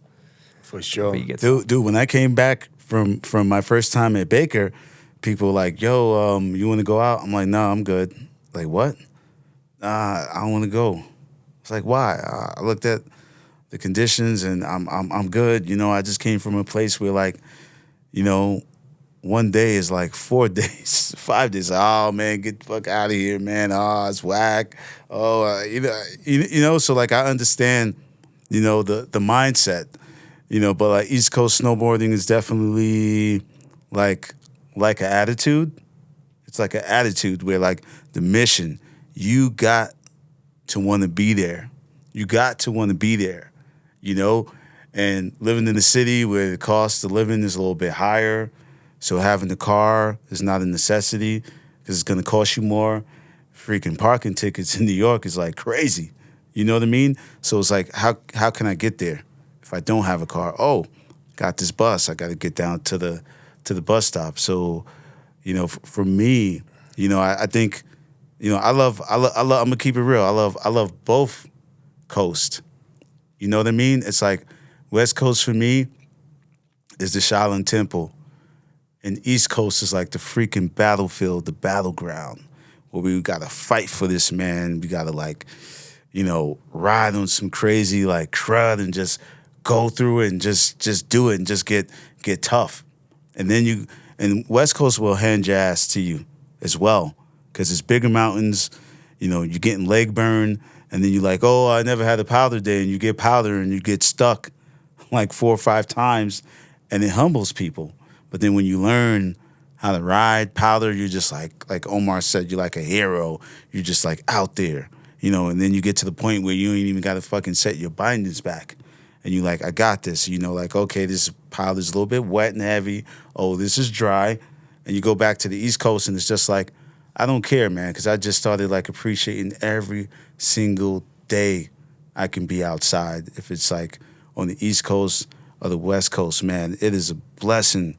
For sure. But you get Dude, when I came back from my first time at Baker, people were like, yo, you want to go out? I'm like, no, I'm good. Like, what? I don't want to go. It's like, why? I looked at the conditions and I'm good. You know, I just came from a place where, like, you know, one day is like 4 days, 5 days. Oh man, get the fuck out of here, man. Oh, it's whack. Oh, you know. So like, I understand, you know, the mindset, you know. But like, East Coast snowboarding is definitely like an attitude. It's like an attitude where, like, the mission, you got to want to be there. You got to want to be there, you know. And living in the city where the cost of living is a little bit higher, so having a car is not a necessity because it's going to cost you more. Freaking parking tickets in New York is like crazy. You know what I mean? So it's like, how can I get there if I don't have a car? Oh, got this bus. I got to get down to the bus stop. So, you know, for me, you know, I think, you know, I love. I'm gonna keep it real. I love both coasts. You know what I mean? It's like West Coast for me is the Shaolin Temple. And East Coast is like the freaking battlefield, the battleground, where we got to fight for this, man. We got to, like, you know, ride on some crazy, like, crud and just go through it and just do it and just get tough. And then and West Coast will hand your ass to you as well, because it's bigger mountains. You know, you're getting leg burn, and then you're like, oh, I never had a powder day, and you get powder and you get stuck like 4 or 5 times, and it humbles people. But then when you learn how to ride powder, you're just like Omar said, you're like a hero. You're just like out there, you know, and then you get to the point where you ain't even got to fucking set your bindings back. And you're like, I got this, you know, like, okay, this powder's a little bit wet and heavy. Oh, this is dry. And you go back to the East Coast and it's just like, I don't care, man, because I just started, like, appreciating every single day I can be outside. If it's like on the East Coast or the West Coast, man, it is a blessing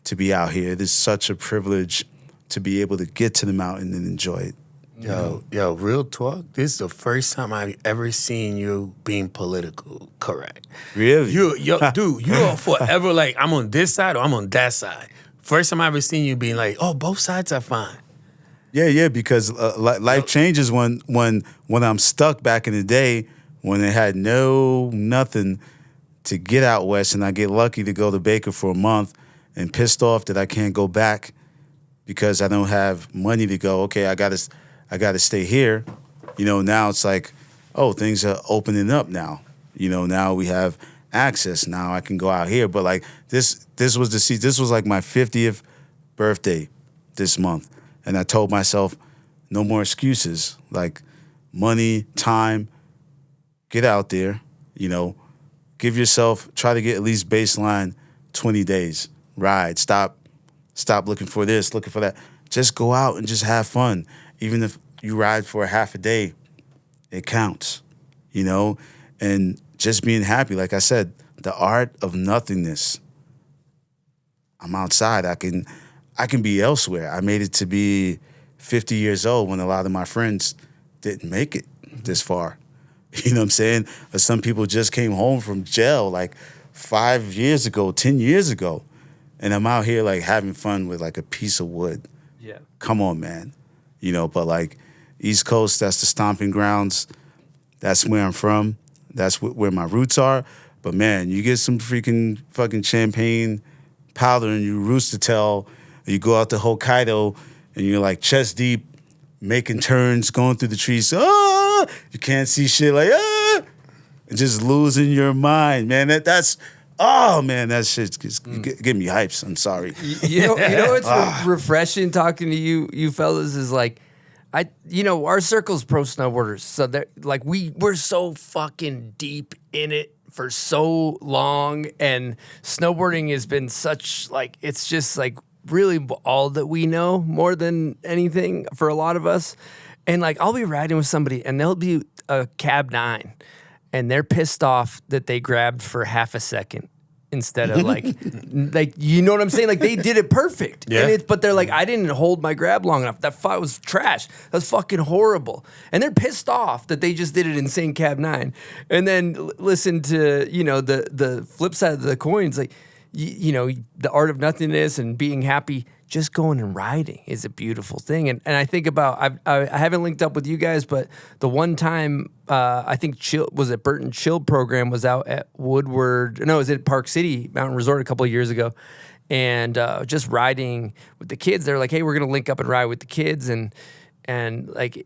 to be out here. It is such a privilege to be able to get to the mountain and enjoy it. Yo, real talk. This is the first time I've ever seen you being political correct. Really? Dude, you are forever like, I'm on this side or I'm on that side. First time I ever seen you being like, oh, both sides are fine. Yeah, because life changes when I'm stuck back in the day when I had nothing to get out west, and I get lucky to go to Baker for a month and pissed off that I can't go back because I don't have money to go. Okay, I gotta stay here. You know, now it's like, oh, things are opening up now. You know, now we have access. Now I can go out here. But like this was like my 50th birthday this month. And I told myself, no more excuses. Like, money, time, get out there, you know, try to get at least baseline 20 days. Ride, stop looking for this, looking for that. Just go out and just have fun. Even if you ride for a half a day, it counts, you know? And just being happy, like I said, the art of nothingness. I'm outside. I can be elsewhere. I made it to be 50 years old when a lot of my friends didn't make it this far. You know what I'm saying? Or some people just came home from jail like 5 years ago, 10 years ago. And I'm out here like having fun with like a piece of wood. Yeah. Come on, man. You know, but like East Coast, that's the stomping grounds. That's where I'm from. That's where my roots are. But man, you get some freaking fucking champagne powder and you rooster tail. You go out to Hokkaido and you're like chest deep, making turns, going through the trees. Ah! You can't see shit, like, ah! And just losing your mind, man. That shit just give me hypes. I'm sorry. You know what's refreshing talking to you fellas is like, our circle's pro snowboarders. So they're like, we're so fucking deep in it for so long, and snowboarding has been such like, it's just like really all that we know more than anything for a lot of us. And like, I'll be riding with somebody and they'll be a cab 9 and they're pissed off that they grabbed for half a second instead of like you know what I'm saying? Like they did it perfect. Yeah. But they're like, I didn't hold my grab long enough. That was trash. That was fucking horrible. And they're pissed off that they just did it in St. Cab 9. And then listen to, you know, the flip side of the coins, like, you know, the art of nothingness and being happy. Just going and riding is a beautiful thing. And I think about, I haven't linked up with you guys, but the one time, I think Burton Chill program was out at Woodward. No, it was at Park City Mountain Resort a couple of years ago. And just riding with the kids. They're like, hey, we're going to link up and ride with the kids. And I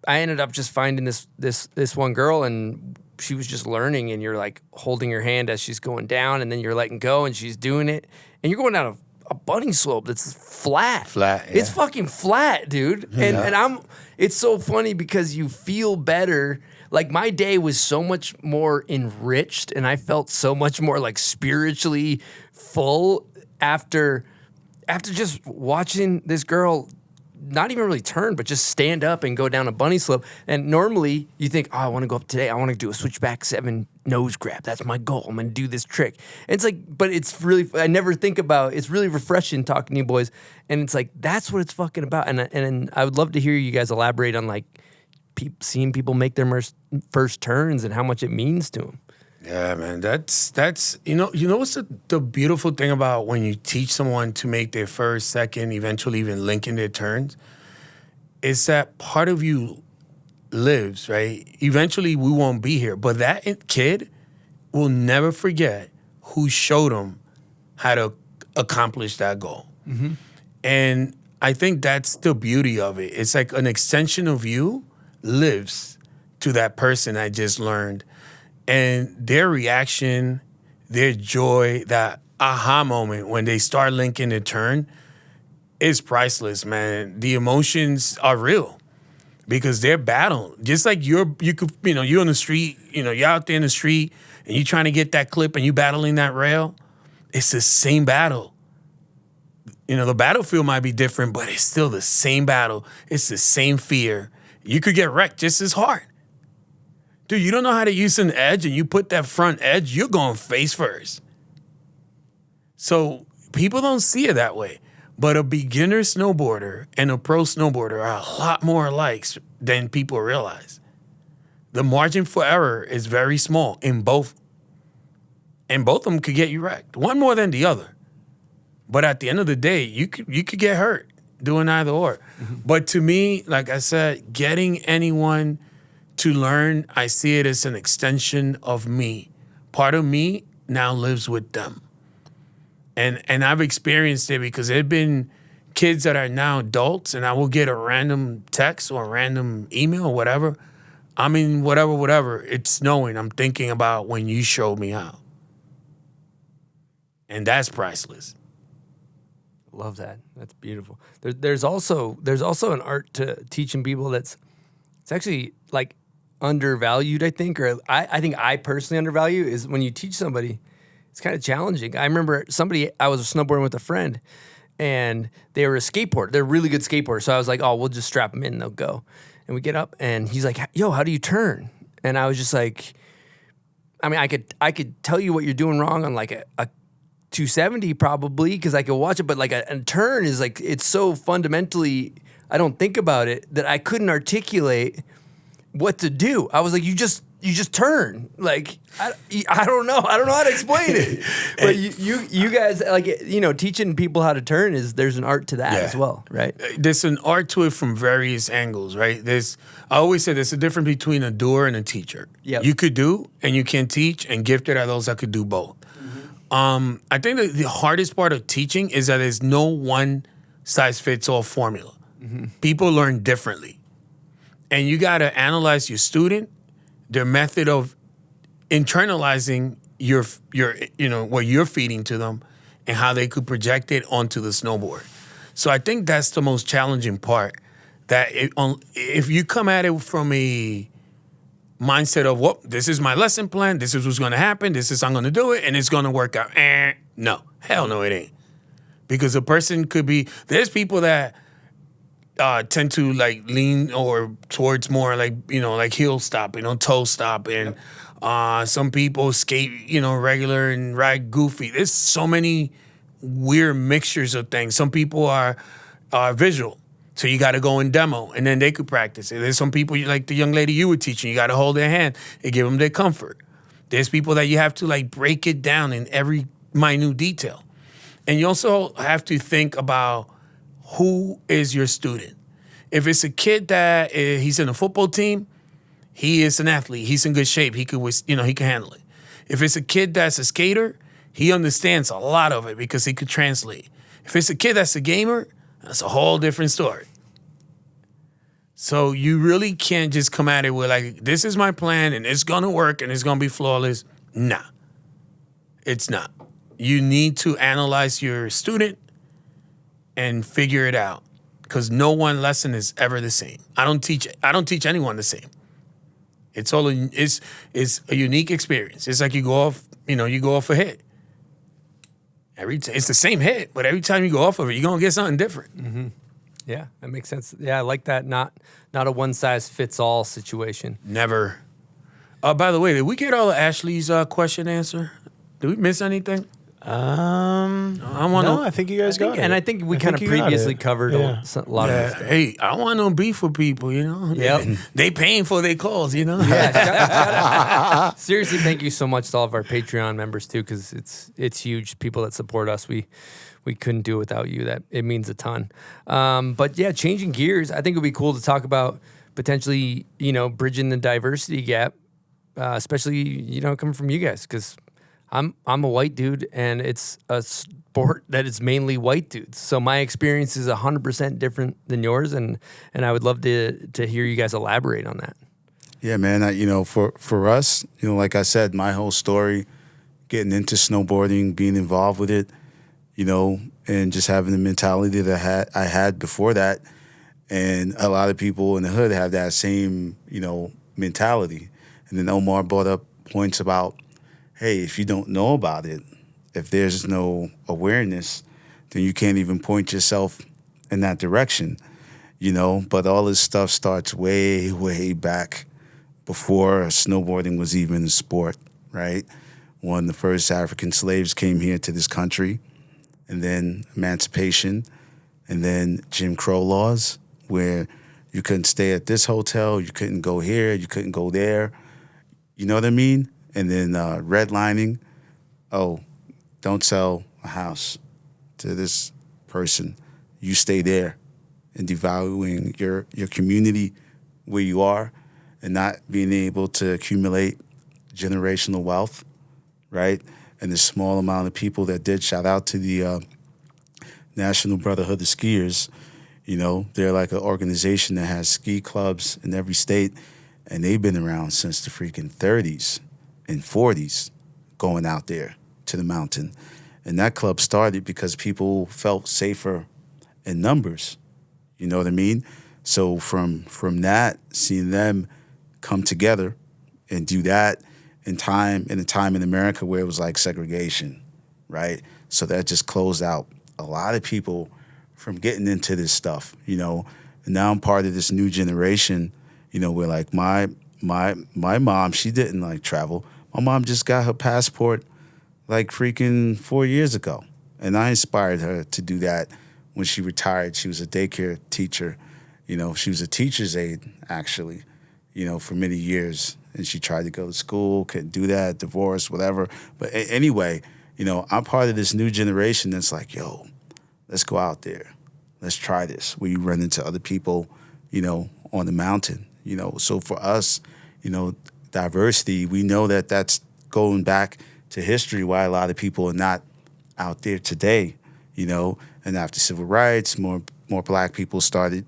ended up just finding this one girl, and she was just learning, and you're like holding her hand as she's going down, and then you're letting go and she's doing it. And you're going down a bunny slope that's flat. Flat, yeah. It's fucking flat, dude. And it's so funny because you feel better. Like my day was so much more enriched, and I felt so much more like spiritually full after just watching this girl not even really turn, but just stand up and go down a bunny slope. And normally you think, oh, I want to go up today. I want to do a switchback 7 nose grab. That's my goal. I'm going to do this trick. And it's like, but it's really, I never think about, it's really refreshing talking to you boys. And it's like, that's what it's fucking about. And I would love to hear you guys elaborate on like seeing people make their first turns and how much it means to them. Yeah, man, that's you know what's the beautiful thing about when you teach someone to make their first, second, eventually even linking their turns, is that part of you lives, right? Eventually we won't be here, but that kid will never forget who showed him how to accomplish that goal. Mm-hmm. And I think that's the beauty of it. It's like an extension of you lives to that person I just learned. And their reaction, their joy, that aha moment when they start linking the turn is priceless, man. The emotions are real because they're battling. Just like you're on the street, you're out there in the street and you're trying to get that clip and you battling that rail. It's the same battle. The battlefield might be different, but it's still the same battle. It's the same fear. You could get wrecked just as hard. Dude, you don't know how to use an edge and you put that front edge, you're going face first. So people don't see it that way. But a beginner snowboarder and a pro snowboarder are a lot more alike than people realize. The margin for error is very small in both. And both of them could get you wrecked. One more than the other. But at the end of the day, you could get hurt doing either or. Mm-hmm. But to me, like I said, getting anyone to learn, I see it as an extension of me. Part of me now lives with them. And I've experienced it because there have been kids that are now adults and I will get a random text or a random email or whatever. I mean, whatever. It's snowing. I'm thinking about when you showed me how. And that's priceless. Love that. That's beautiful. There's also an art to teaching people it's actually like undervalued, I think, or I think I personally undervalue is when you teach somebody, it's kind of challenging. I remember I was snowboarding with a friend and they were a skateboarder. They're a really good skateboarders. So I was like, oh, we'll just strap them in and they'll go. And we get up and he's like, yo, how do you turn? And I was just like, I mean, I could tell you what you're doing wrong on like a 270 probably because I could watch it, but like a turn is like, it's so fundamentally, I don't think about it that I couldn't articulate what to do. I was like, you just turn. Like, I don't know. I don't know how to explain it. But you guys, like, teaching people how to turn there's an art to that as well, right? There's an art to it from various angles, right? I always say there's a difference between a doer and a teacher. Yep. You could do and you can teach, and gifted are those that could do both. Mm-hmm. I think that the hardest part of teaching is that there's no one size fits all formula. Mm-hmm. People learn differently. And you got to analyze your student, their method of internalizing your what you're feeding to them and how they could project it onto the snowboard. So I think that's the most challenging part. That if you come at it from a mindset of, well, this is my lesson plan, this is what's going to happen, this is how I'm going to do it, and it's going to work out. No, hell no, it ain't. Because a person could be, there's people that tend to like lean or towards more like, like heel stop, toe stop. And Some people skate, regular and ride goofy. There's so many weird mixtures of things. Some people are visual. So you got to go and demo, and then they could practice it. There's some people, like the young lady you were teaching, you got to hold their hand and give them their comfort. There's people that you have to like break it down in every minute detail. And you also have to think about who is your student. If it's a kid that he's in a football team, he is an athlete. He's in good shape. He could, he can handle it. If it's a kid that's a skater, he understands a lot of it because he could translate. If it's a kid that's a gamer, that's a whole different story. So you really can't just come at it with like, this is my plan and it's going to work and it's going to be flawless. Nah, it's not. You need to analyze your student and figure it out because no one lesson is ever the same. I don't teach anyone the same. It's a unique experience. It's like you go off a hit. It's the same hit, but every time you go off of it, you're gonna get something different. Mm-hmm. Yeah, that makes sense. Yeah, I like that. Not a one size fits all situation. Never. By the way, did we get all of Ashley's question answer? Did we miss anything? I think you guys got it. And I think we kind of previously covered a lot of this stuff. Hey, I want no beef with people, Yep. They paying for their calls, Yeah, seriously, thank you so much to all of our Patreon members too, because it's huge. People that support us, we couldn't do it without you. That it means a ton. But yeah, changing gears, I think it would be cool to talk about potentially, bridging the diversity gap, especially coming from you guys, because I'm a white dude, and it's a sport that is mainly white dudes. So my experience is 100% different than yours, and I would love to hear you guys elaborate on that. Yeah, man. For us, like I said, my whole story, getting into snowboarding, being involved with it, and just having the mentality that I had before that, and a lot of people in the hood have that same, mentality. And then Omar brought up points about, hey, if you don't know about it, if there's no awareness, then you can't even point yourself in that direction, But all this stuff starts way, way back before snowboarding was even a sport, right? When the first African slaves came here to this country, and then emancipation, and then Jim Crow laws, where you couldn't stay at this hotel, you couldn't go here, you couldn't go there. You know what I mean? And then redlining, don't sell a house to this person. You stay there, and devaluing your community where you are and not being able to accumulate generational wealth, right? And the small amount of people that did, shout out to the National Brotherhood of Skiers. They're like an organization that has ski clubs in every state, and they've been around since the freaking 30s. and 40s going out there to the mountain. And that club started because people felt safer in numbers. You know what I mean? So from that, seeing them come together and do that in a time in America where it was like segregation, right? So that just closed out a lot of people from getting into this stuff, And now I'm part of this new generation, where like my mom, she didn't like travel. My mom just got her passport like freaking 4 years ago. And I inspired her to do that when she retired. She was a daycare teacher. She was a teacher's aide, actually, for many years. And she tried to go to school, couldn't do that, divorced, whatever. But anyway, I'm part of this new generation that's like, yo, let's go out there. Let's try this. Where you run into other people, on the mountain. So for us, diversity, we know that that's going back to history, why a lot of people are not out there today, and after civil rights, more black people started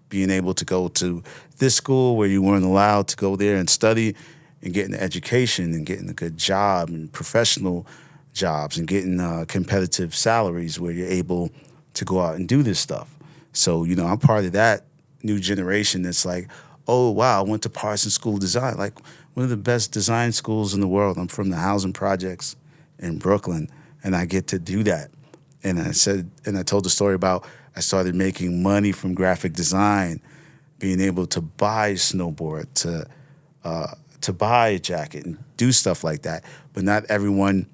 being able to go to this school where you weren't allowed to go there and study and getting an education and getting a good job and professional jobs and getting competitive salaries where you're able to go out and do this stuff. So, I'm part of that new generation that's like, oh, wow, I went to Parsons School of Design, like one of the best design schools in the world. I'm from the housing projects in Brooklyn, and I get to do that. And I told the story about I started making money from graphic design, being able to buy a snowboard, to buy a jacket and do stuff like that. But not everyone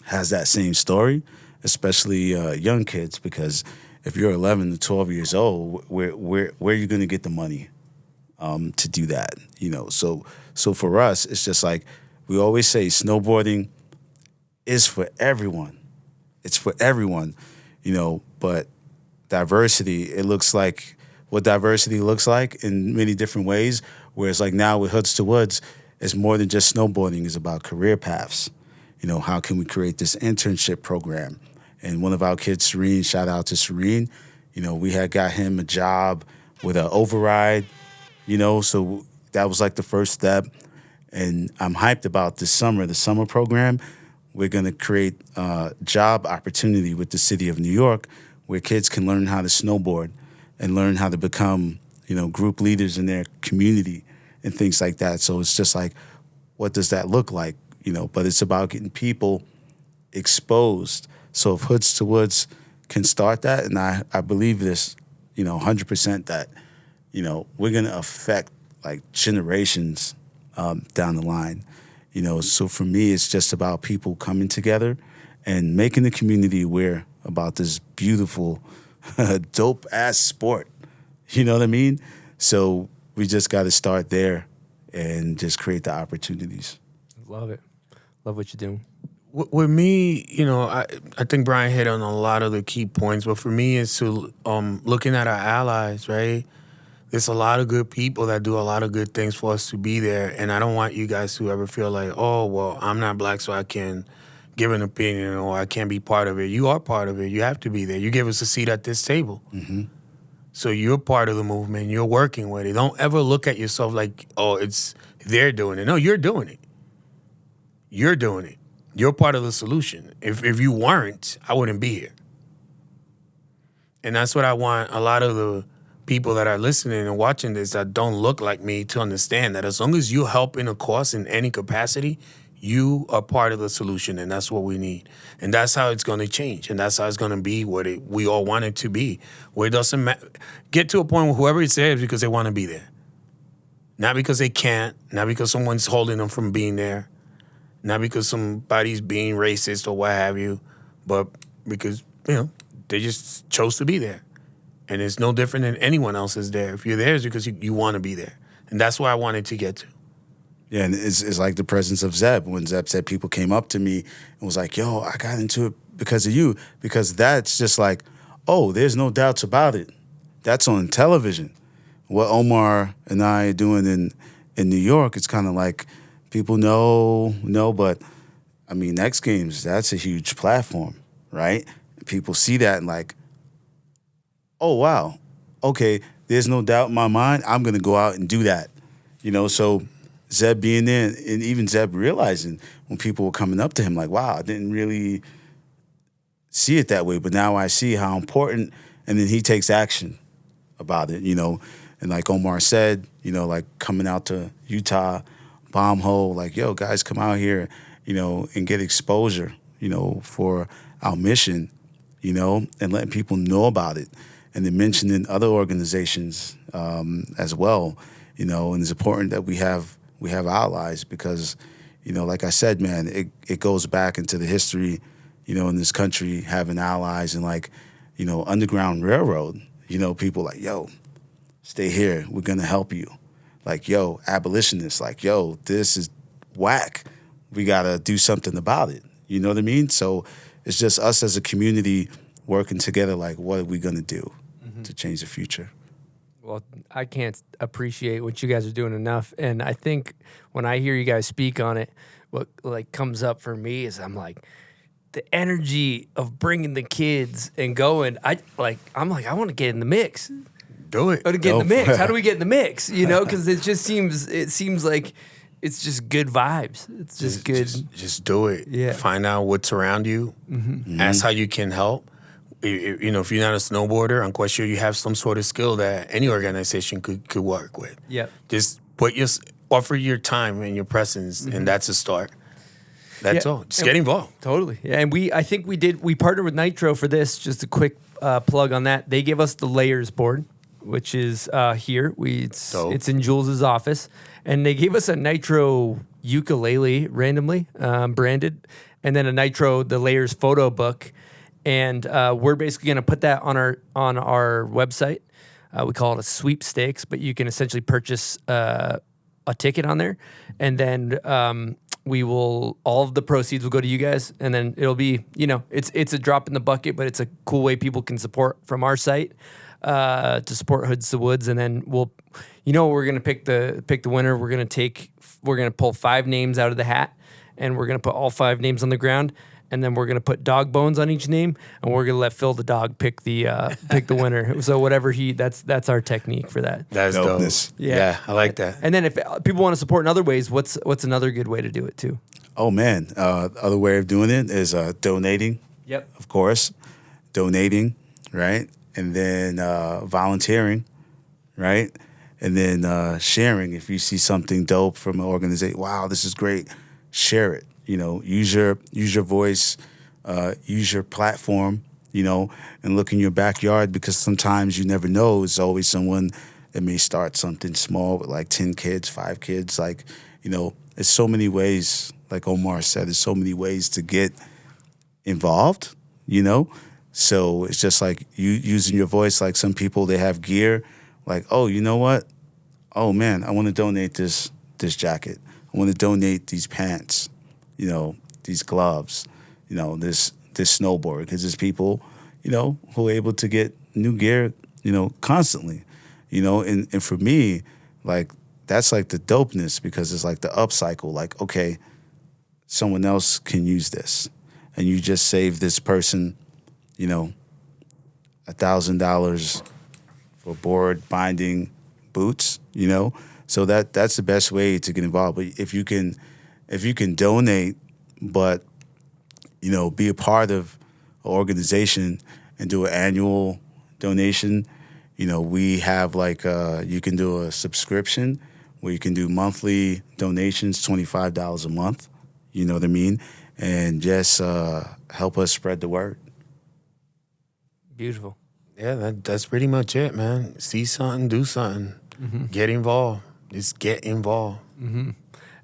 has that same story, especially young kids, because if you're 11 to 12 years old, where are you going to get the money to do that? You know, so for us, it's just like we always say, snowboarding is for everyone. It's for everyone, you know, but diversity, it looks like what diversity looks like in many different ways, whereas like now with Hoods to Woods, it's more than just snowboarding. It's about career paths. You know, how can we create this internship program? And one of our kids, Serene, shout out to Serene, you know, we had got him a job with an override, you know, so that was like the first step. And I'm hyped about this summer, the summer program. We're going to create a job opportunity with the city of New York where kids can learn how to snowboard and learn how to become, you know, group leaders in their community and things like that. So it's just like, what does that look like? You know, but it's about getting people exposed. So if Hoods to Woods can start that, and I believe this, you know, 100% that, you know, we're going to affect like generations down the line. You know, so for me, it's just about people coming together and making the community aware about this beautiful, dope-ass sport. You know what I mean? So we just got to start there and just create the opportunities. Love it. Love what you're doing. With me, you know, I think Brian hit on a lot of the key points, but for me, it's to looking at our allies, right? There's a lot of good people that do a lot of good things for us to be there, and I don't want you guys to ever feel like, oh, well, I'm not black, so I can give an opinion or I can't be part of it. You are part of it. You have to be there. You give us a seat at this table. Mm-hmm. So you're part of the movement. You're working with it. Don't ever look at yourself like, oh, it's they're doing it. No, you're doing it. You're doing it. You're part of the solution. If you weren't, I wouldn't be here. And that's what I want a lot of the people that are listening and watching this that don't look like me to understand, that as long as you help in a cause in any capacity, you are part of the solution, and that's what we need. And that's how it's going to change, and that's how it's going to be what we all want it to be, where it doesn't get to a point where whoever is there is because they want to be there. Not because they can't, not because someone's holding them from being there, not because somebody's being racist or what have you, but because, you know, they just chose to be there. And it's no different than anyone else is there. If you're there, it's because you want to be there. And that's where I wanted to get to. Yeah, and it's like the presence of Zeb. When Zeb said people came up to me and was like, yo, I got into it because of you. Because that's just like, oh, there's no doubts about it. That's on television. What Omar and I are doing in New York, it's kind of like people know, but I mean, X Games, that's a huge platform, right? People see that and like, oh, wow, okay, there's no doubt in my mind, I'm going to go out and do that. You know, so Zeb being there, and even Zeb realizing when people were coming up to him like, wow, I didn't really see it that way, but now I see how important, and then he takes action about it, you know. And like Omar said, you know, like coming out to Utah, bomb hole, like, yo, guys, come out here, you know, and get exposure, you know, for our mission, you know, and letting people know about it. And then mentioning other organizations as well, you know, and it's important that we have allies because, you know, like I said, man, it goes back into the history, you know, in this country having allies and like, you know, Underground Railroad, you know, people like, yo, stay here, we're gonna help you. Like, yo, abolitionists, like, yo, this is whack. We gotta do something about it. You know what I mean? So it's just us as a community working together, like, what are we gonna do to change the future? Well, I can't appreciate what you guys are doing enough. And I think when I hear you guys speak on it, what like comes up for me is I'm like, the energy of bringing the kids and going, I'm like, I want to get in the mix. Do it. How to get in the mix? How do we get in the mix? You know, because it seems like it's just good vibes. It's just good. Just do it. Yeah. Find out what's around you. Mm-hmm. Ask how you can help. You know, if you're not a snowboarder, I'm quite sure you have some sort of skill that any organization could work with. Yeah. Just offer your time and your presence, and that's a start. That's all. Just get involved. Totally. Yeah, and I think we partnered with Nitro for this. Just a quick plug on that. They give us the layers board, which is here. It's Dope. in Jules's office, and they gave us a nitro ukulele randomly branded, and then a nitro the Layers photo book, and we're basically going to put that on our website. We call it a sweepstakes, but you can essentially purchase a ticket on there, and then all of the proceeds will go to you guys, and then it'll be, it's a drop in the bucket, but it's a cool way people can support from our site to support Hoods to Woods, and then we're gonna pick the winner. We're gonna pull 5 names out of the hat, and we're gonna put all 5 names on the ground. And then we're gonna put dog bones on each name, and we're gonna let Phil the dog pick the winner. So whatever that's our technique for that. That's Dopeness. dope. Yeah, I like that. And then if people want to support in other ways, what's another good way to do it too? Oh man, other way of doing it is donating. Yep. Of course, donating, right, and then volunteering, right, and then sharing. If you see something dope from an organization, wow, this is great, share it. Use your voice, use your platform, and look in your backyard, because sometimes you never know. It's always someone that may start something small with like 10 kids, 5 kids. Like, there's so many ways, like Omar said, there's so many ways to get involved, So it's just like you using your voice. Like some people, they have gear, like, oh, you know what? Oh man, I want to donate this jacket. I want to donate these pants. These gloves, this snowboard, because there's people, who are able to get new gear, constantly, and for me, like, that's like the dopeness, because it's like the upcycle, like, okay, someone else can use this, and you just save this person, $1,000 for board binding boots, so that's the best way to get involved. But if you can donate, but, be a part of an organization and do an annual donation, we have like, you can do a subscription where you can do monthly donations, $25 a month, you know what I mean? And just help us spread the word. Beautiful. Yeah, that's pretty much it, man. See something, do something. Mm-hmm. Get involved. Just get involved. Mm-hmm.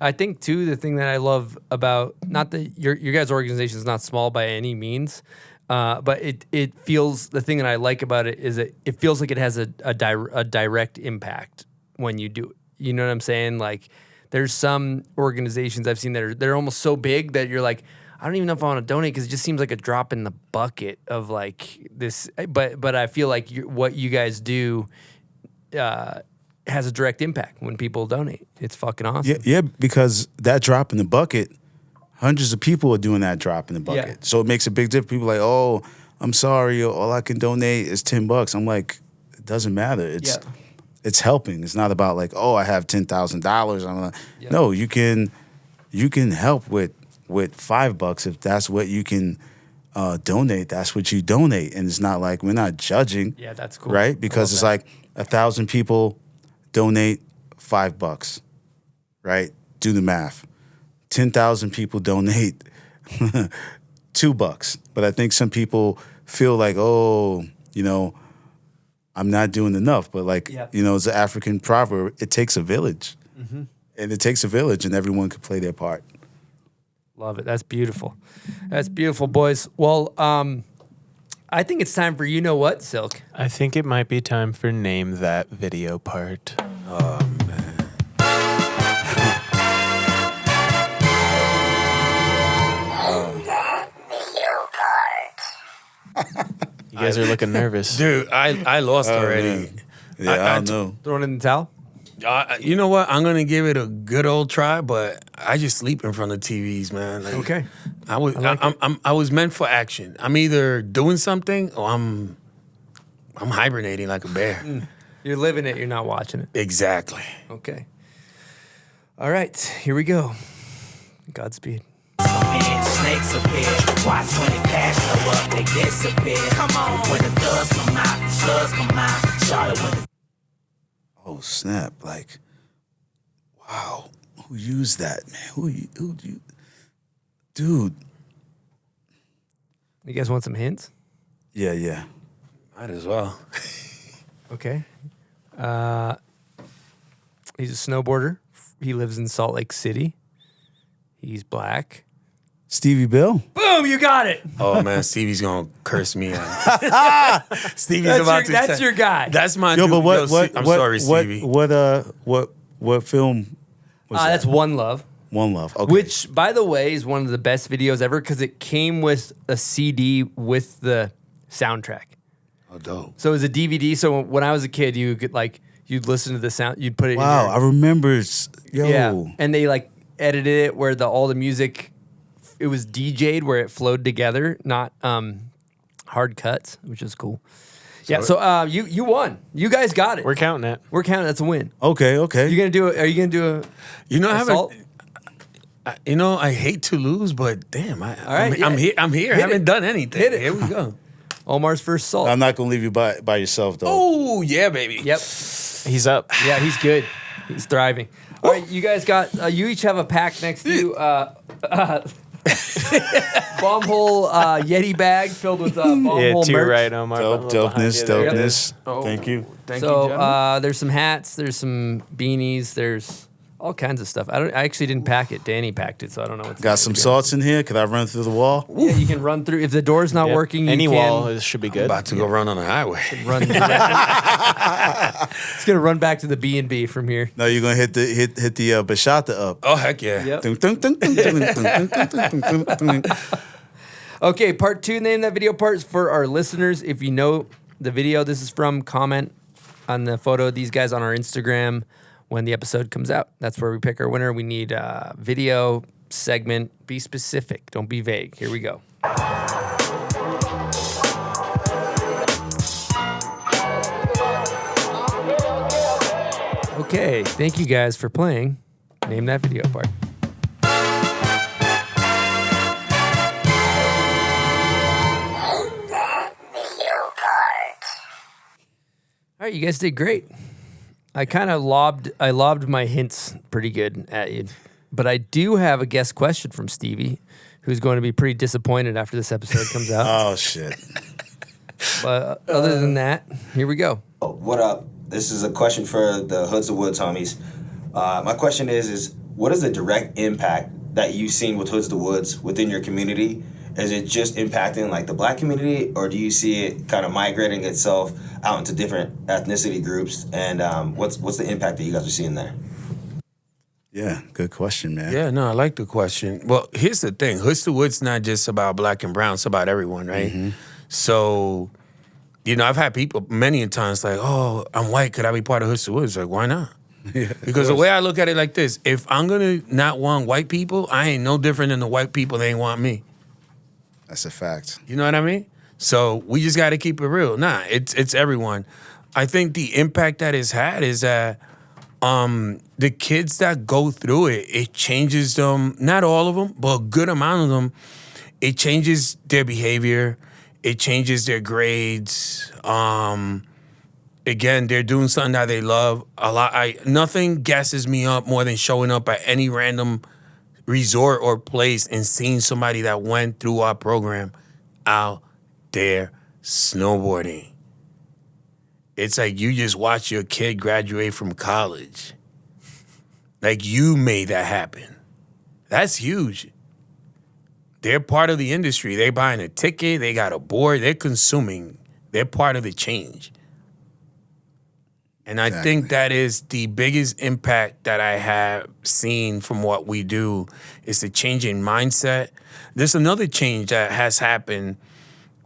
I think too, the thing that I love about, not that your guys' organization is not small by any means, but it feels, the thing that I like about it is that it feels like it has a direct impact when you do it. You know what I'm saying? Like, there's some organizations I've seen that they're almost so big that you're like, I don't even know if I want to donate, because it just seems like a drop in the bucket of like this. But I feel like what you guys do has a direct impact when people donate. It's fucking awesome. Yeah, because that drop in the bucket, hundreds of people are doing that drop in the bucket. Yeah. So it makes a big difference. People are like, oh, I'm sorry, all I can donate is $10. I'm like, it doesn't matter. It's helping. It's not about like, oh, I have $10,000. I'm like, no, you can help with $5 if that's what you can donate. That's what you donate, and it's not like, we're not judging. Yeah, that's cool. Right? Because it's like 1,000 people donate $5, right? Do the math. 10,000 people donate $2. But I think some people feel like, oh, I'm not doing enough. But like, it's an African proverb, it takes a village. Mm-hmm. And it takes a village, and everyone can play their part. Love it. That's beautiful. That's beautiful, boys. Well, I think it's time for you know what, Silk. I think it might be time for Name That Video part. Oh, man. You guys are looking nervous. Dude, I lost already. Yeah, I don't know. Throwing in the towel? You know what? I'm gonna give it a good old try, but I just sleep in front of TVs, man. Like, okay. I was meant for action. I'm either doing something or I'm hibernating like a bear. You're living it. You're not watching it. Exactly. Okay. All right. Here we go. Godspeed. Snakes appear. Watch when it cash go up, they disappear. Come on. When the thugs come out, the slugs come out. Charlotte when the Oh snap! Like, wow, who used that, man? Who you, dude? You guys want some hints? Yeah. Might as well. Okay. He's a snowboarder. He lives in Salt Lake City. He's black. Stevie Bill. Boom, you got it. Oh man, Stevie's gonna curse me out. Stevie's That's your guy. That's my Yo, dude. but what? I'm sorry, Stevie. What film was that? That's One Love. One Love. Okay. Which, by the way, is one of the best videos ever because it came with a CD with the soundtrack. Oh, dope. So it was a DVD. So when I was a kid, you could you'd listen to the sound, you'd put it. Wow, in I remember. Yo. Yeah, and they edited it where all the music, it was DJ'd where it flowed together, not hard cuts, which is cool. Yeah, so you won. You guys got it. We're counting it. We're counting. That's a win. Okay. You gonna do it? Are you gonna do a? I hate to lose, but damn, right, I'm here. I haven't done anything. Hit it. Here we go. Omar's first salt. I'm not gonna leave you by yourself though. Oh yeah, baby. Yep. He's up. Yeah, he's good. He's thriving. All right, you guys got. You each have a pack next to you. Bomb hole Yeti bag filled with bomb hole two merch. right, Omar. Dopeness. Oh, Thank you. Thank you, So gentlemen. there's some hats, there's some beanies, there's all kinds of stuff. I actually didn't pack it. Danny packed it, so I don't know what's Got some salts in here. Could I run through the wall? Yeah, you can run through. If the door's not working, you Any can wall should be good. About to go run on the highway. run. It's gonna run back to the B&B from here. No, you're gonna hit the bachata up. Oh heck yeah. Yep. Dun, dun, dun, dun, dun, dun, dun, dun, dun, dun. Okay, part 2. Name that video part for our listeners. If you know the video this is from, comment on the photo of these guys on our Instagram when the episode comes out. That's where we pick our winner. We need a video segment. Be specific. Don't be vague. Here we go. Okay, thank you guys for playing. Name that video part. All right, you guys did great. I kind of lobbed my hints pretty good at you. But I do have a guest question from Stevie, who's going to be pretty disappointed after this episode comes out. Oh shit. But other than that, here we go. What up? This is a question for the Hoods of Woods homies. My question is what is the direct impact that you've seen with Hoods of Woods within your community? Is it just impacting like the black community, or do you see it kind of migrating itself out into different ethnicity groups? And what's the impact that you guys are seeing there? Yeah, good question, man. Yeah, no, I like the question. Well, here's the thing. Hoods to Woods not just about black and brown. It's about everyone, right? Mm-hmm. So, I've had people many times like, oh, I'm white. Could I be part of Hoods to Woods? Like, why not? Yeah, because the way I look at it like this, if I'm going to not want white people, I ain't no different than the white people that ain't want me. That's a fact. You know what I mean? So we just got to keep it real. Nah, it's everyone. I think the impact that it's had is that the kids that go through it changes them, not all of them, but a good amount of them, it changes their behavior, it changes their grades. Again, they're doing something that they love a lot. Nothing gasses me up more than showing up at any random resort or place and seeing somebody that went through our program out there snowboarding. It's like you just watch your kid graduate from college. Like you made that happen. That's huge. They're part of the industry. They're buying a ticket. They got a board. They're consuming. They're part of the change. And I think that is the biggest impact that I have seen from what we do is the change in mindset. There's another change that has happened,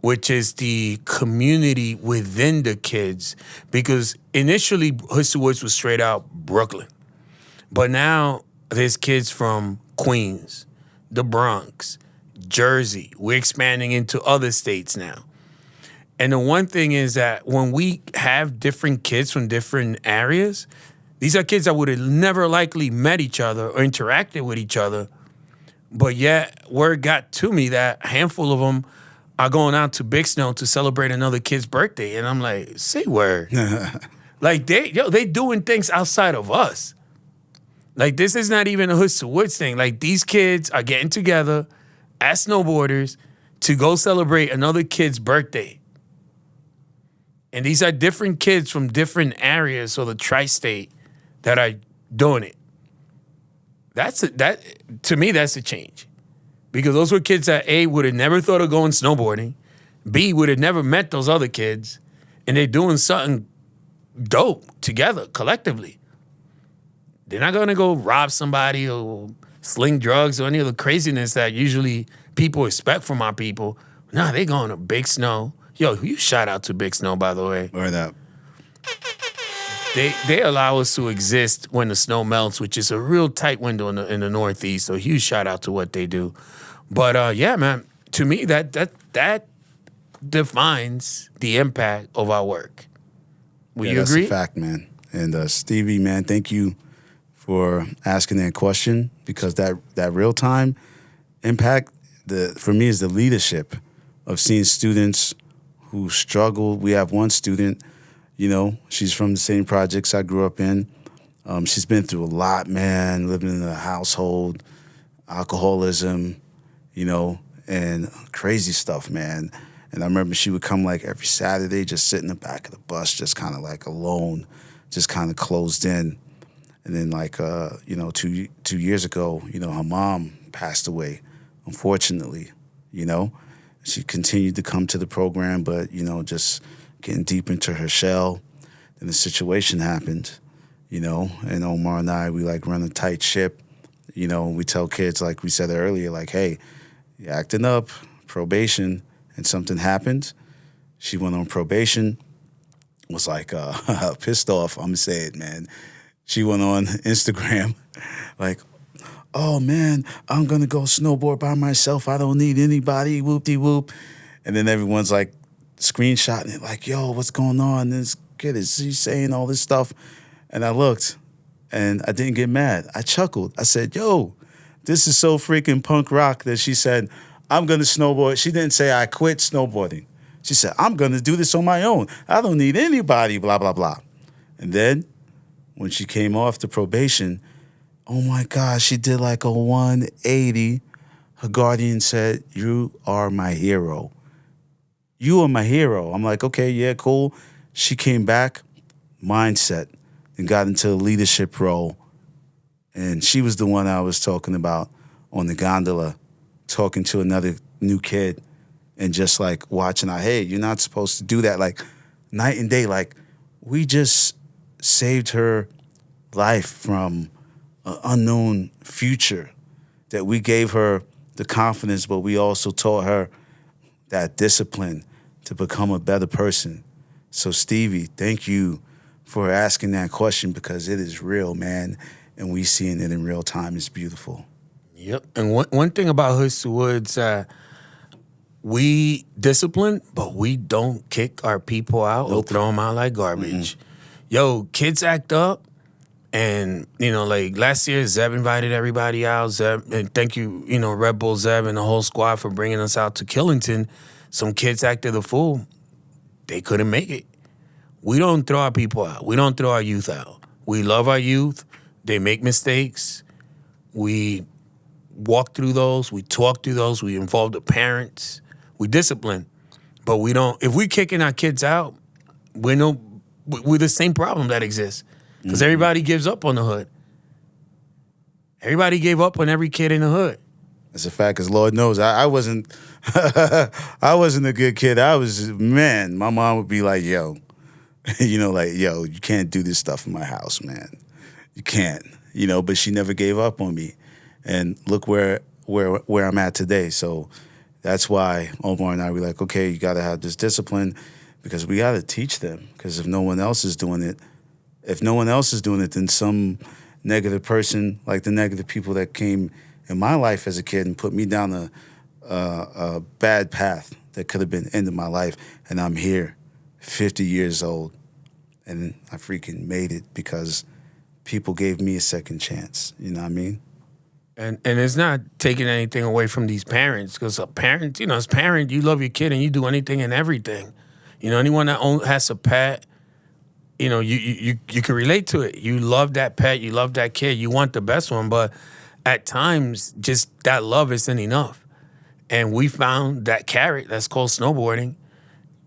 which is the community within the kids. Because initially, Hoods to Woods was straight out Brooklyn. But now there's kids from Queens, the Bronx, Jersey. We're expanding into other states now. And the one thing is that when we have different kids from different areas, these are kids that would have never likely met each other or interacted with each other. But yet, word got to me that a handful of them are going out to Big Snow to celebrate another kid's birthday. And I'm like, say word. Like, they doing things outside of us. Like, this is not even a Hoods to Woods thing. Like, these kids are getting together as snowboarders to go celebrate another kid's birthday. And these are different kids from different areas of the tri-state that are doing it. To me, that's a change. Because those were kids that A, would have never thought of going snowboarding, B, would have never met those other kids, and they're doing something dope together, collectively. They're not going to go rob somebody or sling drugs or any of the craziness that usually people expect from our people. Nah, they going to Big Snow. Yo, you shout out to Big Snow, by the way. Word up. They allow us to exist when the snow melts, which is a real tight window in the Northeast. So huge shout out to what they do. But yeah, man, to me that defines the impact of our work. Will you agree? That's a fact, man. And Stevie, man, thank you for asking that question, because that real time impact for me is the leadership of seeing students who struggle. We have one student. You know, she's from the same projects I grew up in. She's been through a lot, man, living in a household, alcoholism, you know, and crazy stuff, man. And I remember she would come like every Saturday, just sit in the back of the bus, just kind of like alone, just kind of closed in. And then like, you know, two years ago, you know, her mom passed away, unfortunately, you know. She continued to come to the program, but, you know, just getting deep into her shell. Then the situation happened, you know, and Omar and I, we like run a tight ship. You know, we tell kids, like we said earlier, like, hey, you're acting up, probation, and something happened. She went on probation, was like pissed off. I'm gonna say it, man. She went on Instagram like, oh man, I'm gonna go snowboard by myself. I don't need anybody, whoop-de-whoop. And then everyone's like, screenshotting it like, yo, what's going on? This kid is saying all this stuff. And I looked and I didn't get mad. I chuckled. I said, yo, this is so freaking punk rock that she said, I'm going to snowboard. She didn't say I quit snowboarding. She said, I'm going to do this on my own. I don't need anybody, blah, blah, blah. And then when she came off the probation, oh my God, she did like a 180. Her guardian said, you are my hero. You are my hero. I'm like, okay, yeah, cool. She came back, mindset, and got into a leadership role. And she was the one I was talking about on the gondola, talking to another new kid and just like watching her, hey, you're not supposed to do that. Like night and day, like we just saved her life from an unknown future, that we gave her the confidence, but we also taught her that discipline to become a better person. So Stevie, thank you for asking that question, because it is real, man, and we seeing it in real time. It's beautiful. Yep. And one thing about Hoods to Woods, we discipline, but we don't kick our people out or throw them out like garbage. Yo, kids act up. And, you know, like last year, Zeb invited everybody out. Zeb, and thank you, you know, Red Bull Zeb and the whole squad for bringing us out to Killington. Some kids acted a fool. They couldn't make it. We don't throw our people out. We don't throw our youth out. We love our youth. They make mistakes. We walk through those. We talk through those. We involve the parents. We discipline. But we don't, if we kicking our kids out, we're the same problem that exists. Because everybody gives up on the hood. Everybody gave up on every kid in the hood. That's a fact, because Lord knows I wasn't I wasn't a good kid. My mom would be like, yo, you know, like, yo, you can't do this stuff in my house, man. You can't, you know, but she never gave up on me. And look where I'm at today. So that's why Omar and I were like, okay, you got to have this discipline, because we got to teach them. Because if no one else is doing it, then some negative person, like the negative people that came in my life as a kid and put me down a bad path that could have been the end of my life. And I'm here, 50 years old, and I freaking made it because people gave me a second chance. You know what I mean? And it's not taking anything away from these parents, because a parent, you know, as a parent, you love your kid and you do anything and everything. You know, anyone that has a pet, you know, you can relate to it. You love that pet, you love that kid, you want the best one, but at times, just that love isn't enough. And we found that carrot that's called snowboarding,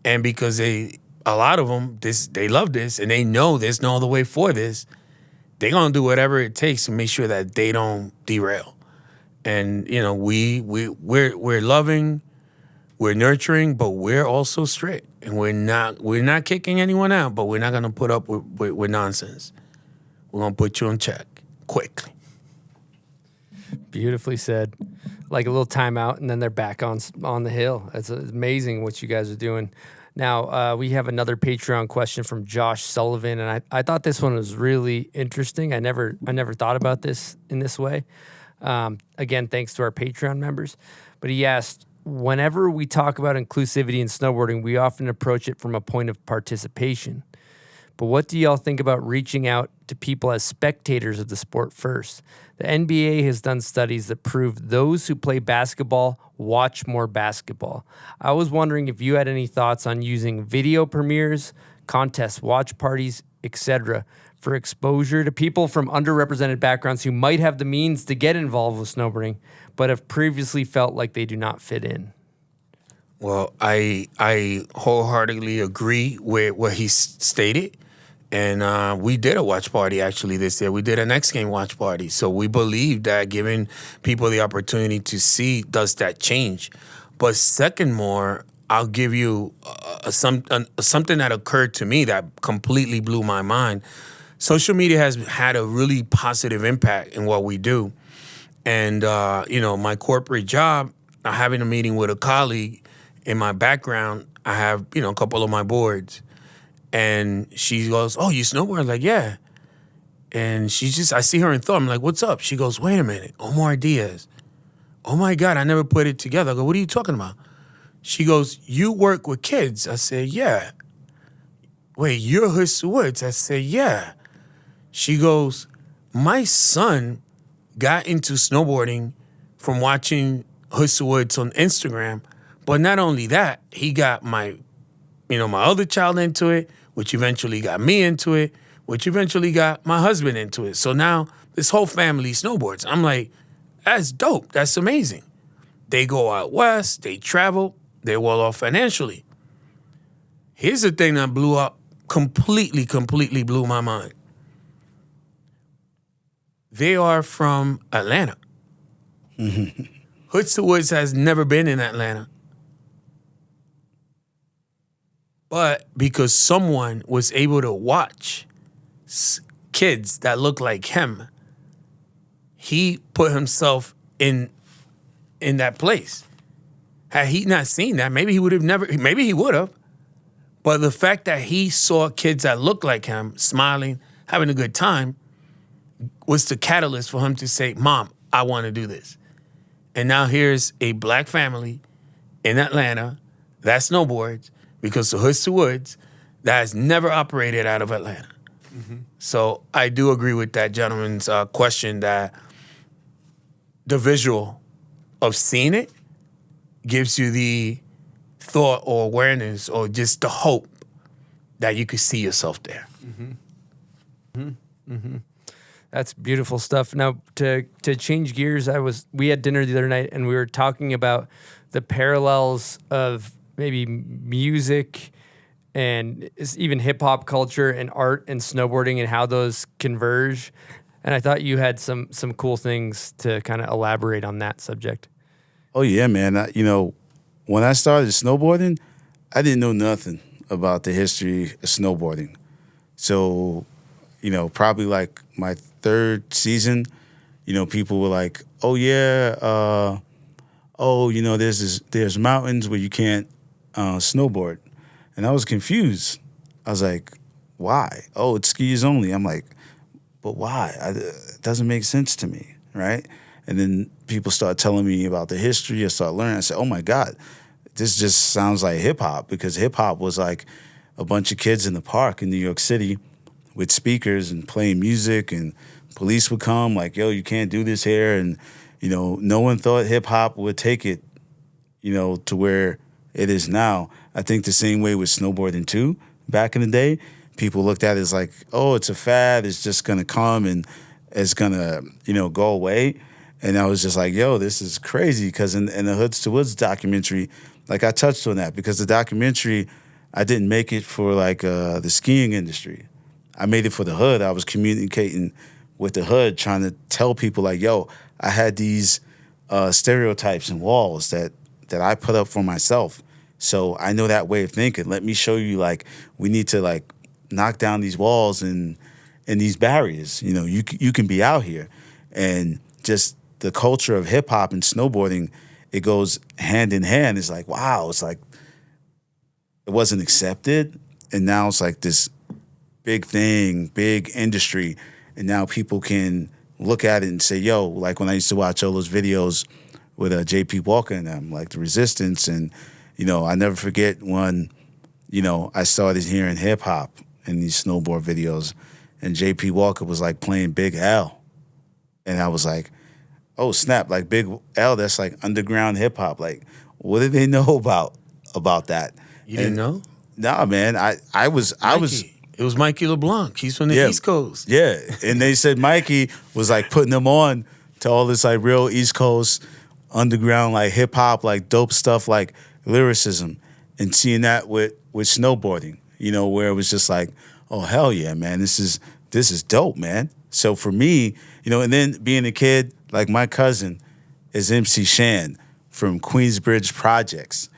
and because a a lot of them, they love this, and they know there's no other way for this. They're gonna do whatever it takes to make sure that they don't derail. And you know, we're loving, we're nurturing, but we're also strict, and we're not kicking anyone out, but we're not gonna put up with nonsense. We're gonna put you in check quickly. Beautifully said. Like a little timeout, and then they're back on the hill. It's amazing what you guys are doing. Now, we have another Patreon question from Josh Sullivan, and I thought this one was really interesting. I never thought about this in this way. Again, thanks to our Patreon members. But he asked, whenever we talk about inclusivity in snowboarding, we often approach it from a point of participation. But what do y'all think about reaching out to people as spectators of the sport first? The NBA has done studies that prove those who play basketball watch more basketball. I was wondering if you had any thoughts on using video premieres, contest watch parties, etc. for exposure to people from underrepresented backgrounds who might have the means to get involved with snowboarding, but have previously felt like they do not fit in. Well, I wholeheartedly agree with what he stated. And we did a watch party actually this year. We did an X Game watch party. So we believe that giving people the opportunity to see does that change. But second more, I'll give you something that occurred to me that completely blew my mind. Social media has had a really positive impact in what we do. And, you know, my corporate job, having a meeting with a colleague, in my background, I have, you know, a couple of my boards. And she goes, "Oh, you snowboard?" I'm like, "Yeah." And I see her in thought. I'm like, "What's up?" She goes, "Wait a minute, Omar Diaz. Oh my God, I never put it together." I go, "What are you talking about?" She goes, "You work with kids." I said, "Yeah." "Wait, you're Hoods to Woods?" I said, "Yeah." She goes, "My son got into snowboarding from watching Hoods to Woods on Instagram. But not only that, he got my other child into it, which eventually got me into it, which eventually got my husband into it. So now this whole family snowboards." I'm like, that's dope. That's amazing. They go out west, they travel, they're well off financially. Here's the thing that blew up, completely blew my mind. They are from Atlanta. Hoods to Woods has never been in Atlanta. But because someone was able to watch kids that look like him, he put himself in that place. Had he not seen that, maybe he would have. But the fact that he saw kids that looked like him, smiling, having a good time, was the catalyst for him to say, "Mom, I want to do this." And now here's a black family in Atlanta that snowboards, because the Hoods to Woods, that has never operated out of Atlanta. Mm-hmm. So I do agree with that gentleman's question that the visual of seeing it gives you the thought or awareness or just the hope that you could see yourself there. Mm-hmm. Mm-hmm. Mm-hmm. That's beautiful stuff. Now, to change gears, we had dinner the other night, and we were talking about the parallels of maybe music and even hip-hop culture and art and snowboarding and how those converge. And I thought you had some cool things to kind of elaborate on that subject. Oh, yeah, man. When I started snowboarding, I didn't know nothing about the history of snowboarding. So, probably like my third season, people were like, "Oh, yeah, there's mountains where you can't snowboard." And I was confused. I was like, "Why?" "Oh, it's skis only." I'm like, "But why? It doesn't make sense to me," right? And then people start telling me about the history. I start learning. I said, "Oh my God, this just sounds like hip hop," because hip hop was like a bunch of kids in the park in New York City with speakers and playing music, and police would come like, "Yo, you can't do this here." And, no one thought hip hop would take it, to where it is now. I think the same way with snowboarding too. Back in the day, people looked at it as like, "Oh, it's a fad. It's just going to come and it's going to, go away." And I was just like, "Yo, this is crazy." Because in the Hoods to Woods documentary, like I touched on that, because the documentary I didn't make it for like the skiing industry. I made it for the hood. I was communicating with the hood, trying to tell people like, yo, I had these stereotypes and walls that I put up for myself. So I know that way of thinking. Let me show you, like, we need to like knock down these walls and these barriers. You know, you can be out here. And just the culture of hip hop and snowboarding, it goes hand in hand. It's like, wow, it's like it wasn't accepted. And now it's like this big thing, big industry. And now people can look at it and say, yo, like when I used to watch all those videos with JP Walker and them, like the Resistance. And, you know, I never forget when, you know, I started hearing hip hop in these snowboard videos, and JP Walker was like playing Big L. And I was like, oh snap, like Big L, that's like underground hip hop. Like, what did they know about that? You didn't know? Nah, man. I was It was Mikey LeBlanc. He's from the East Coast. Yeah. And they said Mikey was like putting them on to all this like real East Coast underground like hip hop, like dope stuff, like lyricism, and seeing that with snowboarding, you know, where it was just like, oh hell yeah, man, this is dope, man. So for me, you know, and then being a kid, like my cousin is MC Shan from Queensbridge Projects,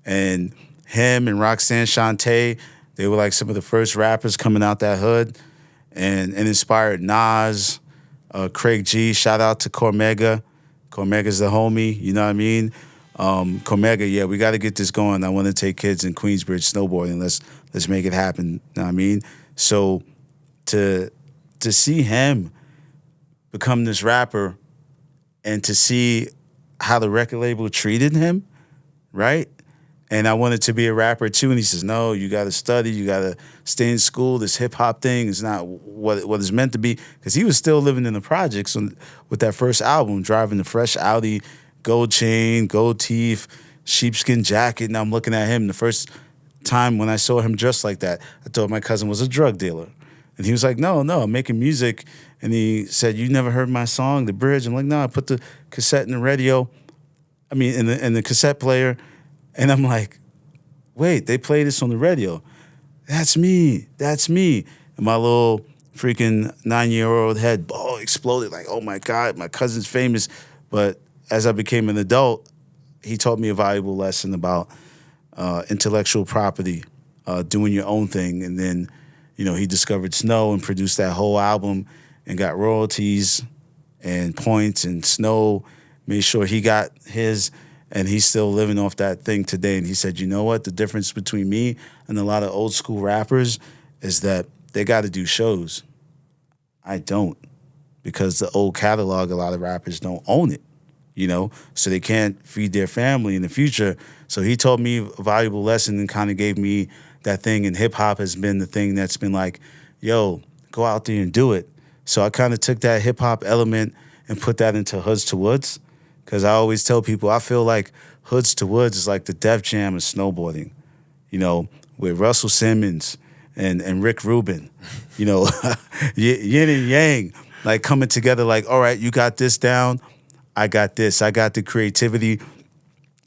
and him and Roxanne Shante, they were like some of the first rappers coming out that hood, and inspired Nas, Craig G. Shout out to Cormega. Cormega's the homie, you know what I mean? Cormega, yeah, we got to get this going. I want to take kids in Queensbridge snowboarding. Let's make it happen. You know what I mean? So to see him become this rapper and to see how the record label treated him, right? And I wanted to be a rapper too. And he says, no, you got to study. You got to stay in school. This hip hop thing is not what it's meant to be. Because he was still living in the projects with that first album, driving the fresh Audi, gold chain, gold teeth, sheepskin jacket. And I'm looking at him. The first time when I saw him dressed like that, I thought my cousin was a drug dealer. And he was like, no, I'm making music. And he said, you never heard my song, The Bridge? I'm like, no, I put the cassette in the radio. I mean, in the cassette player. And I'm like, wait, they play this on the radio. That's me. And my little freaking 9-year-old head exploded like, oh my God, my cousin's famous. But as I became an adult, he taught me a valuable lesson about intellectual property, doing your own thing. And then, you know, he discovered Snow and produced that whole album and got royalties and points, and Snow made sure he got his. And he's still living off that thing today. And he said, you know what? The difference between me and a lot of old school rappers is that they got to do shows. I don't. Because the old catalog, a lot of rappers don't own it, you know? So they can't feed their family in the future. So he taught me a valuable lesson and kind of gave me that thing. And hip hop has been the thing that's been like, yo, go out there and do it. So I kind of took that hip hop element and put that into Hoods to Woods. Because I always tell people, I feel like Hoods to Woods is like the Def Jam of snowboarding, you know, with Russell Simmons and Rick Rubin, you know, yin and yang, like coming together like, all right, you got this down, I got this. I got the creativity,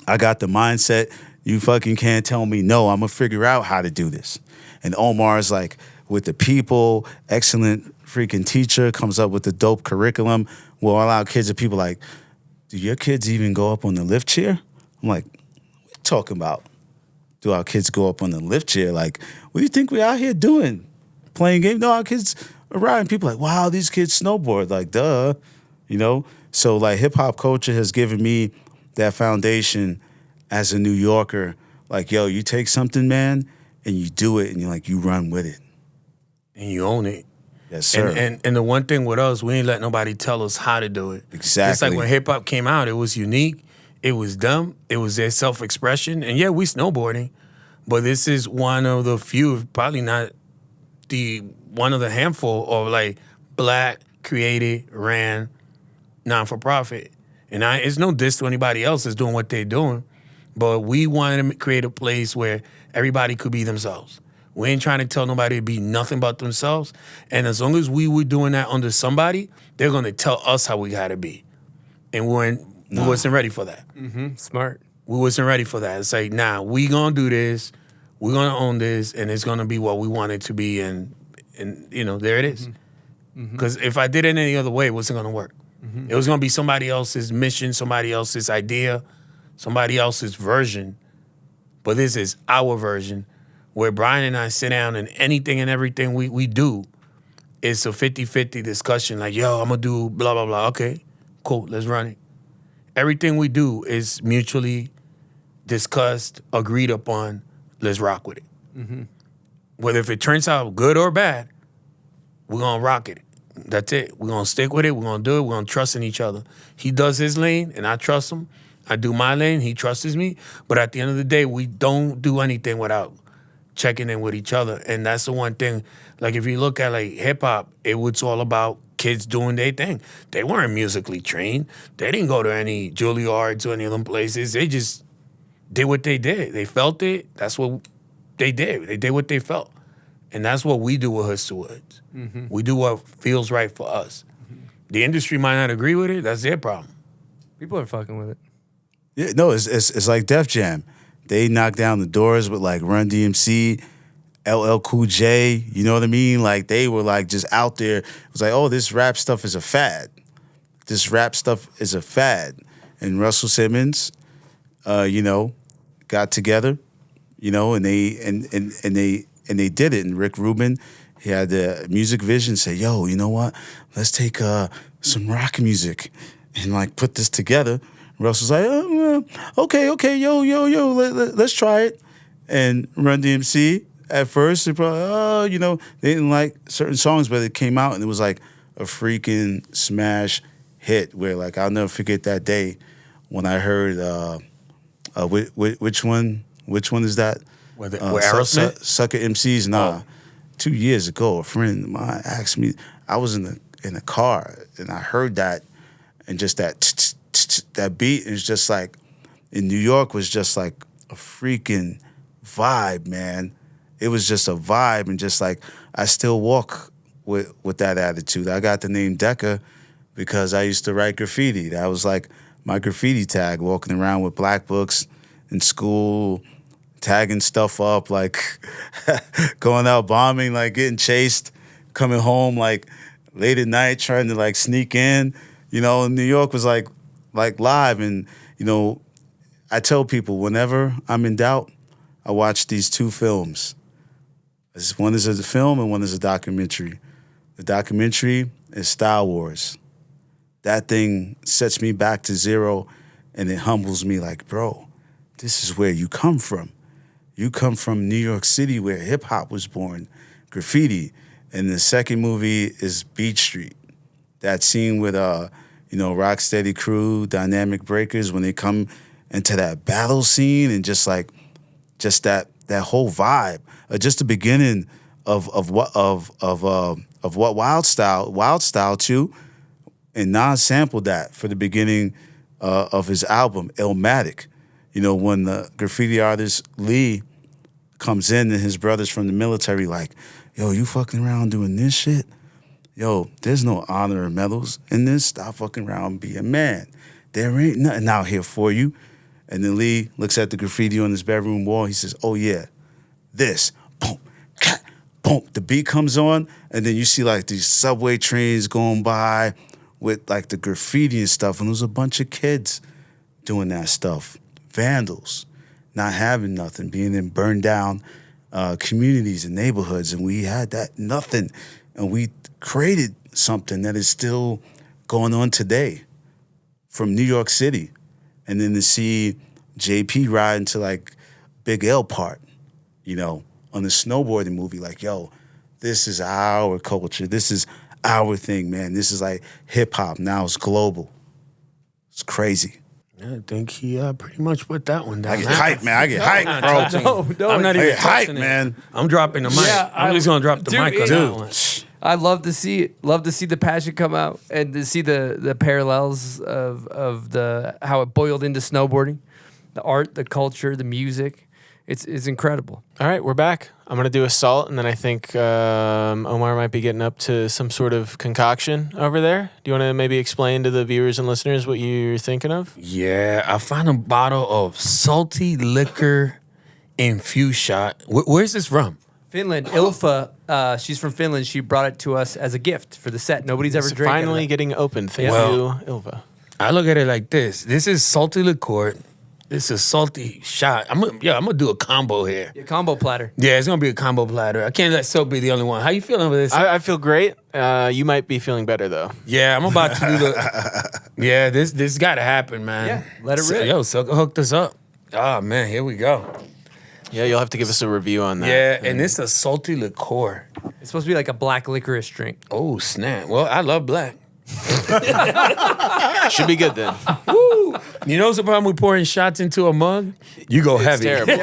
I got the mindset. You fucking can't tell me no, I'm going to figure out how to do this. And Omar's like, with the people, excellent freaking teacher, comes up with the dope curriculum, will allow kids and people like, do your kids even go up on the lift chair? I'm like, what are you talking about? Do our kids go up on the lift chair? Like, what do you think we're out here doing? Playing games? No, our kids are riding. People are like, wow, these kids snowboard. Like, duh, you know? So, like, hip-hop culture has given me that foundation as a New Yorker. Like, yo, you take something, man, and you do it, and you're like, you run with it. And you own it. Yes, sir. And the one thing with us, we ain't let nobody tell us how to do it. Exactly. It's like when hip hop came out, it was unique, it was dumb, it was their self-expression. And yeah, we snowboarding, but this is one of the few, probably not one of the handful of like black, created, ran, non-for-profit. And it's no diss to anybody else that's doing what they're doing, but we wanted to create a place where everybody could be themselves. We ain't trying to tell nobody to be nothing but themselves. And as long as we were doing that under somebody, they're going to tell us how we got to be. And we wasn't ready for that. Mm-hmm. Smart. We wasn't ready for that. It's like, nah, we going to do this. we're gonna own this, and it's gonna be what we want it to be, and there it is. Because if I did it any other way, it wasn't gonna work. It was gonna be somebody else's mission, somebody else's idea, somebody else's version. But this is our version, where Brian and I sit down, and anything and everything we do is a 50-50 discussion. Like, yo, I'm gonna do blah blah blah. Okay, cool, let's run it. Everything we do is mutually discussed, agreed upon. Let's rock with it. Whether if it turns out good or bad, we're gonna rock it. That's it. We're gonna stick with it. We're gonna do it. We're gonna trust in each other. He does his lane, and I trust him. I do my lane. He trusts me. But at the end of the day, we don't do anything without checking in with each other. And that's the one thing. Like, if you look at like hip hop, it was all about kids doing their thing. They weren't musically trained. They didn't go to any Juilliards or any of them places. They just did what they did. They felt it. That's what they did. They did what they felt. And that's what we do with Hoods to Woods. We do what feels right for us. The industry might not agree with it. That's their problem. People are fucking with it. Yeah, no, it's like Def Jam. They knocked down the doors with like Run DMC, LL Cool J. You know what I mean? Like they were like just out there. It was like, oh, this rap stuff is a fad. This rap stuff is a fad. And Russell Simmons, got together, and they did it. And Rick Rubin, he had the music vision. Say, yo, you know what? Let's take some rock music and like put this together. Russell's like, okay, yo, let's try it. And Run DMC, at first, they probably, they didn't like certain songs, but it came out and it was like a freaking smash hit where, like, I'll never forget that day when I heard, which one is that? Where Aerosmith? Sucker MCs, nah. 2 years ago, a friend of mine asked me, I was in the car and I heard that, and just that beat is just like, in New York was just like a freaking vibe, man. It was just a vibe, and just like, I still walk with that attitude. I got the name Decca because I used to write graffiti. That was like my graffiti tag, walking around with black books in school, tagging stuff up, like going out bombing, like getting chased, coming home like late at night, trying to like sneak in. New York was like live. And, I tell people whenever I'm in doubt, I watch these two films. One is a film and one is a documentary. The documentary is Star Wars. That thing sets me back to zero, and it humbles me like, bro, this is where you come from. You come from New York City, where hip-hop was born, graffiti. And the second movie is Beat Street. That scene with, Rocksteady Crew, Dynamic Breakers, when they come into that battle scene, and just that whole vibe, just the beginning of what Wild Style too, and Nas sampled that for the beginning of his album Illmatic. When the graffiti artist Lee comes in and his brothers from the military like, yo, you fucking around doing this shit? Yo, there's no honor or medals in this. Stop fucking around and be a man. There ain't nothing out here for you. And then Lee looks at the graffiti on his bedroom wall. He says, oh, yeah, this. Boom, cat, boom. The beat comes on, and then you see, like, these subway trains going by with, like, the graffiti and stuff. And there's a bunch of kids doing that stuff. Vandals, not having nothing, being in burned down communities and neighborhoods. And we had that nothing. And we created something that is still going on today from New York City. And then to see JP ride into like Big L part, on the snowboarding movie, like, yo, this is our culture. This is our thing, man. This is like hip hop. Now it's global. It's crazy. I think he pretty much put that one down. I get hyped, man. I get hyped, bro. I'm not even hyped, touching it. man. I'm dropping the mic. Yeah, I'm just gonna drop the mic on that one. I love to see it. Love to see the passion come out, and to see the parallels of the how it boiled into snowboarding, the art, the culture, the music. It's incredible. All right, we're back. I'm gonna do a salt, and then I think Omar might be getting up to some sort of concoction over there. Do you want to maybe explain to the viewers and listeners what you're thinking of? Yeah, I found a bottle of salty liquor infused shot. Where's this from? Finland. Ilfa, she's from Finland. She brought it to us as a gift for the set. Nobody's ever It's drank finally it. getting open. Thank Well, you, Ilva. I look at it like this. This is salty liqueur. This is salty shot. I'm gonna do a combo here. A combo platter. Yeah, it's gonna be a combo platter. I can't let Soap be the only one. How you feeling with this? I feel great. You might be feeling better though. Yeah, I'm about to do the. Yeah, this got to happen, man. Yeah, let it rip. Yo, Silk hooked us up. Oh man, here we go. Yeah, you'll have to give us a review on that. Yeah, and it's a salty liqueur. It's supposed to be like a black licorice drink. Oh snap! Well, I love black. Should be good then. Woo! You know what's the problem with pouring shots into a mug? You go It's heavy. terrible.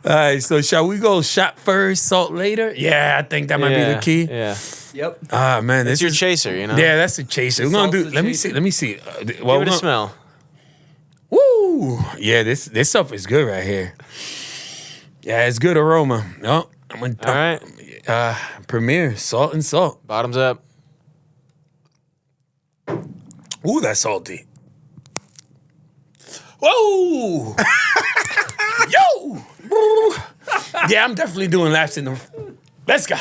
All right, so shall we go shot first, salt later? Yeah, I think that might be the key. Yeah. Yep. Ah man, It's this your is, chaser, you know? Yeah, that's the chaser. We're gonna do. Salsa Let me chaser. see. Let me see. Give it a smell. Woo! Yeah, this stuff is good right here. Yeah, it's good aroma. No, I'm gonna. All right. Premier salt and salt. Bottoms up. Ooh, that's salty. Whoa! Yo! Yeah, I'm definitely doing laps in the. Let's go.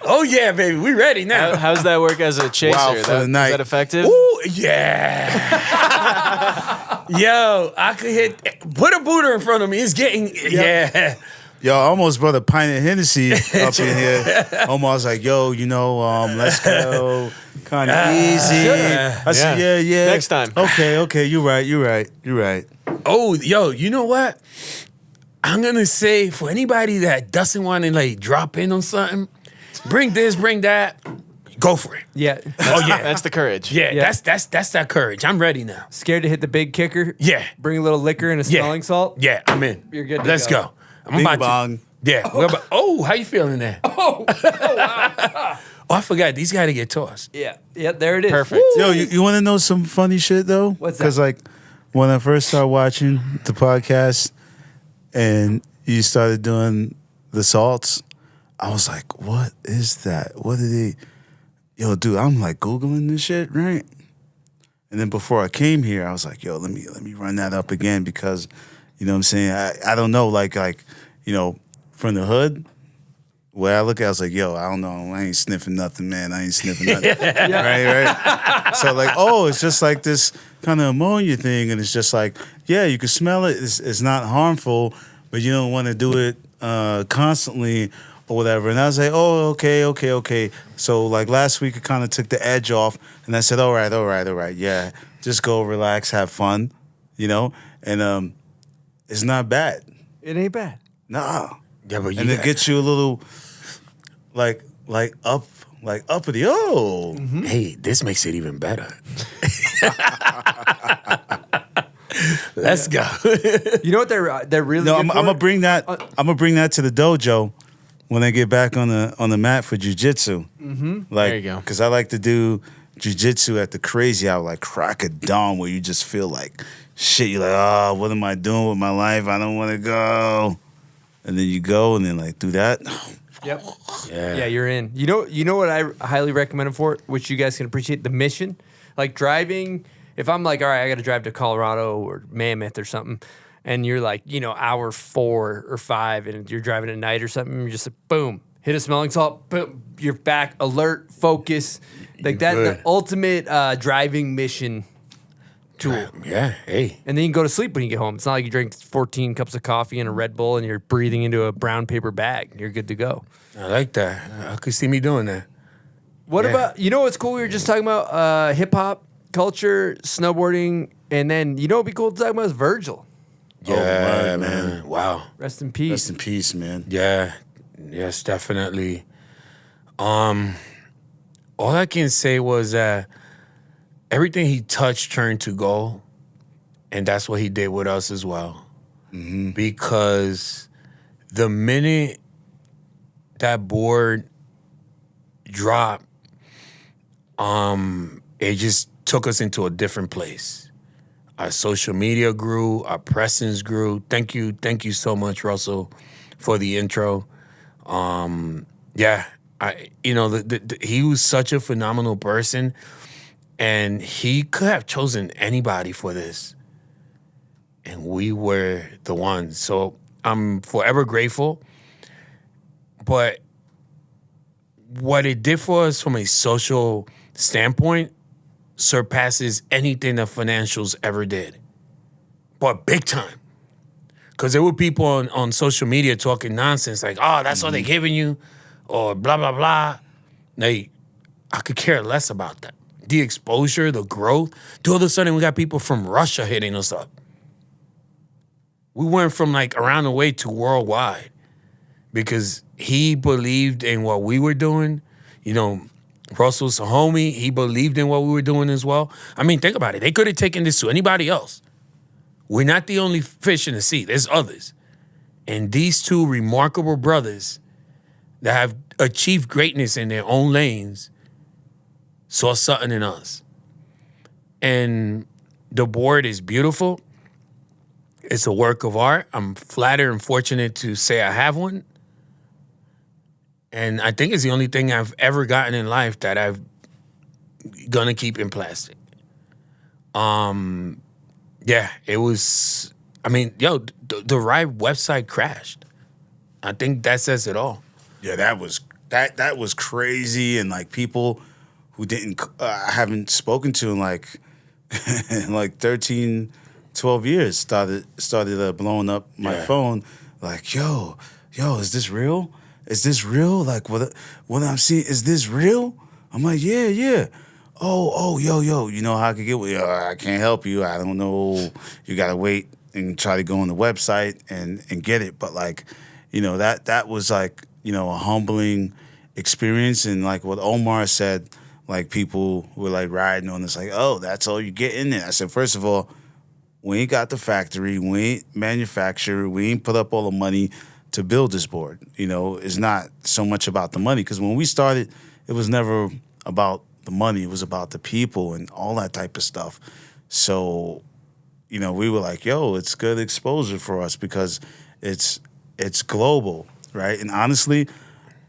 Oh yeah, baby, we ready now. How's that work as a chaser? Wow, for the night. Is that effective? Ooh, yeah. Yo, I could hit. Put a booter in front of me. It's getting. Yeah. Yo, I almost brought a pint of Hennessy up in here. Almost like, yo, let's go. Kind of easy. I said, yeah. Next time. Okay, you're right. Oh, yo, you know what? I'm gonna say for anybody that doesn't want to like drop in on something, bring this, bring that, go for it. Yeah. Oh yeah, That's the courage. yeah. That's that courage. I'm ready now. Scared to hit the big kicker? Yeah, Bring a little liquor and a Yeah. smelling salt? yeah. I'm in. You're good to Let's go. go. I'm Bing about bong. to. Yeah. Oh, how you feeling there? Oh, I forgot. These got to get tossed. Yeah. Yeah, there it is. Perfect. Yo, you want to know some funny shit though? What's that? Because like when I first started watching the podcast and you started doing the salts, I was like, what is that? What did they? Yo, dude, I'm like Googling this shit, right? And then before I came here, I was like, yo, let me run that up again because, you know what I'm saying? I don't know, like, from the hood, where I look at it, I was like, yo, I don't know. I ain't sniffing nothing, man. I ain't sniffing nothing. Right? So like, it's just like this kind of ammonia thing. And it's just like, yeah, you can smell it. It's not harmful, but you don't want to do it constantly or whatever. And I was like, okay. So like last week, it kind of took the edge off. And I said, all right. Yeah, just go relax, have fun, And it's not bad. It ain't bad. Nah. Yeah, but And it gets you a little like uppity. Oh. Hey, this makes it even better. Let's go. You know what they're really No, good I'm for? gonna bring that. I'm gonna bring that to the dojo when I get back on the mat for jujitsu. Mm-hmm. Like, There you go. Because I like to do jujitsu at the crazy hour, like crack of dawn, where you just feel like shit. You're like, what am I doing with my life? I don't want to go. And then you go and then like do that. Yep. Yeah. Yeah, you're in. You know what I highly recommend it for, which you guys can appreciate, the mission. Like driving, if I'm like, all right, I got to drive to Colorado or Mammoth or something, and you're like, hour 4 or 5, and you're driving at night or something, you're just like, boom, hit a smelling salt, boom, you're back, alert, focus. Like that, the ultimate driving mission tool. Yeah, hey. And then you can go to sleep when you get home. It's not like you drink 14 cups of coffee and a Red Bull and you're breathing into a brown paper bag. You're good to go. I like that. I could see me doing that. What about, what's cool? We were just talking about hip hop culture, snowboarding, and then, what would be cool to talk about is Virgil. Yeah, word, man. Wow. Rest in peace. Rest in peace, man. Yeah. Yes, definitely. All I can say was that everything he touched turned to gold, and that's what he did with us as well. Mm-hmm. Because the minute that board dropped, it just took us into a different place. Our social media grew, our presence grew. Thank you so much, Russell, for the intro. He was such a phenomenal person, and he could have chosen anybody for this. and we were the ones. So I'm forever grateful. But what it did for us from a social standpoint surpasses anything the financials ever did. But big time. Because there were people on social media talking nonsense like, oh, that's all they're giving you, or blah, blah, blah. I could care less about that. The exposure, the growth. All of a sudden, we got people from Russia hitting us up. We went from like around the way to worldwide because he believed in what we were doing. You know, Russell's a homie. He believed in what we were doing as well. I mean, think about it. They could have taken this to anybody else. We're not the only fish in the sea. There's others. And these two remarkable brothers that have achieved greatness in their own lanes saw something in us. And the board is beautiful. It's a work of art. I'm flattered and fortunate to say I have one. And I think it's the only thing I've ever gotten in life that I've gonna keep in plastic. Yeah, it was, I mean, the Ride website crashed. I think that says it all. Yeah, that was crazy, and like people who didn't haven't spoken to in like 13, 12 years started blowing up my phone. Like, yo, is this real? Is this real? Like what I'm seeing, is this real? I'm like, yeah. Oh, yo, you know how I could get with you? I can't help you. I don't know. You gotta wait and try to go on the website and get it. But like, you know, that was like, you know, a humbling experience. And like what Omar said, like people were like riding on this, like, oh, that's all you get in there. I said, first of all, we ain't got the factory, we ain't manufacturer, we ain't put up all the money to build this board. You know, it's not so much about the money, because when we started, it was never about the money. It was about the people and all that type of stuff. So, you know, we were like, yo, it's good exposure for us because it's global, right? And honestly,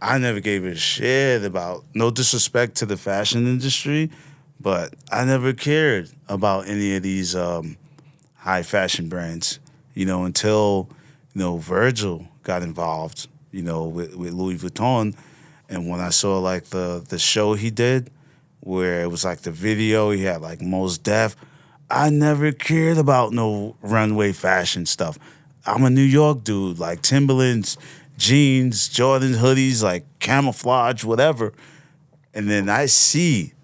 I never gave a shit about, no disrespect to the fashion industry, but I never cared about any of these high fashion brands, you know, until, you know, Virgil got involved, you know, with Louis Vuitton. And when I saw like the show he did, where it was like the video, he had like Mos Def, I never cared about no runway fashion stuff. I'm a New York dude, like Timberlands, jeans, Jordan hoodies, like camouflage, whatever. And then I see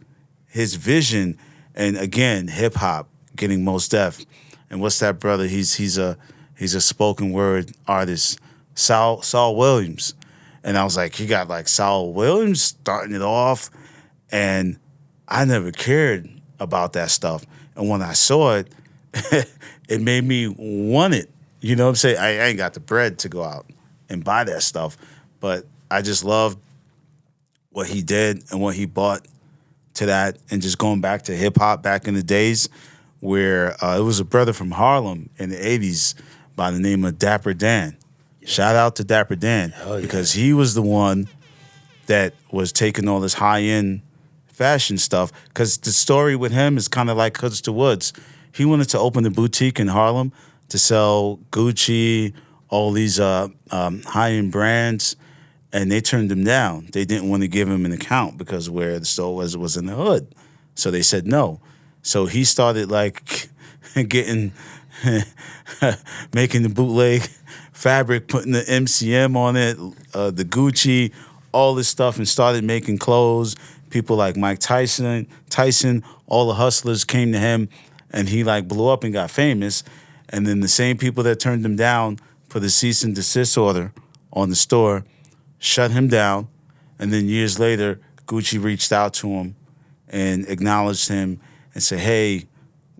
his vision, and again, hip hop getting Mos Def. And what's that brother? He's a spoken word artist, Saul Williams. And I was like, he got like Saul Williams starting it off, and I never cared about that stuff. And when I saw it, it made me want it. You know what I'm saying? I ain't got the bread to go out and buy that stuff, but I just loved what he did and what he brought to that. And just going back to hip hop back in the days where it was a brother from Harlem in the 80s by the name of Dapper Dan. Shout out to Dapper Dan, because he was the one that was taking all this high-end fashion stuff. Because the story with him is kind of like Cont'd to Woods. He wanted to open a boutique in Harlem to sell Gucci, all these high-end brands, and they turned him down. They didn't want to give him an account because where the store was in the hood. So they said no. So he started like getting, making the bootleg fabric, putting the MCM on it, the Gucci, all this stuff, and started making clothes. People like Mike Tyson, all the hustlers came to him, and he like blew up and got famous. And then the same people that turned him down for the cease and desist order on the store shut him down. And then years later, Gucci reached out to him and acknowledged him and said, hey,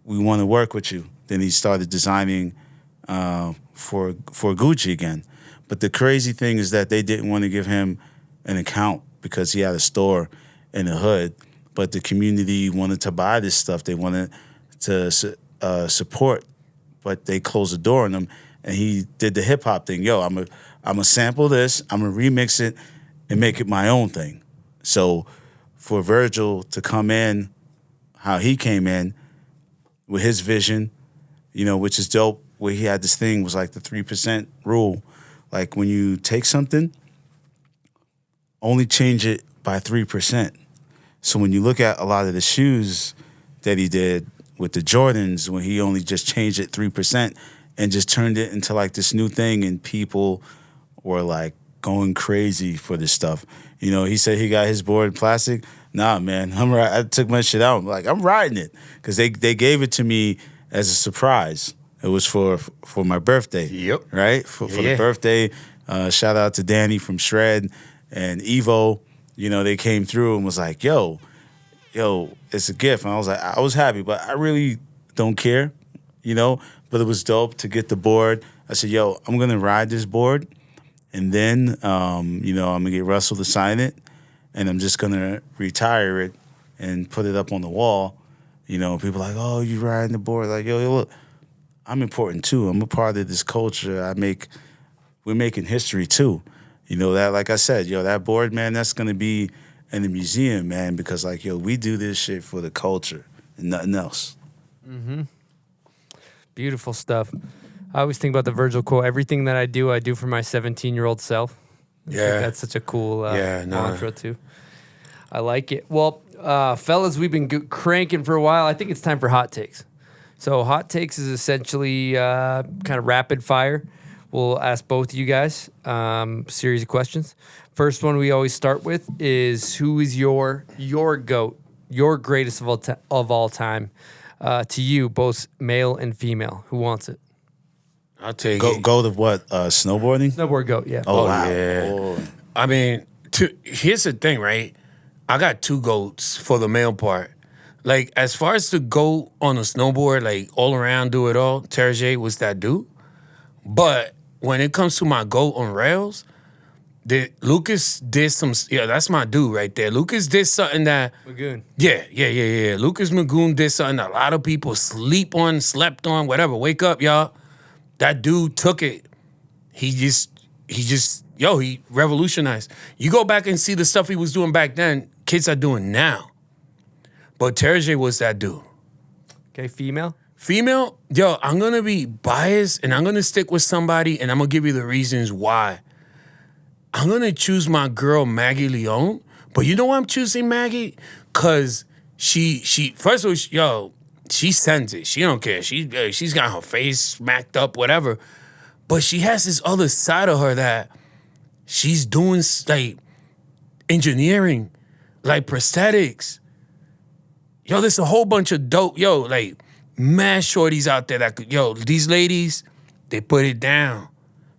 we want to work with you. Then he started designing for Gucci again. But the crazy thing is that they didn't want to give him an account because he had a store in the hood. But the community wanted to buy this stuff. They wanted to support, but they closed the door on him. And he did the hip hop thing. Yo, I'm gonna sample this, I'm gonna remix it and make it my own thing. So for Virgil to come in how he came in with his vision, you know, which is dope. where he had this thing was like the 3% rule. Like when you take something, only change it by 3%. So when you look at a lot of the shoes that he did with the Jordans, when he only just changed it 3% and just turned it into like this new thing, and people were like going crazy for this stuff. You know, he said he got his board plastic. Nah, man, I took my shit out. I'm riding it because they gave it to me as a surprise. It was for my birthday. Yep. Right? For the birthday. Shout out to Danny from Shred and Evo. You know, they came through and was like, yo, it's a gift. And I was happy, but I really don't care, you know? But it was dope to get the board. I said, yo, I'm going to ride this board. And then, you know, I'm going to get Russell to sign it. And I'm just going to retire it and put it up on the wall. You know, people are like, oh, you riding the board. Like, yo, look, I'm important too. I'm a part of this culture. We're making history too. You know, that, like I said, yo, that board, man, that's going to be in the museum, man, because, like, yo, we do this shit for the culture and nothing else. Mm-hmm. Beautiful stuff. I always think about the Virgil quote, everything that I do for my 17-year-old self. I think that's such a cool mantra, too. I like it. Well, fellas, we've been cranking for a while. I think it's time for hot takes. So hot takes is essentially kind of rapid fire. We'll ask both of you guys series of questions. First one we always start with is, who is your GOAT, your greatest of all time, to you, both male and female? Who wants it? I'll take it. GOAT of what? Snowboarding? Snowboard GOAT, yeah. Oh, wow. Yeah. Oh. I mean, here's the thing, right? I got two GOATs for the male part. Like, as far as the GOAT on a snowboard, like, all around, do it all, Turtlebox was that dude. But when it comes to my GOAT on rails, Lucas did some, that's my dude right there. Lucas did something that... Magoon. Yeah. Lucas Magoon did something that a lot of people slept on, whatever. Wake up, y'all. That dude took it. He revolutionized. You go back and see the stuff he was doing back then, kids are doing now. But Turtlebox was that dude. Okay, female? Female, yo, I'm going to be biased, and I'm going to stick with somebody, and I'm going to give you the reasons why. I'm going to choose my girl, Maggie Leone. But you know why I'm choosing Maggie? Because she first of all, she sends it. She don't care. She's got her face smacked up, whatever. But she has this other side of her that she's doing, like, engineering, like prosthetics. Yo, there's a whole bunch of dope, like, mad shorties out there that could, these ladies, they put it down.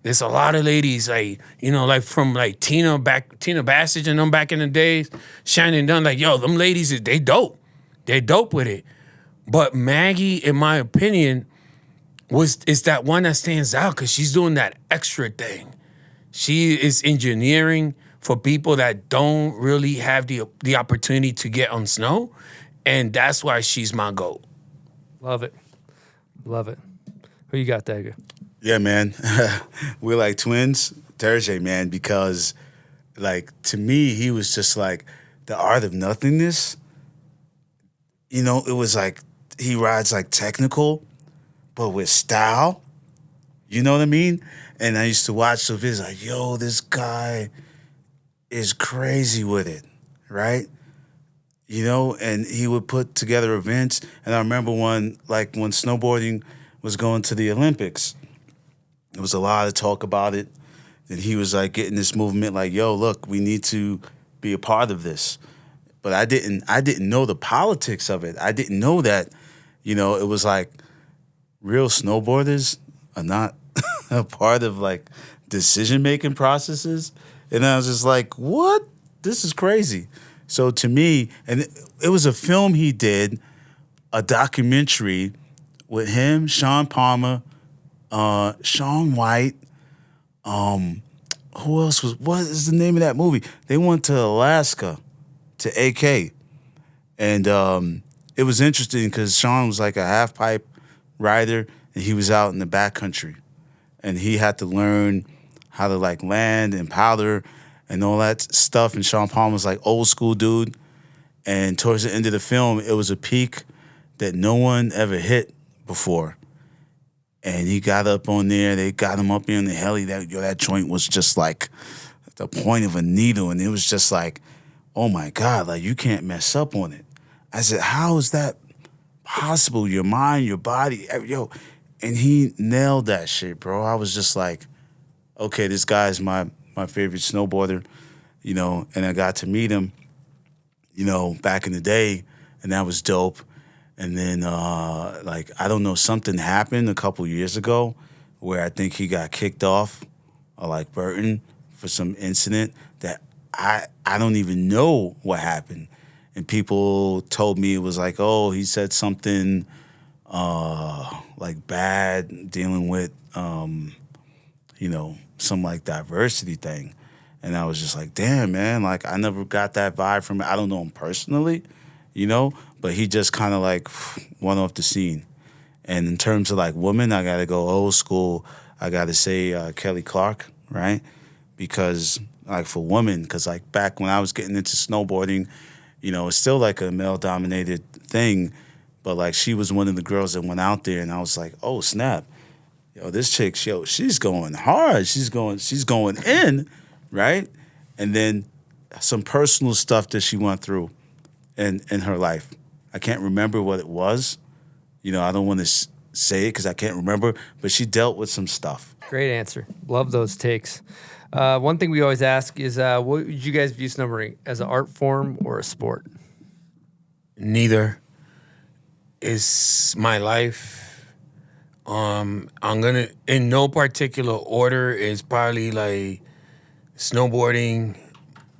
There's a lot of ladies, like, like from like Tina Bassage and them back in the days, Shannon Dunn, like, them ladies, they dope. They're dope with it. But Maggie, in my opinion, is that one that stands out because she's doing that extra thing. She is engineering for people that don't really have the opportunity to get on snow, and that's why she's my GOAT. Love it. Who you got, Dagger? Yeah, man. We're like twins. Turtlebox, man, because, like, to me, he was just like the art of nothingness. You know, it was like he rides like technical, but with style. You know what I mean? And I used to watch the videos like, yo, this guy is crazy with it, right? You know, and he would put together events. And I remember when snowboarding was going to the Olympics, there was a lot of talk about it. And he was like getting this movement like, yo, look, we need to be a part of this. But I didn't know the politics of it. I didn't know that, it was like real snowboarders are not a part of like decision-making processes. And I was just like, what? This is crazy. So to me, and it was a film he did, a documentary with him, Sean Palmer, Shaun White. Who else what is the name of that movie? They went to Alaska, to AK. And it was interesting because Sean was like a half-pipe rider, and he was out in the backcountry. And he had to learn how to like land and powder and all that stuff. And Sean Palmer was like old school dude. And towards the end of the film, it was a peak that no one ever hit before. And he got up on there. They got him up there in the heli. That joint was just like the point of a needle. And it was just like, oh, my God, like, you can't mess up on it. I said, how is that possible? Your mind, your body, yo. And he nailed that shit, bro. I was just like, okay, this guy's my favorite snowboarder, you know, and I got to meet him, you know, back in the day, and that was dope. And then, like, I don't know, something happened a couple years ago where I think he got kicked off, like Burton, for some incident that I don't even know what happened. And people told me it was like, oh, he said something like bad dealing with, you know, some like diversity thing. And I was just like, damn, man, like I never got that vibe from him. I don't know him personally, you know, but he just kind of like went off the scene. And in terms of like women, I got to go old school. I got to say Kelly Clark, right? Because like for women, because like back when I was getting into snowboarding, you know, it's still like a male-dominated thing, but like she was one of the girls that went out there, and I was like, oh snap, yo, this chick, yo, she's going hard, she's going in, right? And then some personal stuff that she went through in her life. I can't remember what it was. You know, I don't want to say it because I can't remember, but she dealt with some stuff. Great answer. Love those takes. One thing we always ask is, what would you guys view snowboarding, as an art form or a sport? Neither. It's my life. I'm gonna, in no particular order, is probably like snowboarding,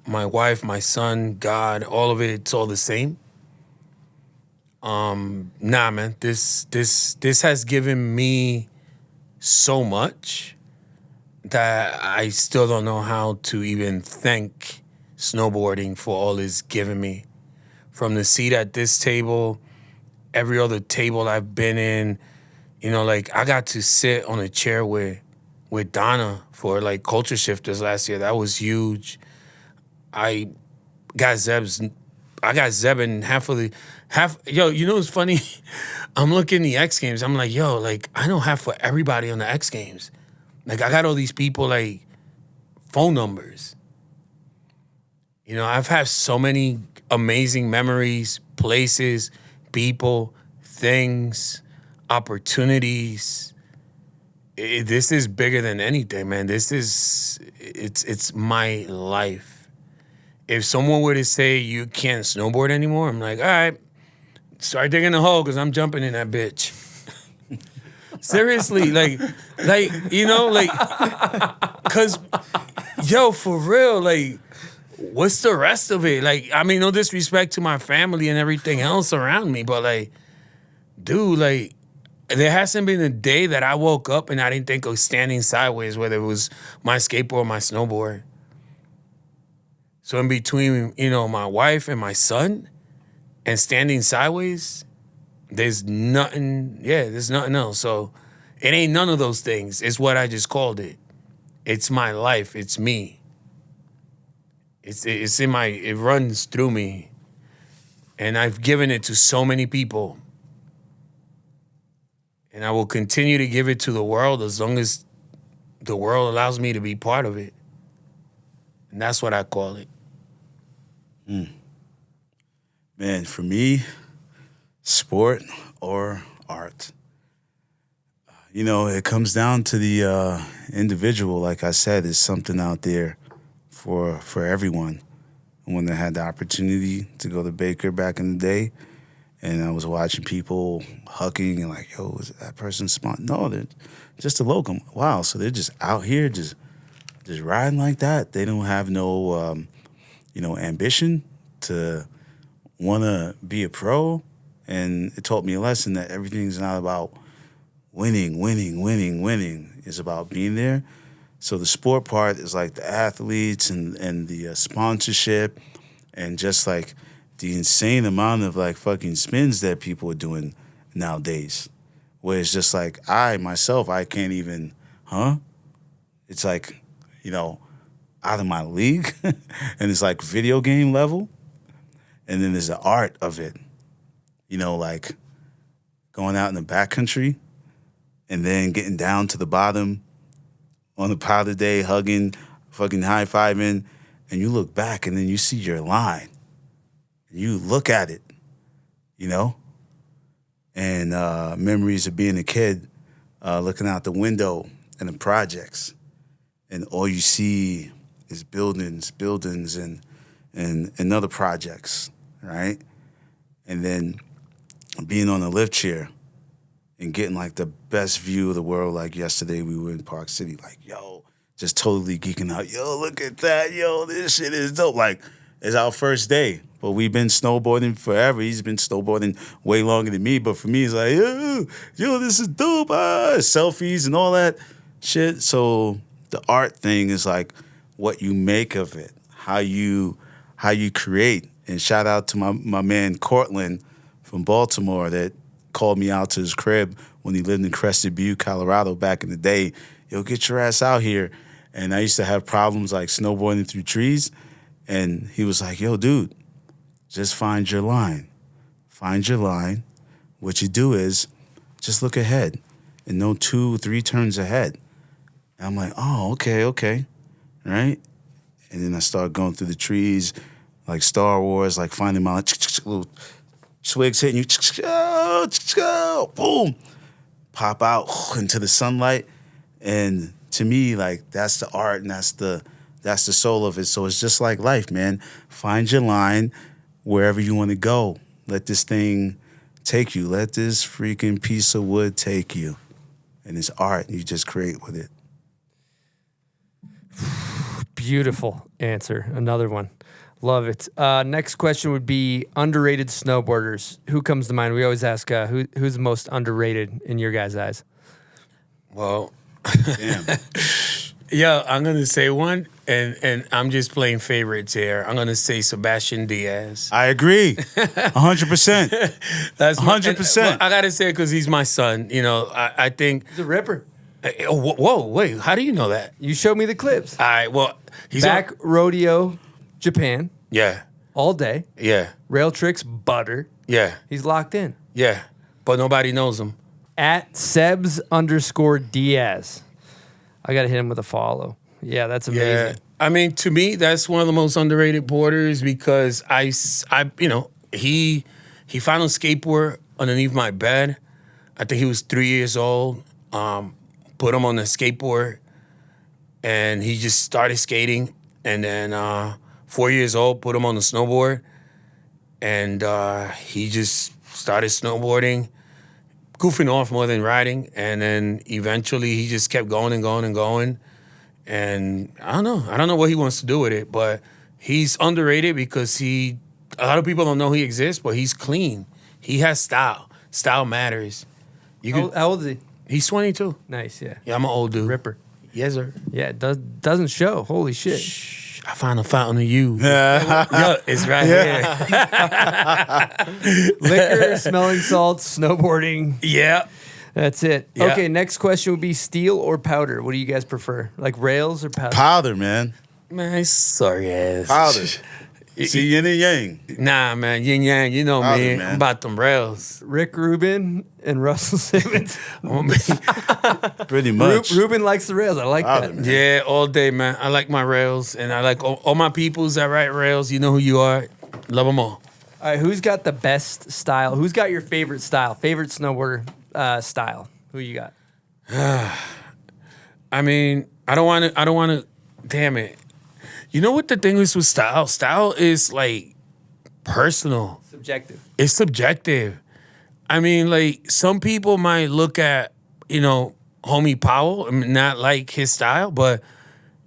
my wife, my son, God, all of it. It's all the same. Nah, man. This has given me so much that I still don't know how to even thank snowboarding for all it's given me. From the seat at this table, every other table I've been in, you know, like I got to sit on a chair with Donna for like Culture Shifters last year. That was huge. I got Zeb in yo, you know what's funny? I'm looking at the X Games. I'm like, yo, like I know half for everybody on the X Games. Like I got all these people like phone numbers. You know, I've had so many amazing memories, places, people, things, opportunities. This is bigger than anything, man. It's my life. If someone were to say you can't snowboard anymore, I'm like, all right, start digging a hole because I'm jumping in that bitch. Seriously, like, you know, like, cause, yo, for real, like, what's the rest of it? Like, I mean, no disrespect to my family and everything else around me, but like, dude, like, there hasn't been a day that I woke up and I didn't think of standing sideways, whether it was my skateboard or my snowboard. So in between, you know, my wife and my son and standing sideways, there's nothing else. So it ain't none of those things. It's what I just called it. It's my life. It's me. It runs through me. And I've given it to so many people. And I will continue to give it to the world as long as the world allows me to be part of it. And that's what I call it. Man, for me, sport or art. You know, it comes down to the individual. Like I said, there's something out there for everyone. When I had the opportunity to go to Baker back in the day, and I was watching people hugging and like, yo, is that person smart? No, they're just a local. Wow, so they're just out here just riding like that. They don't have no, ambition to want to be a pro. And it taught me a lesson that everything's not about winning. It's about being there. So the sport part is like the athletes and the sponsorship and just like the insane amount of like fucking spins that people are doing nowadays. Where it's just like I can't even, It's like, you know, out of my league. And it's like video game level. And then there's the art of it. You know, like going out in the backcountry and then getting down to the bottom on the powder day, hugging, fucking high-fiving, and you look back and then you see your line. You look at it, you know? And memories of being a kid, looking out the window in the projects, and all you see is buildings, and other projects, right? And then being on a lift chair and getting like the best view of the world. Like yesterday, we were in Park City, like, yo, just totally geeking out. Yo, look at that. Yo, this shit is dope. Like, it's our first day, but we've been snowboarding forever. He's been snowboarding way longer than me, but for me, it's like, yo, this is dope. Selfies and all that shit. So the art thing is like what you make of it, how you create. And shout out to my man Cortland from Baltimore that called me out to his crib when he lived in Crested Butte, Colorado back in the day. Yo, get your ass out here. And I used to have problems like snowboarding through trees. And he was like, yo, dude, just find your line. Find your line. What you do is just look ahead and no 2, 3 turns ahead. And I'm like, oh, okay. Right? And then I started going through the trees like Star Wars, like finding my little twigs hitting you, boom, pop out into the sunlight. And to me, like, that's the art and that's the soul of it. So it's just like life, man. Find your line wherever you want to go. Let this thing take you. Let this freaking piece of wood take you. And it's art, and you just create with it. Beautiful answer. Another one. Love it. Next question would be underrated snowboarders. Who comes to mind? We always ask who's the most underrated in your guys' eyes? Well, damn. Yeah, I'm gonna say one, and I'm just playing favorites here. I'm gonna say Sebastian Diaz. I agree, 100%. That's 100%. I gotta say it because he's my son. You know, I think he's a ripper. Whoa, wait! How do you know that? You showed me the clips. All right, well, he's back rodeo, Japan. Yeah. All day. Yeah. Rail tricks, butter. Yeah. He's locked in. Yeah, but nobody knows him. At Sebs_Diaz. I got to hit him with a follow. Yeah, that's amazing. Yeah. I mean, to me, that's one of the most underrated boarders because I he found a skateboard underneath my bed. I think he was 3 years old. Put him on the skateboard, and he just started skating. And then 4 years old, put him on the snowboard, and he just started snowboarding, goofing off more than riding. And then eventually he just kept going and going and going. And I don't know what he wants to do with it, but he's underrated because a lot of people don't know he exists, but he's clean. He has style. Style matters. How old is he? He's 22. Nice, yeah. Yeah, I'm an old dude. Ripper. Yes, sir. Yeah, it doesn't show. Holy shit. Shh. I found a fountain of youth. Yo, it's right here. Liquor, smelling salts, snowboarding. Yeah. That's it. Yeah. Okay, next question would be steel or powder. What do you guys prefer? Like rails or powder? Powder, man. Man, sorry ass. Powder. See, yin and yang. Nah, man, yin yang. You know Powder, me. man. I'm about them rails. Rick Rubin and Russell Simmons. Pretty much. Rubin likes the rails. I like Powder, that. man. Yeah, all day, man. I like my rails, and I like all my peoples that ride rails. You know who you are. Love them all. All right, who's got the best style? Who's got your favorite style? Favorite snowboarder style? Who you got? I mean, I don't want to. Damn it. You know what the thing is with style? Style is like personal. Subjective. It's subjective. I mean, like some people might look at, homie Powell and not like his style, but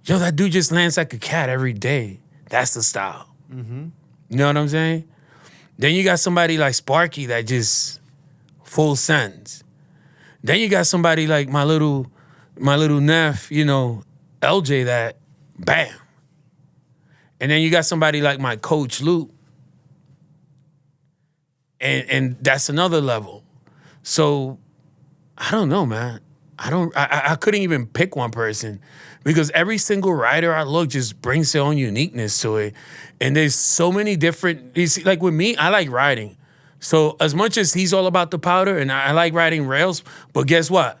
yo, that dude just lands like a cat every day. That's the style. Mm-hmm. You know what I'm saying? Then you got somebody like Sparky that just full sends. Then you got somebody like my little neph, LJ that bam. And then you got somebody like my coach Luke. And that's another level. So I don't know, man. I couldn't even pick one person because every single rider I look just brings their own uniqueness to it. And there's so many different, like with me, I like riding. So as much as he's all about the powder and I like riding rails, but guess what?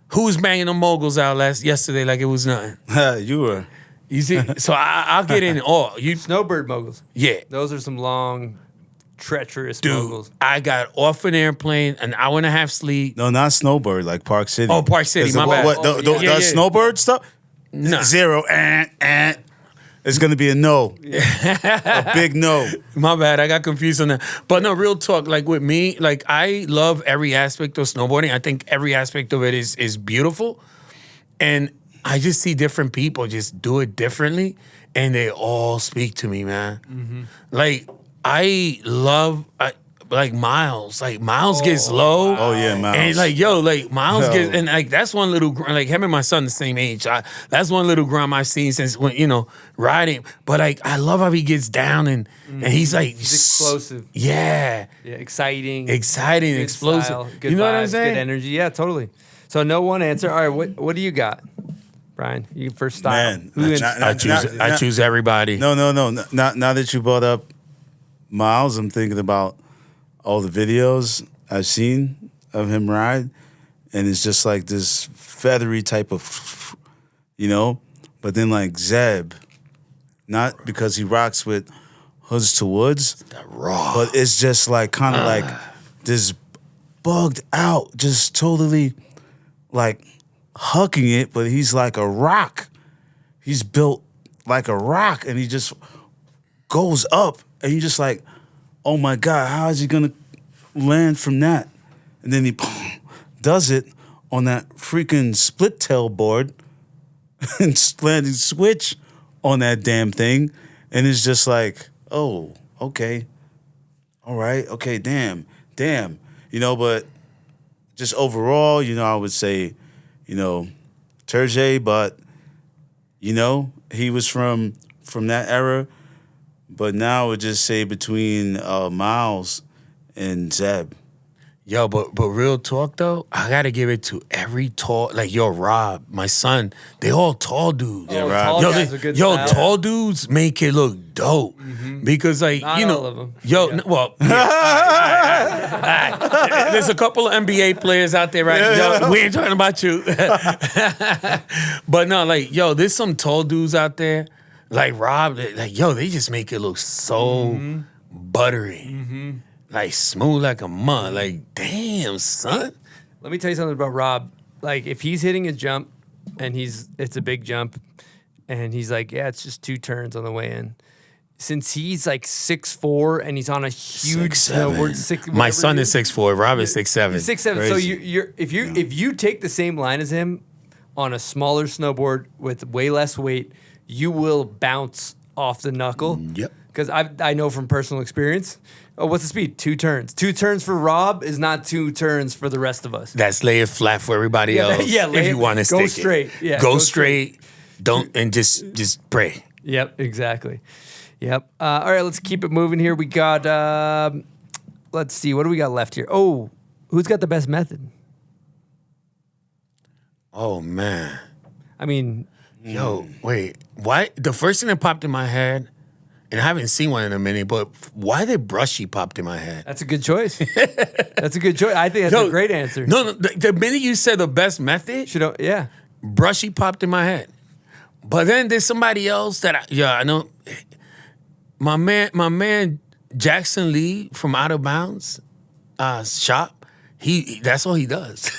Who was banging the moguls out yesterday like it was nothing? You were. You see? So I'll get in all. You Snowbird moguls. Yeah. Those are some long, treacherous Dude, moguls. I got off an airplane, an hour and a half sleep. No, not Snowbird, like Park City. Oh, Park City, my bad. The Snowbird stuff? Nah. 0. It's going to be a no. A big no. My bad. I got confused on that. But no, real talk. Like with me, like I love every aspect of snowboarding. I think every aspect of it is beautiful. And I just see different people just do it differently. And they all speak to me, man. Mm-hmm. Like I love... like Miles gets low. Oh yeah, Miles. And like Miles gets, and like that's one little like him and my son the same age. That's one little grum I've seen since when riding. But like I love how he gets down and he's like he's explosive. Yeah, exciting, good explosive. Style, good you know vibes, what I'm saying? Good energy. Yeah, totally. So no one answer. All right, what do you got, Brian? You first style. Man, I choose everybody. No. Now that you brought up Miles, I'm thinking about all the videos I've seen of him ride, and it's just like this feathery type of, But then like Zeb, not because he rocks with Hoods to Woods, but it's just like kind of like this bugged out, just totally like hucking it, but he's like a rock. He's built like a rock, and he just goes up, and you just like, oh my God, how is he gonna land from that? And then he does it on that freaking split tail board and landing switch on that damn thing. And it's just like, oh, okay. All right, okay, damn. But just overall, I would say, Turge, but, he was from that era. But now I would just say between Miles and Zeb. Yo, but real talk though, I gotta give it to every tall, like Rob, my son, they all tall dudes. Yeah, Rob. Tall guys are good style. Tall dudes make it look dope. Because like, Not all of them. All right. There's a couple of NBA players out there right now. Yo, we ain't talking about you. But no, like, there's some tall dudes out there. Like Rob, they just make it look so buttery. Like smooth like a mud. Like, damn, son. Let me tell you something about Rob. Like, if he's hitting a jump and it's a big jump and he's like, yeah, it's just 2 turns on the way in. Since he's like 6'4" and he's on a huge snowboard, my son is 6'4", Rob is 6'7". He's 6'7". So if you take the same line as him on a smaller snowboard with way less weight, you will bounce off the knuckle. Yep. Because I know from personal experience. Oh, what's the speed? 2 turns. 2 turns for Rob is not 2 turns for the rest of us. That's lay it flat for everybody else. Yeah, if you want to stick go straight. it. Yeah, go straight. Don't and just pray. Yep, exactly. Yep. All right, let's keep it moving here. We got. Let's see. What do we got left here? Oh, who's got the best method? Oh man. I mean, wait. Why? The first thing that popped in my head, and I haven't seen one in a minute, but why did brushy popped in my head? That's a good choice. That's a good choice. I think that's a great answer. No, the minute you said the best method, brushy popped in my head. But then there's somebody else that I know. My man Jackson Lee from Out of Bounds shop. That's all he does.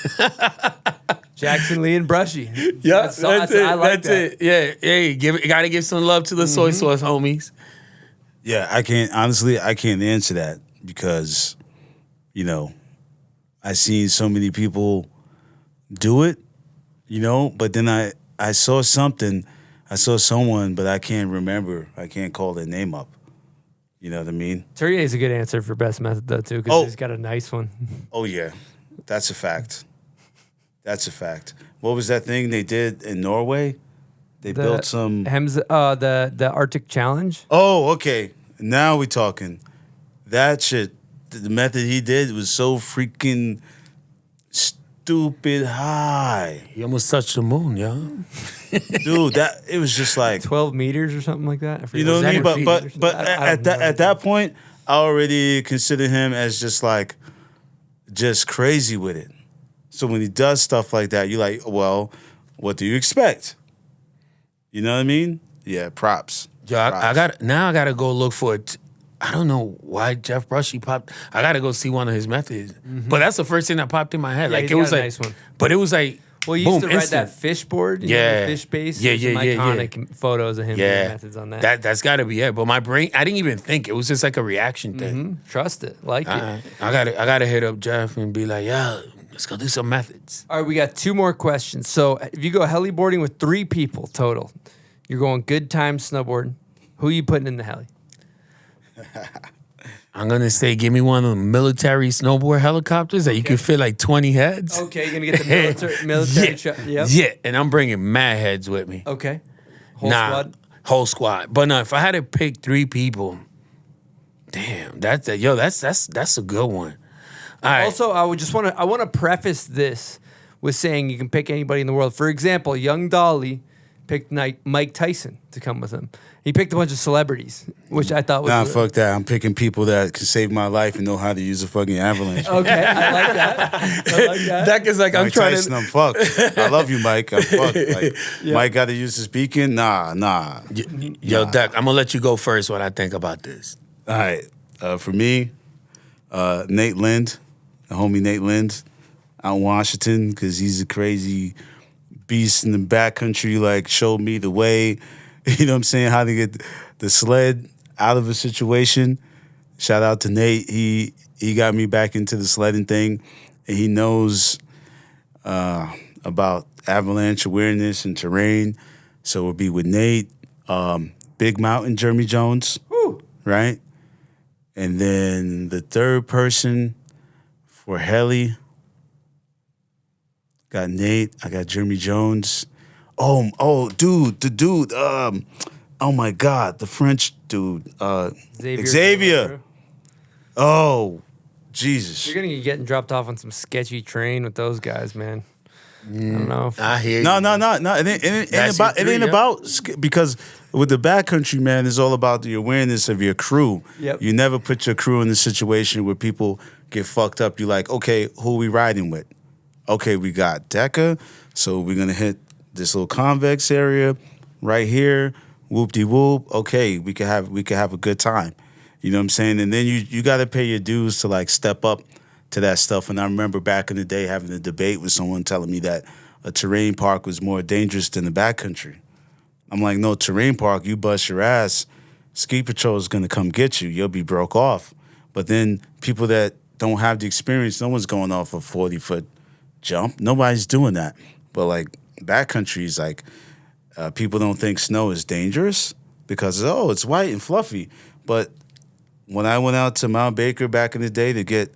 Jackson Lee and brushy. Yeah, that's it. I like that. Yeah, hey, gotta give some love to the soy sauce homies. Yeah, I can't answer that because, I seen so many people do it, but then I saw someone, but I can't remember. I can't call their name up. You know what I mean? Turrier is a good answer for best method though too, because he's got a nice one. Oh yeah, that's a fact. That's a fact. What was that thing they did in Norway? They built some the Arctic Challenge. Oh, okay. Now we talking. That shit. The method he did was so freaking stupid high. He almost touched the moon, yo. Dude, it was just like 12 meters or something like that. You know what I mean? But at that point, I already consider him as just crazy with it. So when he does stuff like that, you're like, well, what do you expect? You know what I mean? Yeah, props. Yo, I gotta go look for it. I don't know why Jeff Brushy popped. I gotta go see one of his methods. But that's the first thing that popped in my head. Yeah, like he's it was got a like, nice one. But it was like, Well, you boom, used to ride instant. that fish board, you Yeah. know, the fish base. Yeah, There's yeah, some yeah, iconic photos of him Yeah, doing methods on that. That's got to be it. But my brain, I didn't even think. It was just like a reaction thing. Trust it, like it. I gotta hit up Jeff and be like, yeah, let's go do some methods. All right, we got 2 more questions. So if you go heliboarding with 3 people total, you're going good time snowboarding. Who are you putting in the heli? I'm gonna say, give me one of the military snowboard helicopters that you can fit like 20 heads. Okay, you're gonna get the military. Yeah. Yep. Yeah, and I'm bringing mad heads with me. Okay. Whole squad. Whole squad. But no, if I had to pick 3 people, damn, that's a good one. All right. Also, I want to preface this with saying you can pick anybody in the world. For example, young Dolly picked Mike Tyson to come with him. He picked a bunch of celebrities, which I thought was... Nah, fuck that. I'm picking people that can save my life and know how to use a fucking avalanche. Okay, I like that. I like that. That is like, I'm Mike trying Tyson, to... I'm fucked. I love you, Mike. I'm fucked. Like, Mike got to use his beacon? Nah. Yo, Duck, I'm going to let you go first what I think about this. All right. For me, Nate Lind, the homie Nate Lind, out in Washington, because he's a crazy beast in the backcountry, like, showed me the way, you know what I'm saying, how to get the sled out of a situation. Shout out to Nate. He got me back into the sledding thing, and he knows about avalanche awareness and terrain. So we'll be with Nate, Big Mountain, Jeremy Jones, right? And then the third person for heli, got Nate. I got Jeremy Jones. Oh, dude, the dude. Oh my God, the French dude. Xavier. Oh, Jesus. You're gonna be getting dropped off on some sketchy train with those guys, man. I don't know. I hear you. No. It ain't about because with the backcountry, man, it's all about the awareness of your crew. Yep. You never put your crew in a situation where people get fucked up. You're like, okay, who are we riding with? Okay, we got Deca, so we're gonna hit this little convex area right here. Whoop-de-whoop. Okay, we could have a good time. You know what I'm saying? And then you got to pay your dues to like step up to that stuff. And I remember back in the day having a debate with someone telling me that a terrain park was more dangerous than the backcountry. I'm like, no, terrain park, you bust your ass, ski patrol is gonna come get you. You'll be broke off. But then people that don't have the experience, no one's going off a 40-foot jump. Nobody's doing that. But like backcountry is like people don't think snow is dangerous because it's white and fluffy. But when I went out to Mount Baker back in the day to get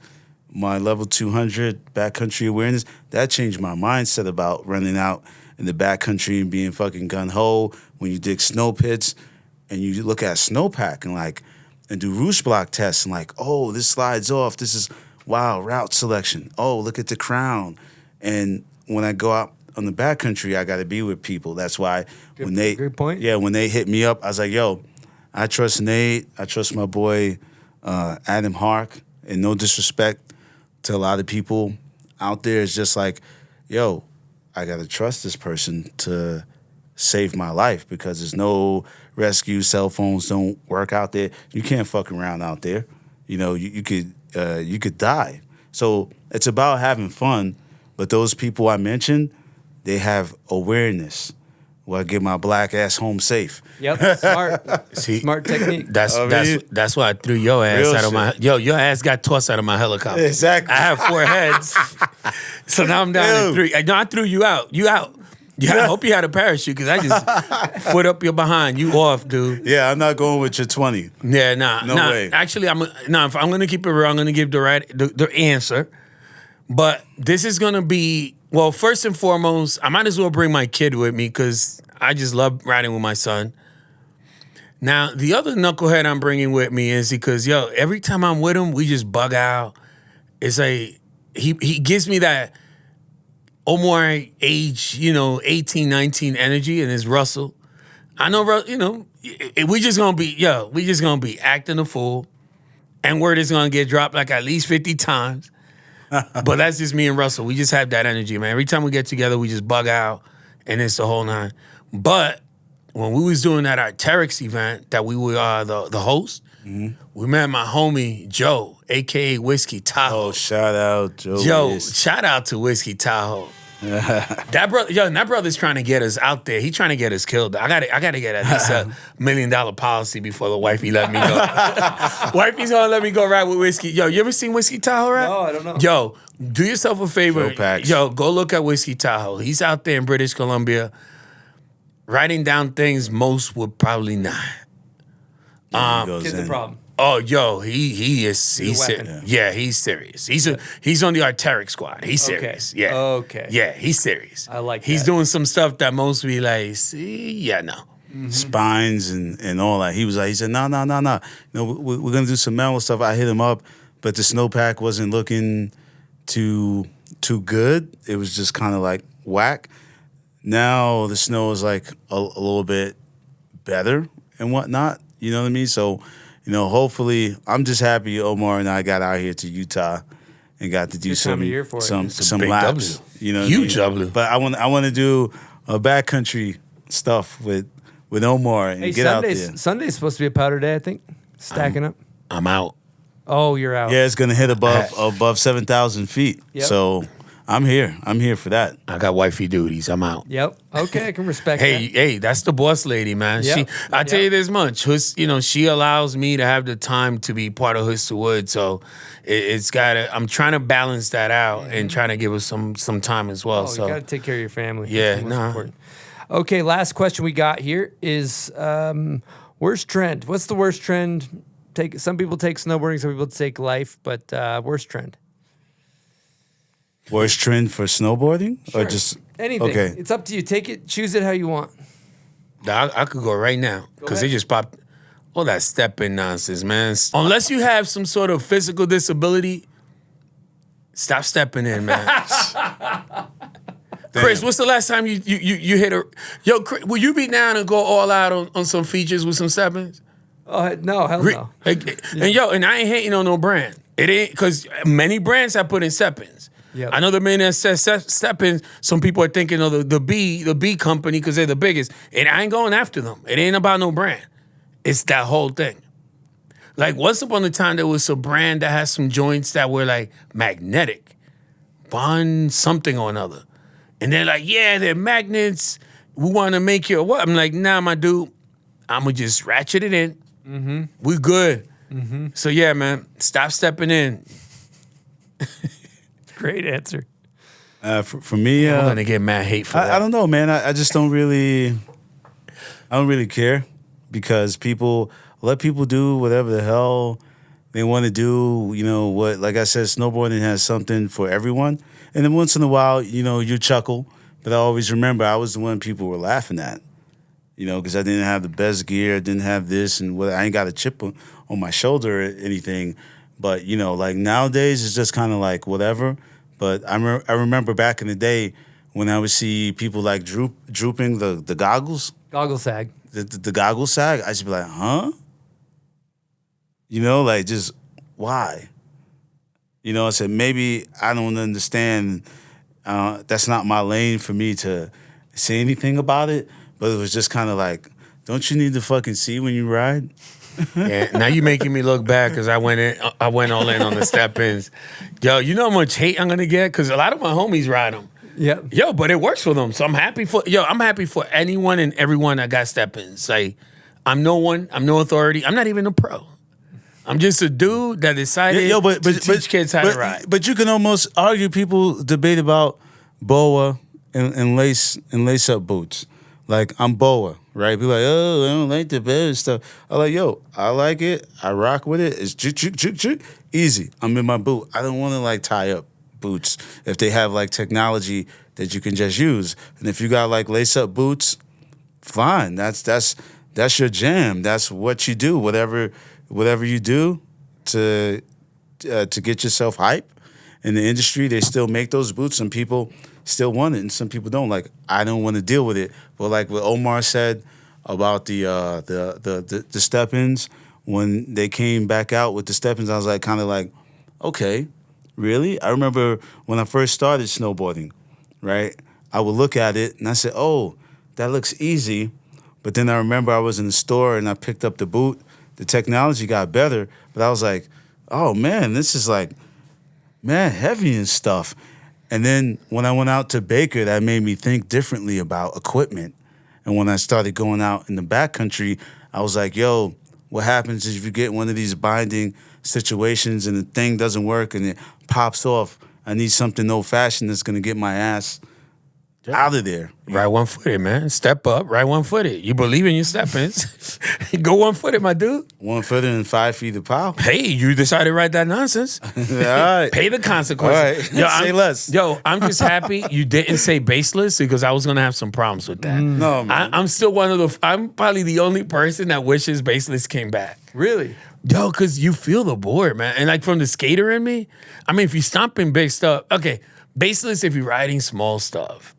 my level 200 backcountry awareness, that changed my mindset about running out in the backcountry and being fucking gun-ho when you dig snow pits and you look at snowpack and do roosh block tests and like, oh, this slides off. This is, wow, route selection. Oh, look at the crown. And when I go out on the backcountry, I got to be with people. That's why good point. Yeah, when they hit me up, I was like, yo, I trust Nate. I trust my boy Adam Hark. And no disrespect to a lot of people out there, it's just like, yo, I got to trust this person to save my life because there's no rescue. Cell phones don't work out there. You can't fuck around out there. You know, you could die. So it's about having fun. But those people I mentioned, they have awareness. Well, I get my black ass home safe. Yep, smart. Smart technique. That's why I threw your ass Real out of my... shit. Your ass got tossed out of my helicopter. Exactly. I have 4 heads. So now I'm down to 3. No, I threw you out. You out. Yeah, I hope you had a parachute because I just foot up your behind. You off, dude. Yeah, I'm not going with your 20. Yeah, No way. Actually, if I'm going to keep it real, I'm going to give the answer. But this is going to be... Well, first and foremost, I might as well bring my kid with me because I just love riding with my son. Now, the other knucklehead I'm bringing with me is because, every time I'm with him, we just bug out. It's like, he gives me that Omar age, 18, 19 energy, and it's Russell. I know, we just going to be acting a fool, and word is going to get dropped like at least 50 times. But that's just me and Russell. We just have that energy, man. Every time we get together, we just bug out, and it's the whole nine. But when we was doing that Arc'teryx event that we were the host, we met my homie Joe, a.k.a. Whiskey Tahoe. Oh, shout out, Joe. Yo, shout out to Whiskey Tahoe. That brother's trying to get us out there. He's trying to get us killed. I gotta get at least $1 million policy before the wifey let me go. Wifey's gonna let me go ride with Whiskey. Yo, you ever seen Whiskey Tahoe ride? No, I don't know. Yo, do yourself a favor. Joe Pax. Yo, go look at Whiskey Tahoe. He's out there in British Columbia writing down things most would probably not. Kid's a problem. Oh, yo, he's weapon. he's serious. He's on the Arc'teryx squad. He's serious. Okay. Yeah. Okay. Yeah, he's serious. I like He's that. doing some stuff that most be like, no. Spines and all that. He said, no. We're gonna do some metal stuff. I hit him up, but the snowpack wasn't looking too good. It was just kind of like whack. Now the snow is like a little bit better and whatnot. You know what I mean? So, hopefully, I'm just happy Omar and I got out here to Utah and got to do Good time of year for it. some big laps. W. You know, Huge what I mean? W. But I want to do a backcountry stuff with Omar and Hey, get out there. Sunday's supposed to be a powder day, I think. Stacking up. I'm out. Oh, you're out. Yeah, it's gonna hit above 7,000 feet. Yep. So I'm here. I'm here for that. I got wifey duties. I'm out. Yep. Okay, I can respect Hey, that. hey, that's the boss lady, man. Yep. I tell you this much, she allows me to have the time to be part of Hoods to Wood. So it's gotta. I'm trying to balance that out and trying to give us some time as well. Oh, so you got to take care of your family. Yeah, That's the most nah. important. Okay, last question we got here is worst trend. What's the worst trend? Some people take snowboarding, some people take life, but worst trend. Worst trend for snowboarding or just Anything. Okay. It's up to you. Take it, choose it how you want. I could go right now because they ahead. just popped all that step-in nonsense, man. Unless you have some sort of physical disability, stop stepping in, man. Chris, what's the last time you hit a... Yo, Chris, will you be down and go all out on some features with some step-ins? Oh, no, hell no. And I ain't hating on no brand. It ain't, because many brands have put in step-ins. Yep. I know the man that says step-ins, some people are thinking of the B company because they're the biggest. And I ain't going after them. It ain't about no brand. It's that whole thing. Like, once upon a time, there was a brand that has some joints that were, like, magnetic. Bond something or another. And they're like, yeah, they're magnets. We want to make you what? I'm like, nah, my dude. I'm going to just ratchet it in. Mm-hmm. We good. Mm-hmm. So, yeah, man, stop stepping in. Great answer. For me, I'm going to get mad hate for that. I don't know, man. I just don't really care because let people do whatever the hell they want to do. You know what? Like I said, snowboarding has something for everyone. And then once in a while, you chuckle. But I always remember I was the one people were laughing at. Because I didn't have the best gear, I didn't have this, and I ain't got a chip on my shoulder or anything. But, like nowadays, it's just kind of like whatever. But I remember back in the day when I would see people like drooping the goggles. Goggle sag. The goggle sag, I should be like, huh? Like just why? I said, maybe I don't understand. That's not my lane for me to say anything about it. But it was just kind of like, don't you need to fucking see when you ride? Yeah, now you making me look bad because I went all in on the step-ins. Yo, you know how much hate I'm gonna get? Because a lot of my homies ride them. Yeah. Yo, but it works for them. So I'm happy for anyone and everyone that got step-ins. Like, I'm no one, I'm no authority. I'm not even a pro. I'm just a dude that decided to teach kids how to ride. But you can almost argue people debate about BOA and lace up boots. Like, I'm BOA, right? Be like, oh, I don't like the better stuff. I'm like, yo, I like it. I rock with it. It's easy. I'm in my boot. I don't want to like tie up boots if they have like technology that you can just use. And if you got like lace up boots, fine. That's your jam. That's what you do. Whatever you do to get yourself hype in the industry, they still make those boots. Some people still want it, and some people don't. Like, I don't want to deal with it. But like what Omar said about the step-ins, when they came back out with the step-ins, I was like, kind of like, okay, really? I remember when I first started snowboarding, right? I would look at it and I said, oh, that looks easy. But then I remember I was in the store and I picked up the boot. The technology got better, but I was like, oh man, this is like, man, heavy and stuff. And then when I went out to Baker, that made me think differently about equipment. And when I started going out in the backcountry, I was like, yo, what happens is if you get one of these binding situations and the thing doesn't work and it pops off, I need something old-fashioned that's going to get my ass out of there. Right one-footed, man. Step up, right one-footed. You believe in your steppings. Go one-footed, my dude. 1 foot and 5 feet of power. Hey, you decided to write that nonsense. All right. Pay the consequences. All right. Say less. Yo, I'm just happy you didn't say baseless because I was going to have some problems with that. No, man. I'm still I'm probably the only person that wishes baseless came back. Really? Yo, because you feel the board, man. And like from the skater in me, I mean, if you're stomping big stuff, okay, baseless if you're riding small stuff.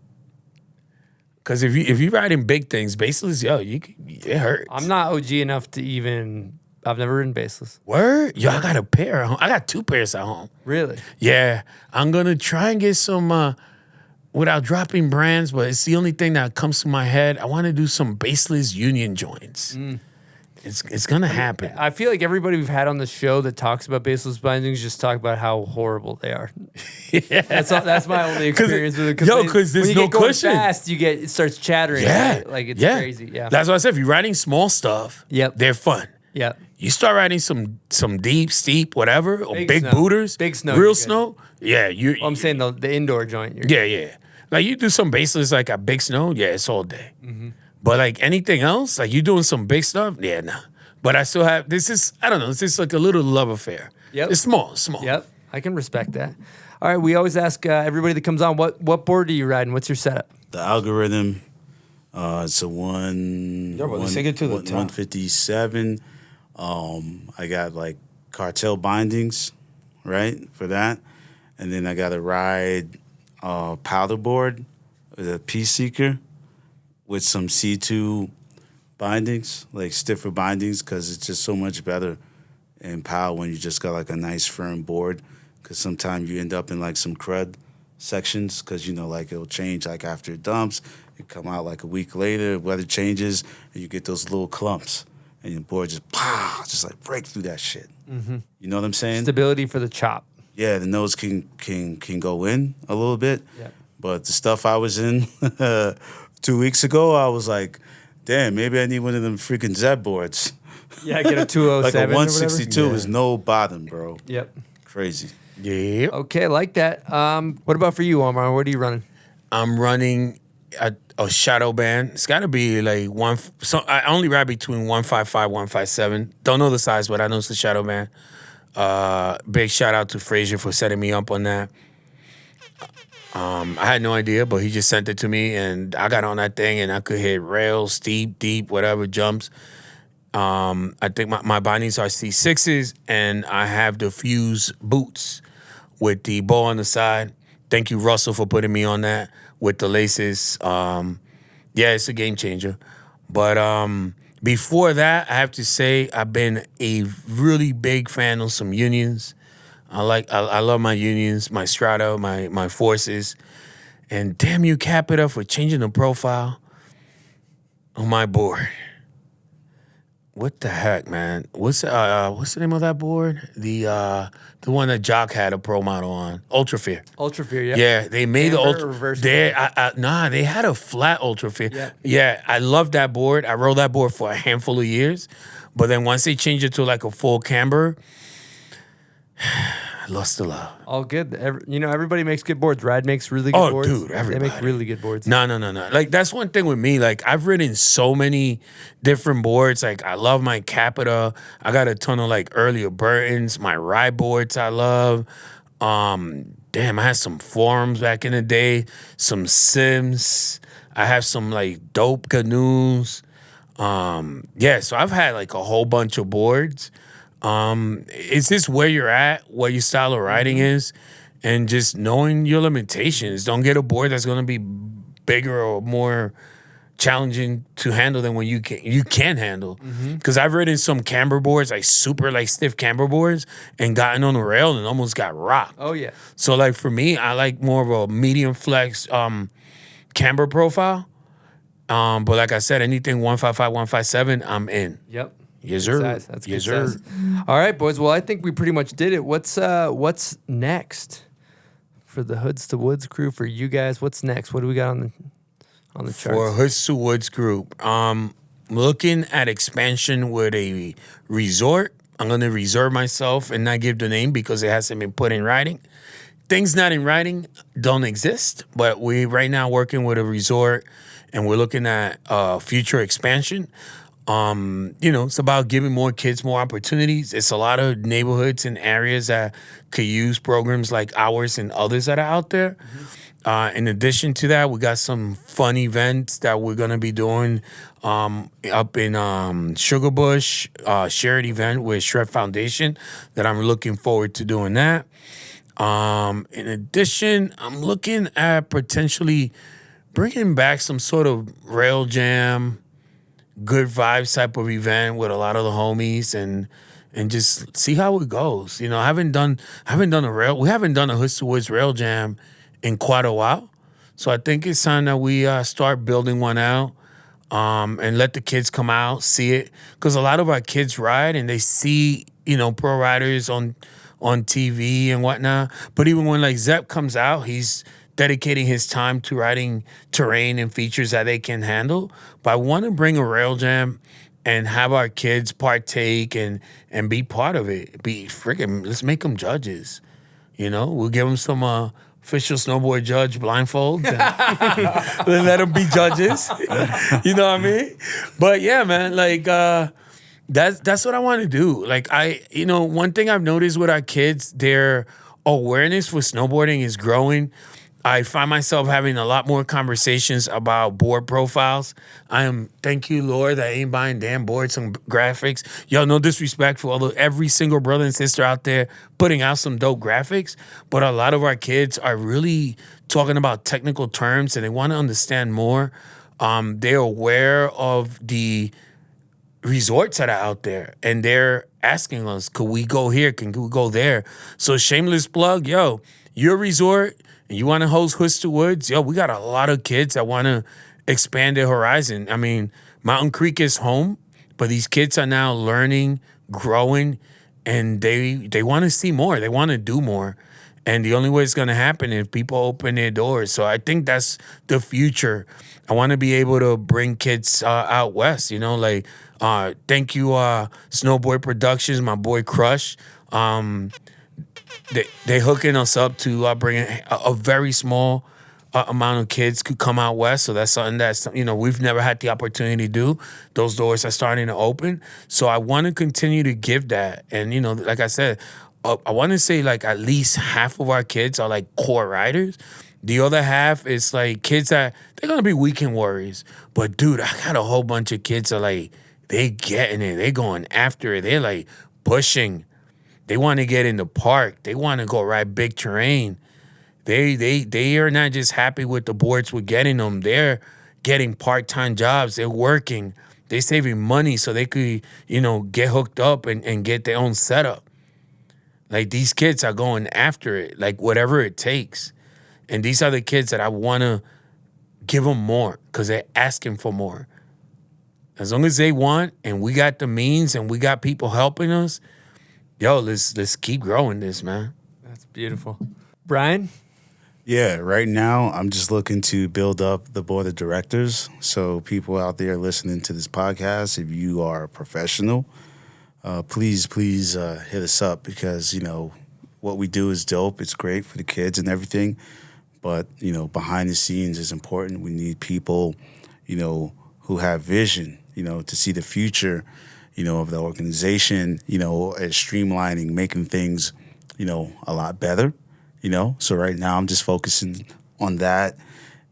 Because if you're riding big things, baseless, yo, it hurts. I'm not OG enough to even. I've never ridden baseless. Word? Yo, I got a pair at home. I got 2 pairs at home. Really? Yeah. I'm going to try and get some, without dropping brands, but it's the only thing that comes to my head. I want to do some baseless union joints. It's going to happen. I feel like everybody we've had on the show that talks about baseless bindings just talk about how horrible they are. Yeah. That's my only experience with it. Yo, because there's when you no get going cushion. fast, it starts chattering. Yeah. Right? Like it's crazy. Yeah. That's what I said. If you're riding small stuff, they're fun. Yep. You start riding some deep, steep, whatever, or big snow. booters, Big snow, real you're good. snow. Yeah, Well, I'm saying the indoor joint. Yeah. Like you do some baseless like a big snow, yeah, it's all day. But like anything else, like you doing some big stuff, yeah, nah. But I still have I don't know, it's just like a little love affair. Yep. It's small. Yep. I can respect that. All right, we always ask everybody that comes on, what board are you riding? What's your setup? The algorithm, it's a take it to the top. 157. I got like cartel bindings, right, for that. And then I got to ride powder board, the Peace Seeker, with some C2 bindings, like stiffer bindings, because it's just so much better in power when you just got like a nice firm board. Because sometimes you end up in like some crud sections, because like it'll change like after it dumps, it come out like a week later, weather changes, and you get those little clumps, and your board just like break through that shit. You know what I'm saying? Stability for the chop. Yeah, the nose can go in a little bit. Yeah. But the stuff I was in 2 weeks ago, I was like, damn, maybe I need one of them freaking Zeb boards. Yeah, get a 207 like a or whatever. 162 is no bottom, bro. Yep. Crazy. Yeah. Okay, I like that. What about for you, Omar? What are you running? I'm running a shadow band. It's got to be like I only ride between 155, 157. Don't know the size, but I know it's the shadow band. Big shout out to Frazier for setting me up on that. I had no idea, but he just sent it to me, and I got on that thing, and I could hit rails, steep, deep, whatever, jumps. I think my bindings are C6s, and I have the Fuse boots with the bow on the side. Thank you, Russell, for putting me on that with the laces. Yeah, it's a game changer. But before that, I have to say I've been a really big fan of some unions. I love my unions, my Strato, my Forces. And damn, you cap it up with changing the profile on my board. What the heck, man? What's the name of that board? The one that Jock had a pro model on, Ultra Fear. Ultra Fear, yeah. Yeah, they made the Ultra. Reverse. They had a flat Ultra Fear. Yeah. Yeah, I love that board. I rode that board for a handful of years, but then once they changed it to like a full camber, I lost the love. All good. Everybody makes good boards. Ride makes really good boards. Oh, dude, everybody. They make really good boards. No. Like, that's one thing with me. Like, I've ridden so many different boards. Like, I love my Capita. I got a ton of, like, earlier Burtons. My ride boards I love. Damn, I had some Forums back in the day. Some Sims. I have some, like, dope canoes. Yeah, so I've had, like, a whole bunch of boards. It's just where you're at, what your style of riding is, and just knowing your limitations. Don't get a board that's going to be bigger or more, challenging to handle than when you can handle. Because I've ridden some camber boards, like super like stiff camber boards, and gotten on the rail and almost got rocked. Oh yeah. So like for me, I like more of a medium flex camber profile. But like I said, anything 155, 157, I'm in. Yep. Yes, sir. Size. That's yes, good sir. size. All right, boys. Well, I think we pretty much did it. What's next for the Hoods to Woods crew? For you guys, what's next? What do we got on the charts? For Hoods to Woods group, looking at expansion with a resort. I'm gonna reserve myself and not give the name because it hasn't been put in writing. Things not in writing don't exist, but we right now working with a resort and we're looking at future expansion. It's about giving more kids more opportunities. It's a lot of neighborhoods and areas that could use programs like ours and others that are out there. In addition to that, we got some fun events that we're gonna be doing up in Sugarbush, shared event with Shred Foundation that I'm looking forward to doing that. In addition, I'm looking at potentially bringing back some sort of rail jam, good vibes type of event with a lot of the homies and just see how it goes. You know, we haven't done a Hoods to Woods rail jam in quite a while. So I think it's time that we start building one out and let the kids come out, see it. Because a lot of our kids ride and they see, pro riders on TV and whatnot. But even when like Zeb comes out, he's dedicating his time to riding terrain and features that they can handle. But I want to bring a rail jam and have our kids partake and be part of it. Let's make them judges. We'll give them some official snowboard judge blindfolds and let them be judges. You know what I mean? But yeah, man, like that's what I want to do. Like one thing I've noticed with our kids, their awareness for snowboarding is growing. I find myself having a lot more conversations about board profiles. Thank you, Lord, that I ain't buying damn boards, some graphics. Yo, no disrespect for every single brother and sister out there putting out some dope graphics, but a lot of our kids are really talking about technical terms and they want to understand more. They're aware of the resorts that are out there and they're asking us, could we go here? Can we go there? So shameless plug, yo, your resort, and you want to host Hoods to Woods, yo, we got a lot of kids that want to expand their horizon. I mean, Mountain Creek is home, but these kids are now learning, growing, and they want to see more. They want to do more. And the only way it's going to happen is if people open their doors. So I think that's the future. I want to be able to bring kids out west, thank you, Snowboard Productions, my boy Crush. They hooking us up to bring a very small amount of kids could come out west. So that's something that's, we've never had the opportunity to do. Those doors are starting to open. So I want to continue to give that. And, like I said, I want to say like at least half of our kids are like core riders. The other half is like kids that they're going to be weekend warriors. But dude, I got a whole bunch of kids that like, they getting it. They going after it. They're like pushing. They want to get in the park. They want to go ride big terrain. They are not just happy with the boards we're getting them. They're getting part-time jobs. They're working. They're saving money so they could, get hooked up and get their own setup. Like these kids are going after it, like whatever it takes. And these are the kids that I want to give them more because they're asking for more. As long as they want and we got the means and we got people helping us, yo, let's keep growing this, man. That's beautiful. Brian? Yeah, right now I'm just looking to build up the board of directors. So people out there listening to this podcast, if you are a professional, please hit us up because, what we do is dope. It's great for the kids and everything. But, behind the scenes is important. We need people, who have vision, to see the future, of the organization, as streamlining, making things, a lot better, So right now I'm just focusing on that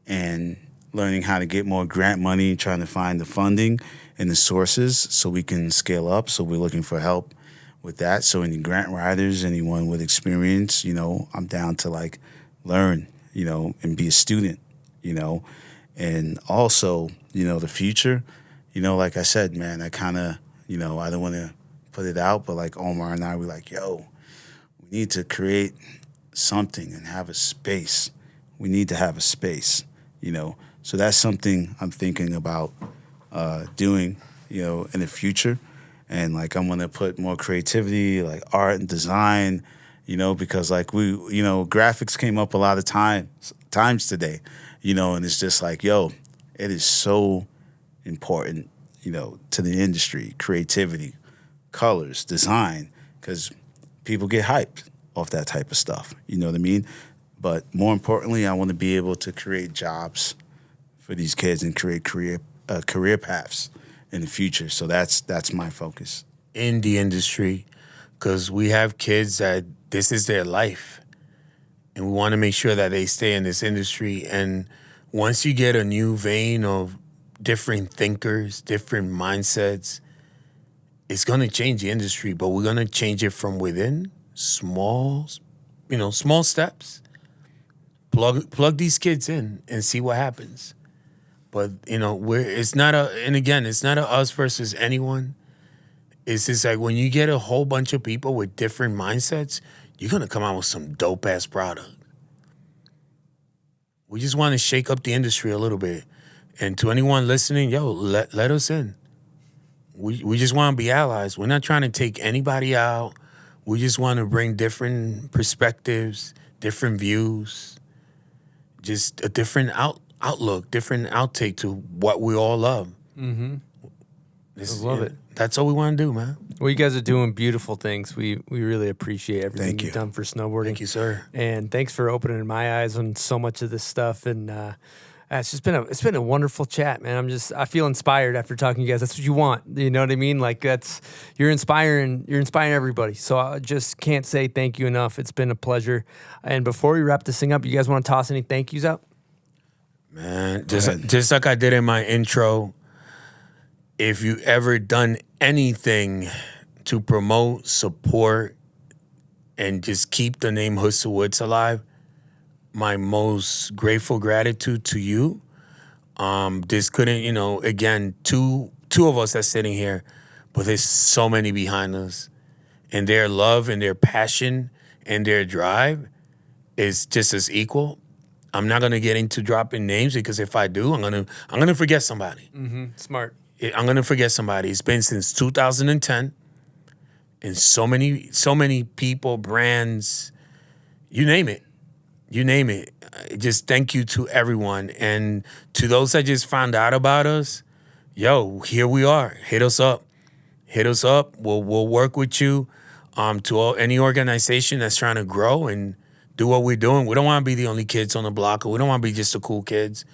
and learning how to get more grant money, trying to find the funding and the sources so we can scale up. So we're looking for help with that. So any grant writers, anyone with experience, I'm down to learn, and be a student, And also, the future, like I said, man, I kind of, I don't want to put it out, but like Omar and I were like, yo, we need to create something and have a space. We need to have a space, So that's something I'm thinking about doing, in the future. And like I'm gonna put more creativity, like art and design, because like graphics came up a lot of times today, and it's just like, yo, it is so important, to the industry, creativity, colors, design, because people get hyped off that type of stuff. You know what I mean? But more importantly, I want to be able to create jobs for these kids and create career paths in the future. So that's my focus. In the industry, because we have kids that this is their life. And we want to make sure that they stay in this industry. And once you get a new vein of different thinkers, different mindsets, it's going to change the industry, but we're going to change it from within, small steps. Plug these kids in and see what happens. But, it's not a us versus anyone. It's just like when you get a whole bunch of people with different mindsets, you're going to come out with some dope-ass product. We just want to shake up the industry a little bit. And to anyone listening, yo, let us in. We just want to be allies. We're not trying to take anybody out. We just want to bring different perspectives, different views, just a different outlook, different outtake to what we all love. Mm-hmm. I love it. That's all we want to do, man. Well, you guys are doing beautiful things. We really appreciate everything you've done for snowboarding. Thank you, sir. And thanks for opening my eyes on so much of this stuff. And it's been a wonderful chat, man. I feel inspired after talking to you guys. That's what you want. You know what I mean? Like you're inspiring everybody. So I just can't say thank you enough. It's been a pleasure. And before we wrap this thing up, you guys want to toss any thank yous out? Man, just like I did in my intro, if you ever done anything to promote, support, and just keep the name Hoods to Woods alive, my most grateful gratitude to you. This couldn't, again, two of us that's sitting here, but there's so many behind us. And their love and their passion and their drive is just as equal. I'm not gonna get into dropping names because if I do, I'm gonna forget somebody. Mm-hmm. Smart. I'm gonna forget somebody. It's been since 2010, and so many people, brands, you name it. Just thank you to everyone, and to those that just found out about us. Yo, here we are. Hit us up. We'll work with you. To any organization that's trying to grow and do what we're doing. We don't want to be the only kids on the block, or we don't want to be just the cool kids.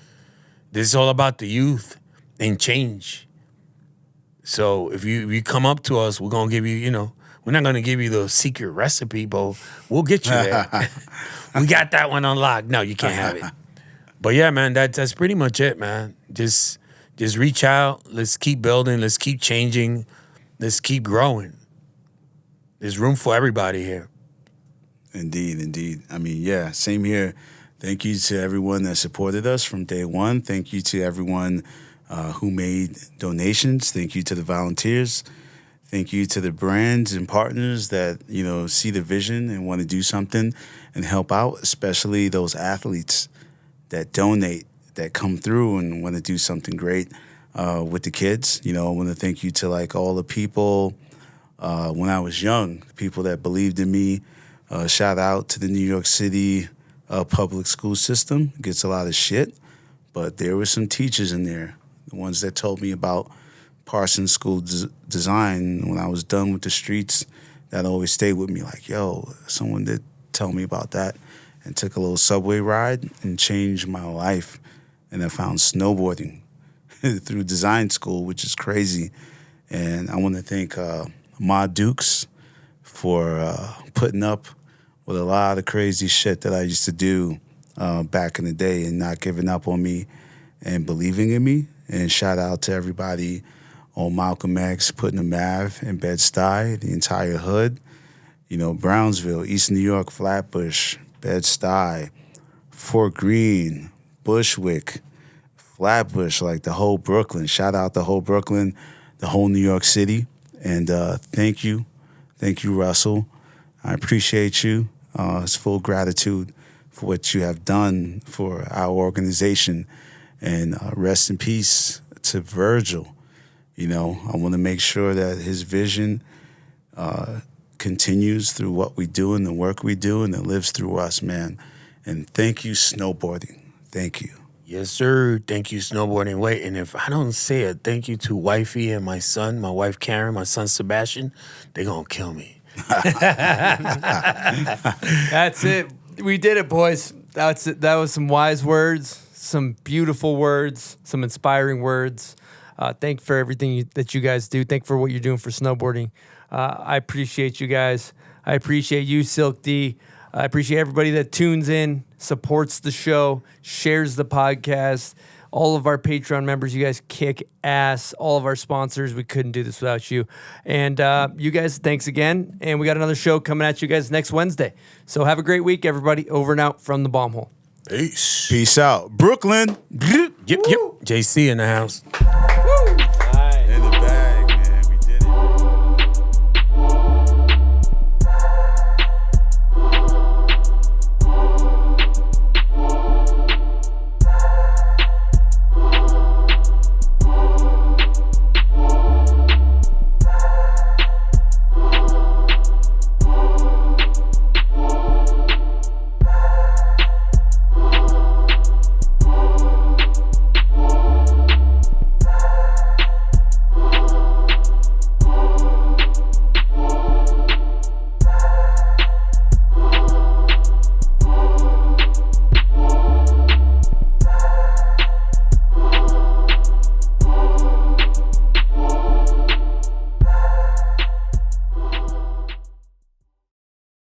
This is all about the youth and change. So if you come up to us, we're going to give you, we're not going to give you the secret recipe, but we'll get you there. We got that one unlocked. No, you can't have it. But yeah, man, that's pretty much it, man. Just reach out. Let's keep building. Let's keep changing. Let's keep growing. There's room for everybody here. Indeed. I mean, yeah, same here. Thank you to everyone that supported us from day one. Thank you to everyone who made donations. Thank you to the volunteers. Thank you to the brands and partners that, see the vision and want to do something and help out, especially those athletes that donate, that come through and want to do something great with the kids. I want to thank you to like all the people when I was young, people that believed in me. Shout out to the New York City public school system. It gets a lot of shit, but there were some teachers in there, the ones that told me about Parsons School design when I was done with the streets. That always stayed with me. Like, yo, someone did tell me about that, and took a little subway ride and changed my life. And I found snowboarding through design school, which is crazy. And I want to thank Ma Dukes for putting up with a lot of crazy shit that I used to do back in the day and not giving up on me and believing in me. And shout out to everybody on Malcolm X, Putnam Ave, and Bed-Stuy, the entire hood. Brownsville, East New York, Flatbush, Bed-Stuy, Fort Greene, Bushwick, Flatbush, like the whole Brooklyn. Shout out the whole Brooklyn, the whole New York City. And thank you. Thank you, Russell. I appreciate you. It's full gratitude for what you have done for our organization. And rest in peace to Virgil. You know, I want to make sure that his vision continues through what we do and the work we do, and it lives through us, man. And thank you, Snowboarding. Thank you. Yes, sir. Thank you, Snowboarding. Wait, and if I don't say a thank you to wifey and my son, my wife Karen, my son Sebastian, they're going to kill me. That's it. We did it, boys. That's it. That was some wise words, some beautiful words, some inspiring words. Thank for everything that you guys do. Thank for what you're doing for snowboarding. I appreciate you guys. I appreciate you, Silk D. I appreciate everybody that tunes in, supports the show, shares the podcast. All of our Patreon members, you guys kick ass. All of our sponsors, we couldn't do this without you. And you guys, thanks again. And we got another show coming at you guys next Wednesday. So have a great week, everybody. Over and out from the bomb hole. Peace out. Brooklyn. Yep. JC in the house.